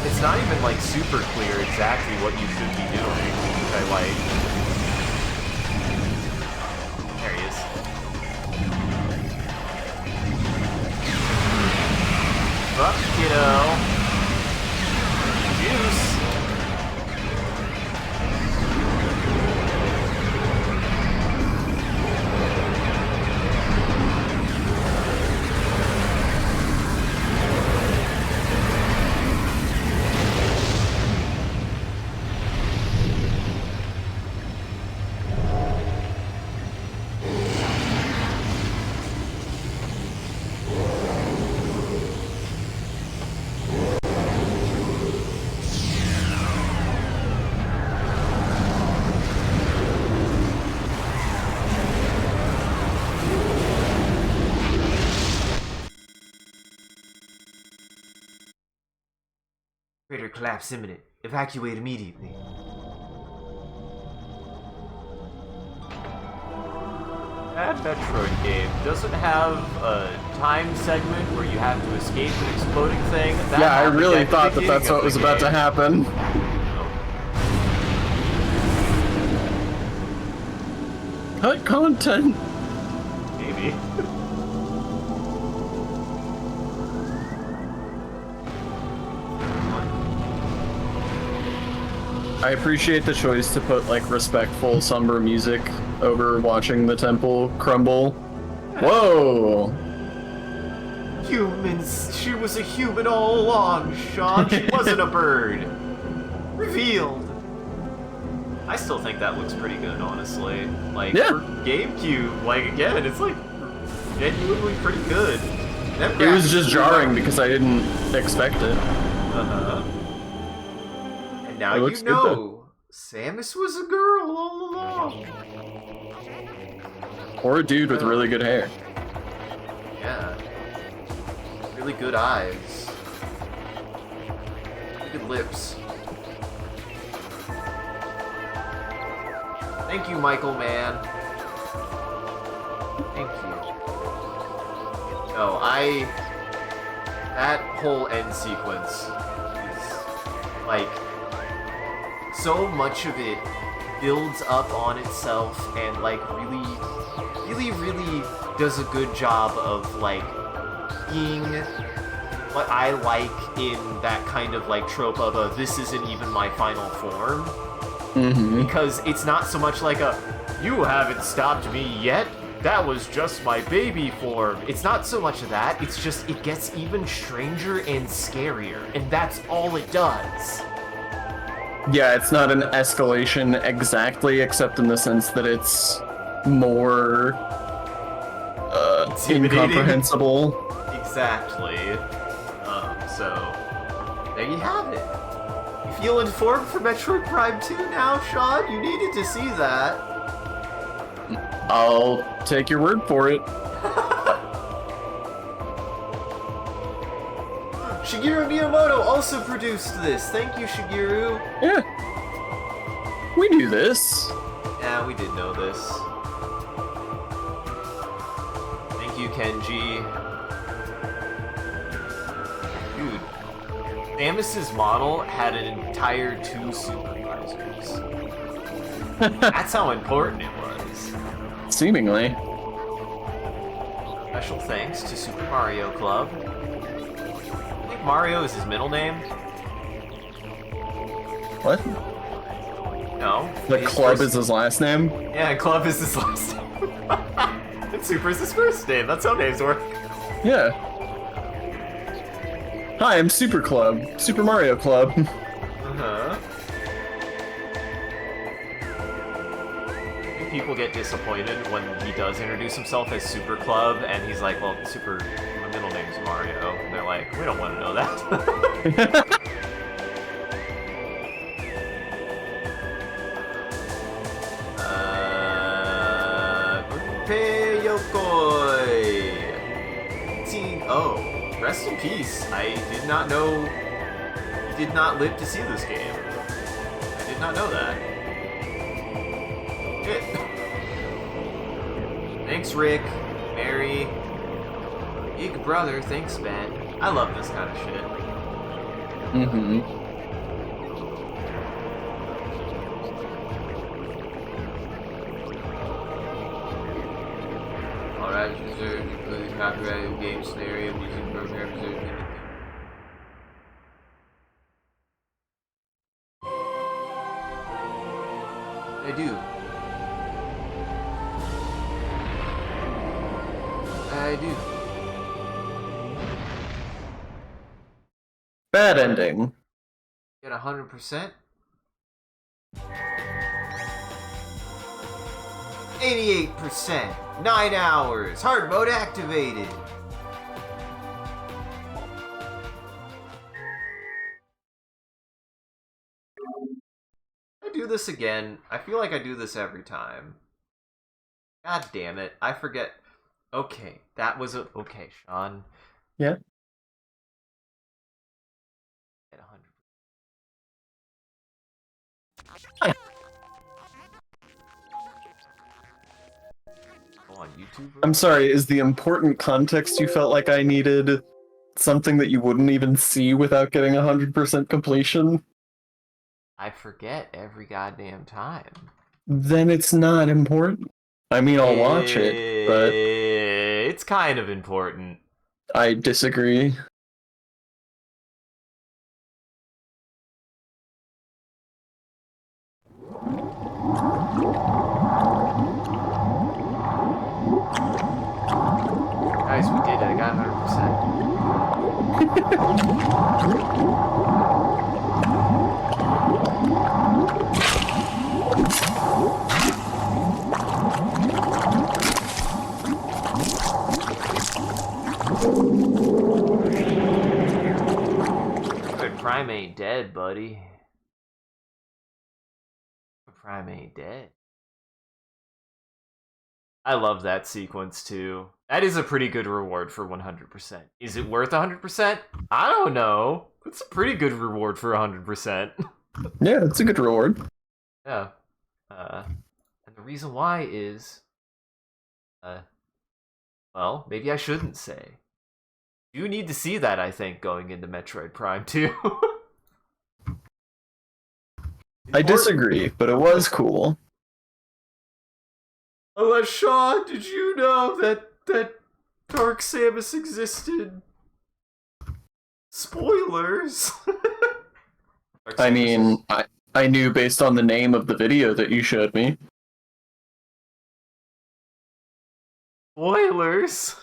It's not even, like, super clear exactly what you should be doing, which I like. There he is. Up, kiddo. Juice. collapse imminent. Evacuate immediately. That Metroid game doesn't have a time segment where you have to escape an exploding thing. That Yeah, I really at the thought that beginning that's of what the was about to game. happen. Cut content. Maybe. I appreciate the choice to put like respectful somber music over watching the temple crumble. Whoa! Humans. She was a human all along, Sean. She wasn't a bird. Revealed. I still think that looks pretty good, honestly. Like, Yeah. for GameCube, like, again, it's, like, genuinely pretty good. Them It was graphics just are jarring like- because I didn't expect it. Uh-huh. And now It you looks good, know, Samus was a girl all along. Or a dude with really good hair. Yeah. Really good eyes. Good lips. Thank you, Michael, man. Thank you. No, that whole end sequence is, like, so much of it builds up on itself and, like, really does a good job of, like, being what I like in that kind of, like, trope of a this isn't even my final form. Mm-hmm. Because it's not so much like a, you haven't stopped me yet, that was just my baby form. It's not so much of that, it's just it gets even stranger and scarier, and that's all it does. Yeah, it's not an escalation exactly, except in the sense that it's more Intimidating. incomprehensible. Exactly. So, there you have it. You feel informed for Metroid Prime 2 now, Sean? You needed to see that. I'll take your word for it. Shigeru Miyamoto also produced this. Thank you, Shigeru. Yeah. We knew this. Yeah, we did know this. Thank you, Kenji. Dude, Samus's model had an entire 2 supervisors. That's how important it was. Seemingly. Special thanks to Super Mario Club. I think Mario is his middle name. What? No. The his club first- is his last name? Yeah, Club is his last name. And Super is his first name. That's how names work. Yeah. Hi, I'm Super Club. Super Mario Club. Uh-huh. I think people get disappointed when he does introduce himself as Super Club, and he's like, well, my middle name's Mario. And they're like, we don't want to know that. Gunpei Yokoi! Oh, rest in peace. I did not know you did not live to see this game. I did not know that. Shit. Thanks, Rick, Mary, Big Brother. Thanks, Ben. I love this kind of shit. Mm-hmm. All rights reserved, including copyrighted game scenario, music program reserved. I do. I do. Bad ending. Get 100%. 88%. 9 hours. Hard mode activated. I do this again. I feel like I do this every time. God damn it. I forget. Okay, that was a... Okay, Sean. Yeah? Get 100%. Go on YouTube. I'm sorry, is the important context you felt like I needed something that you wouldn't even see without getting 100% completion? I forget every goddamn time. Then it's not important. I mean, I'll watch it, but It's kind of important. I disagree. Guys, we did it. I got 100%. But Prime ain't dead, buddy. Prime ain't dead. I love that sequence too. That is a pretty good reward for 100%. Is it worth 100%? I don't know. It's a pretty good reward for 100%. Yeah, it's a good reward. Yeah. And the reason why is, well, maybe I shouldn't say. You need to see that, I think, going into Metroid Prime 2. I disagree, but it was cool. Oh, Sean, did you know that Dark Samus existed? Spoilers. I mean, I knew based on the name of the video that you showed me. Spoilers.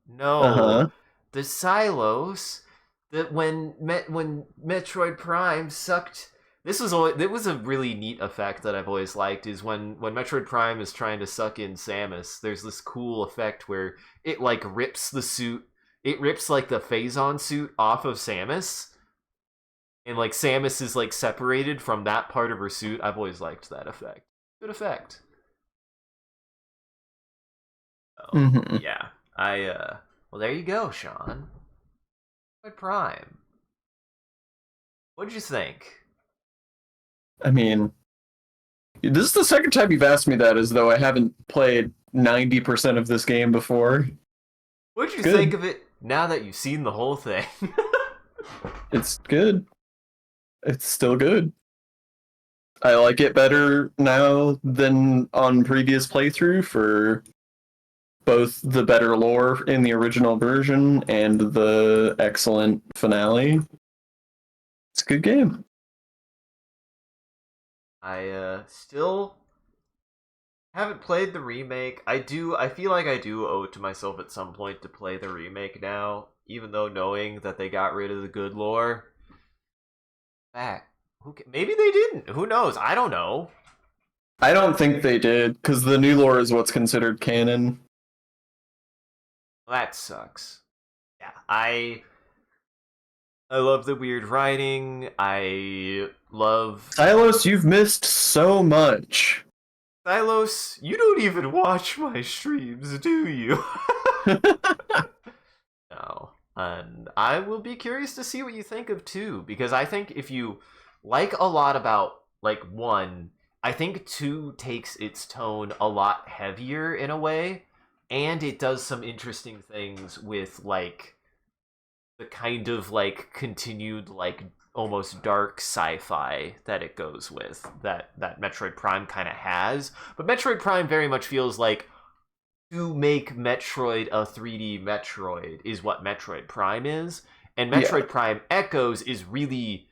No. Uh-huh. The silos that when Metroid Prime sucked. It was a really neat effect that I've always liked is when Metroid Prime is trying to suck in Samus, there's this cool effect where it like rips the suit, it rips like the Phazon suit off of Samus, and like Samus is like separated from that part of her suit. I've always liked that effect. Good effect. So, yeah, well, there you go, Sean. Metroid Prime. What'd you think? I mean, this is the second time you've asked me that, as though I haven't played 90% of this game before. What'd you think of it now that you've seen the whole thing? It's good. It's still good. I like it better now than on previous playthrough for both the better lore in the original version and the excellent finale. It's a good game. I still haven't played the remake. I feel like I do owe it to myself at some point to play the remake now, even though knowing that they got rid of the good lore. Maybe they didn't. Who knows? I don't know. I don't think they did, because the new lore is what's considered canon. Well, that sucks. Yeah, I love the weird writing. I love Silos, you've missed so much. Silos, you don't even watch my streams, do you? No. And I will be curious to see what you think of 2, because I think if you like a lot about, like, 1, I think 2 takes its tone a lot heavier in a way, and it does some interesting things with, like, the kind of, like, continued, like, almost dark sci-fi that it goes with, that Metroid Prime kind of has. But Metroid Prime very much feels like to make Metroid a 3D Metroid is what Metroid Prime is, and Metroid Prime Echoes is really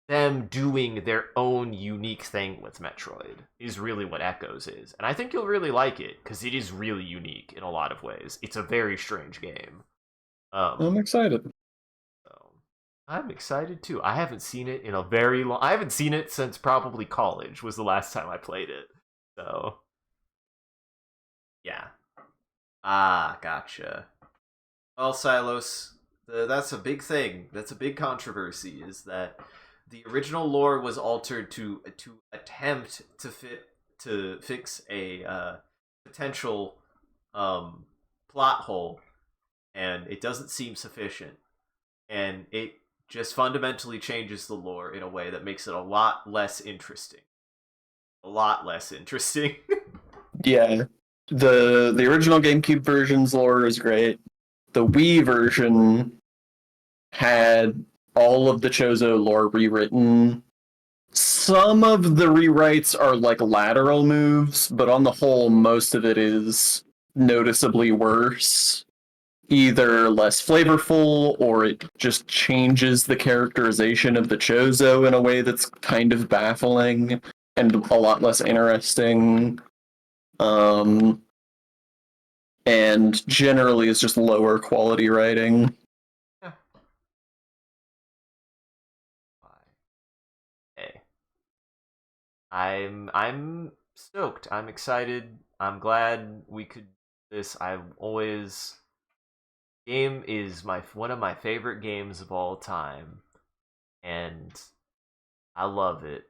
them doing their own unique thing with Metroid, is really what Echoes is. And I think you'll really like it, because it is really unique in a lot of ways. It's a very strange game. I'm excited. So, I'm excited too. I haven't seen it in a very long... I haven't seen it since probably college was the last time I played it. So... yeah. Ah, gotcha. Well, Silos, that's a big thing. That's a big controversy, is that the original lore was altered to attempt to fix a potential plot hole, and it doesn't seem sufficient. And it just fundamentally changes the lore in a way that makes it a lot less interesting. A lot less interesting. Yeah. The original GameCube version's lore is great. The Wii version had all of the Chozo lore rewritten. Some of the rewrites are like lateral moves, but on the whole, most of it is noticeably worse. Either less flavorful, or it just changes the characterization of the Chozo in a way that's kind of baffling and a lot less interesting. And generally is just lower quality writing. Yeah. Hey. I'm stoked. I'm excited. I'm glad we could do this. Game is one of my favorite games of all time, and I love it.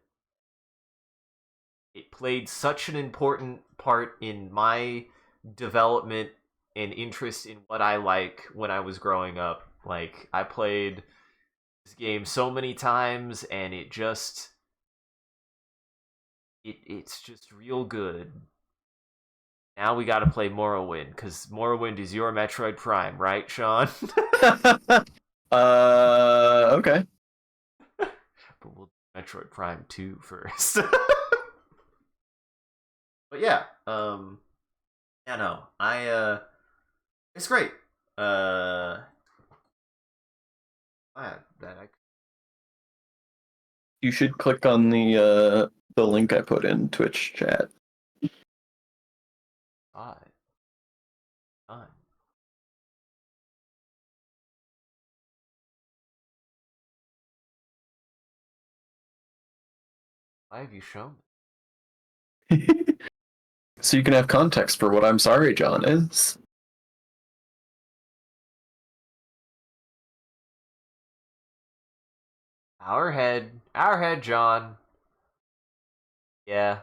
It played such an important part in my development and interest in what I like when I was growing up. Like, I played this game so many times, and it's just real good. Now we gotta play Morrowind, because Morrowind is your Metroid Prime, right, Sean? Okay. But we'll do Metroid Prime 2 first. But yeah, it's great. Glad that I You should click on the link I put in Twitch chat. saw it. Done. Why have you shown me? So you can have context for what I'm sorry, John is. Our head, John. Yeah.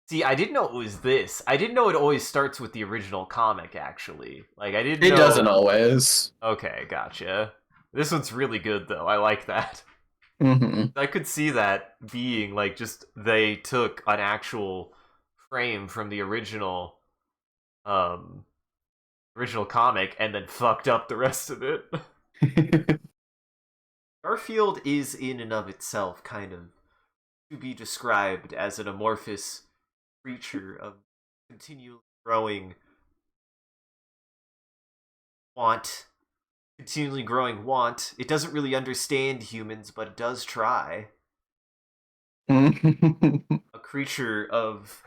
See, I didn't know it was this. I didn't know it always starts with the original comic, actually. Like, I didn't know... It doesn't always. Okay, gotcha. This one's really good, though. I like that. Mm-hmm. I could see that being, like, just they took an actual frame from the original comic and then fucked up the rest of it. Garfield is in and of itself kind of to be described as an amorphous creature of continually growing want. It doesn't really understand humans, but it does try. A creature of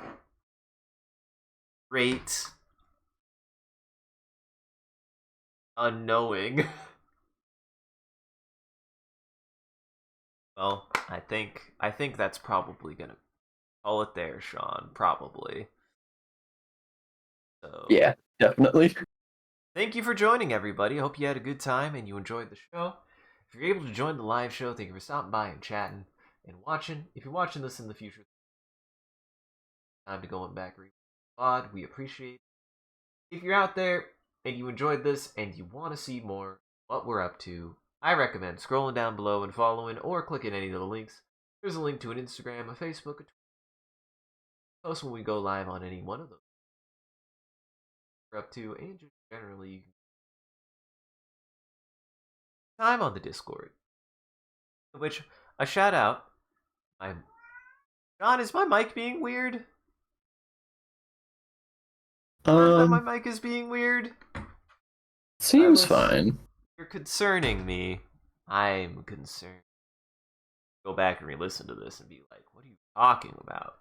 great unknowing. Well, I think that's probably gonna call it there, Sean. Probably. So Yeah, definitely. thank you for joining, everybody. I hope you had a good time and you enjoyed the show. If you're able to join the live show, thank you for stopping by and chatting and watching. If you're watching this in the future, time to go and back read pod. We appreciate it. If you're out there and you enjoyed this and you want to see more what we're up to, I recommend scrolling down below and following or clicking any of the links. There's a link to an Instagram, a Facebook, a Twitter. Post when we go live on any one of those. We're up to, and just generally time on the Discord. Which, a shout out. John, is my mic being weird? That my mic is being weird? Seems fine. You're concerning me. I'm concerned. Go back and re-listen to this and be like, what are you talking about?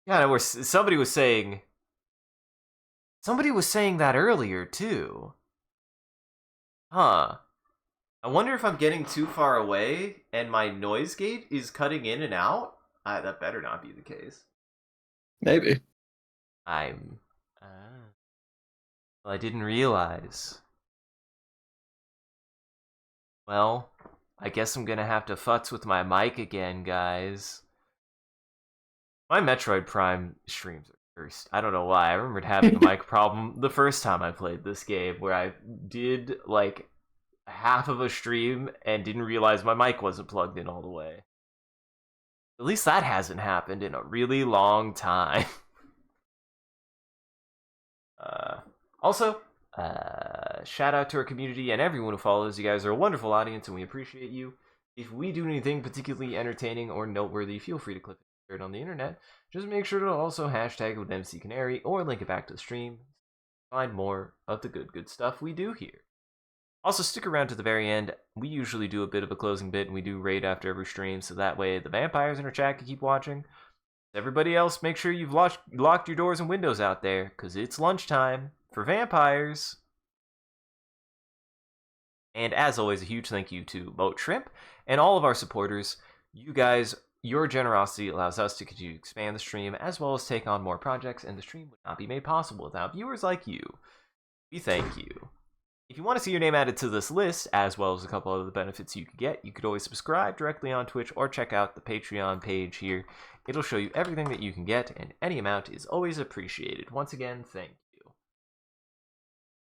Yeah, somebody was saying that earlier, too. Huh. I wonder if I'm getting too far away and my noise gate is cutting in and out? That better not be the case. Maybe. Well, I didn't realize. Well, I guess I'm gonna have to futz with my mic again, guys. My Metroid Prime streams are cursed. I don't know why. I remembered having a mic problem the first time I played this game, where I half of a stream and didn't realize my mic wasn't plugged in all the way. At least that hasn't happened in a really long time. Also, shout out to our community and everyone who follows. You guys are a wonderful audience and we appreciate you. If we do anything particularly entertaining or noteworthy, feel free to click it on the internet. Just make sure to also hashtag it with MCCanary or link it back to the stream. Find more of the good stuff we do here. Also, stick around to the very end. We usually do a bit of a closing bit and we do raid after every stream, so that way the vampires in our chat can keep watching. Everybody else, make sure you've locked your doors and windows out there, because it's lunchtime for vampires. And as always, a huge thank you to Boat Shrimp and all of our supporters. You guys, your generosity allows us to continue to expand the stream, as well as take on more projects, and the stream would not be made possible without viewers like you. We thank you. If you want to see your name added to this list, as well as a couple other benefits you could get, you could always subscribe directly on Twitch or check out the Patreon page here. It'll show you everything that you can get, and any amount is always appreciated. Once again, thank you.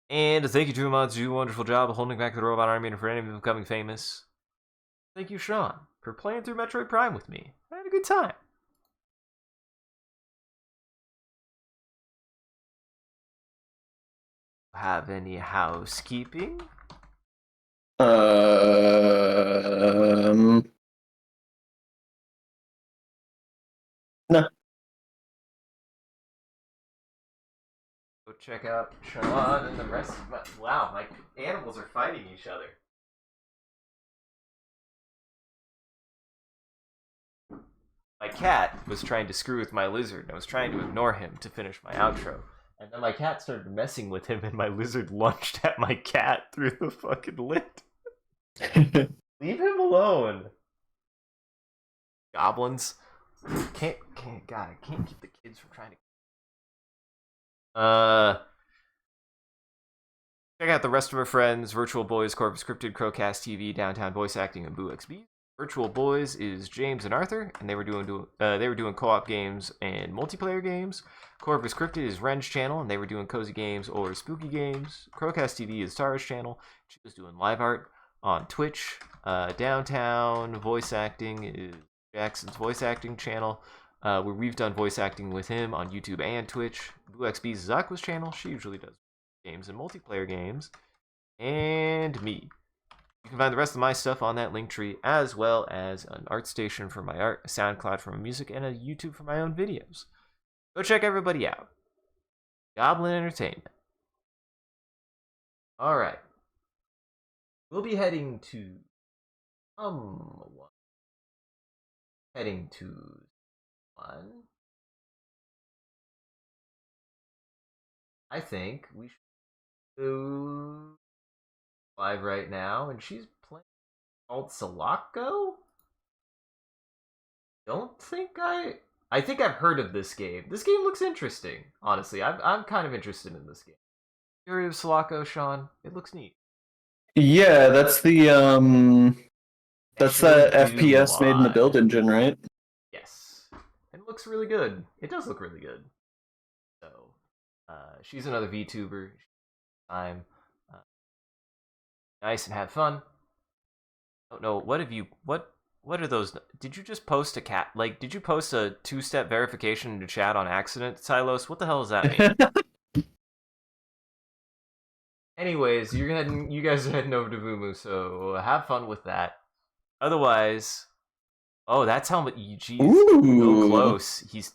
And thank you to Mods, you do a wonderful job of holding back the robot army and for any of them becoming famous. Thank you, Sean, for playing through Metroid Prime with me. I had a good time. Have any housekeeping? No. Go check out Sean and the rest of my... Wow, my animals are fighting each other. My cat was trying to screw with my lizard, and I was trying to ignore him to finish my outro. And then my cat started messing with him, and my lizard lunged at my cat through the fucking lid. Leave him alone. Goblins. God, I can't keep the kids from trying to... Check out the rest of our friends: Virtual Boys, Corpus Scripted, Crowcast TV, Downtown Voice Acting, and Boo XB. Virtual Boys is James and Arthur, and they were doing co-op games and multiplayer games. Corpus Scripted is Ren's channel, and they were doing cozy games or spooky games. Crowcast TV is Tara's channel. She was doing live art on Twitch. Downtown Voice Acting is Jackson's voice acting channel, where we've done voice acting with him on YouTube and Twitch. Boo XB's is Aqua's channel. She usually does games and multiplayer games. And me. You can find the rest of my stuff on that link tree, as well as an ArtStation for my art, a SoundCloud for my music, and a YouTube for my own videos. Go check everybody out. Goblin Entertainment. Alright. We'll be heading to... Heading to... one. I think we should do... live right now, and she's playing called Sulaco? I think I've heard of this game. This game looks interesting, honestly. I'm kind of interested in this game. You heard of Sulaco, Sean? It looks neat. Yeah, that's the that's the FPS made in the build engine, right? Yes. And it looks really good. It does look really good. So, she's another VTuber. Nice and have fun. Oh no, what are those? Did you just post did you post a 2-step verification into chat on accident, Silos? What the hell does that mean? Anyways, you guys are heading over to Vumu, so have fun with that. Otherwise, oh, that's how much. Geez, so close. He's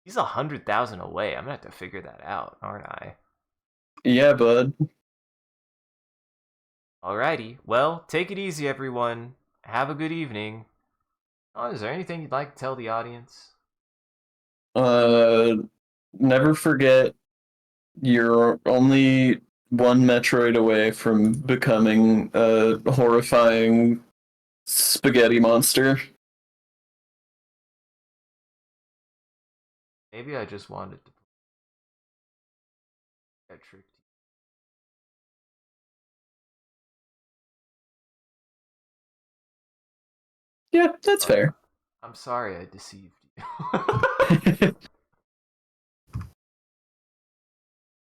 100,000 away. I'm gonna have to figure that out, aren't I? Yeah, bud. Alrighty, well, take it easy, everyone. Have a good evening. Oh, is there anything you'd like to tell the audience? Never forget you're only one Metroid away from becoming a horrifying spaghetti monster. Maybe I just wanted to get tricked. Yeah, that's fair. I'm sorry I deceived you.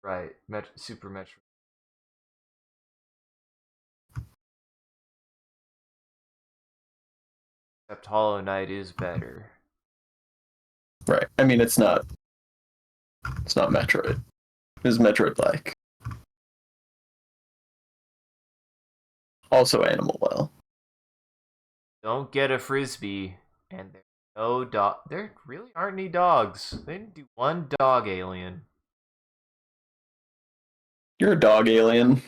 Right, Super Metroid. Except Hollow Knight is better. Right. I mean, it's not Metroid. It's Metroid-like. Also Animal Well. Don't get a frisbee, and there's no dog. There really aren't any dogs. They didn't do one dog alien. You're a dog alien.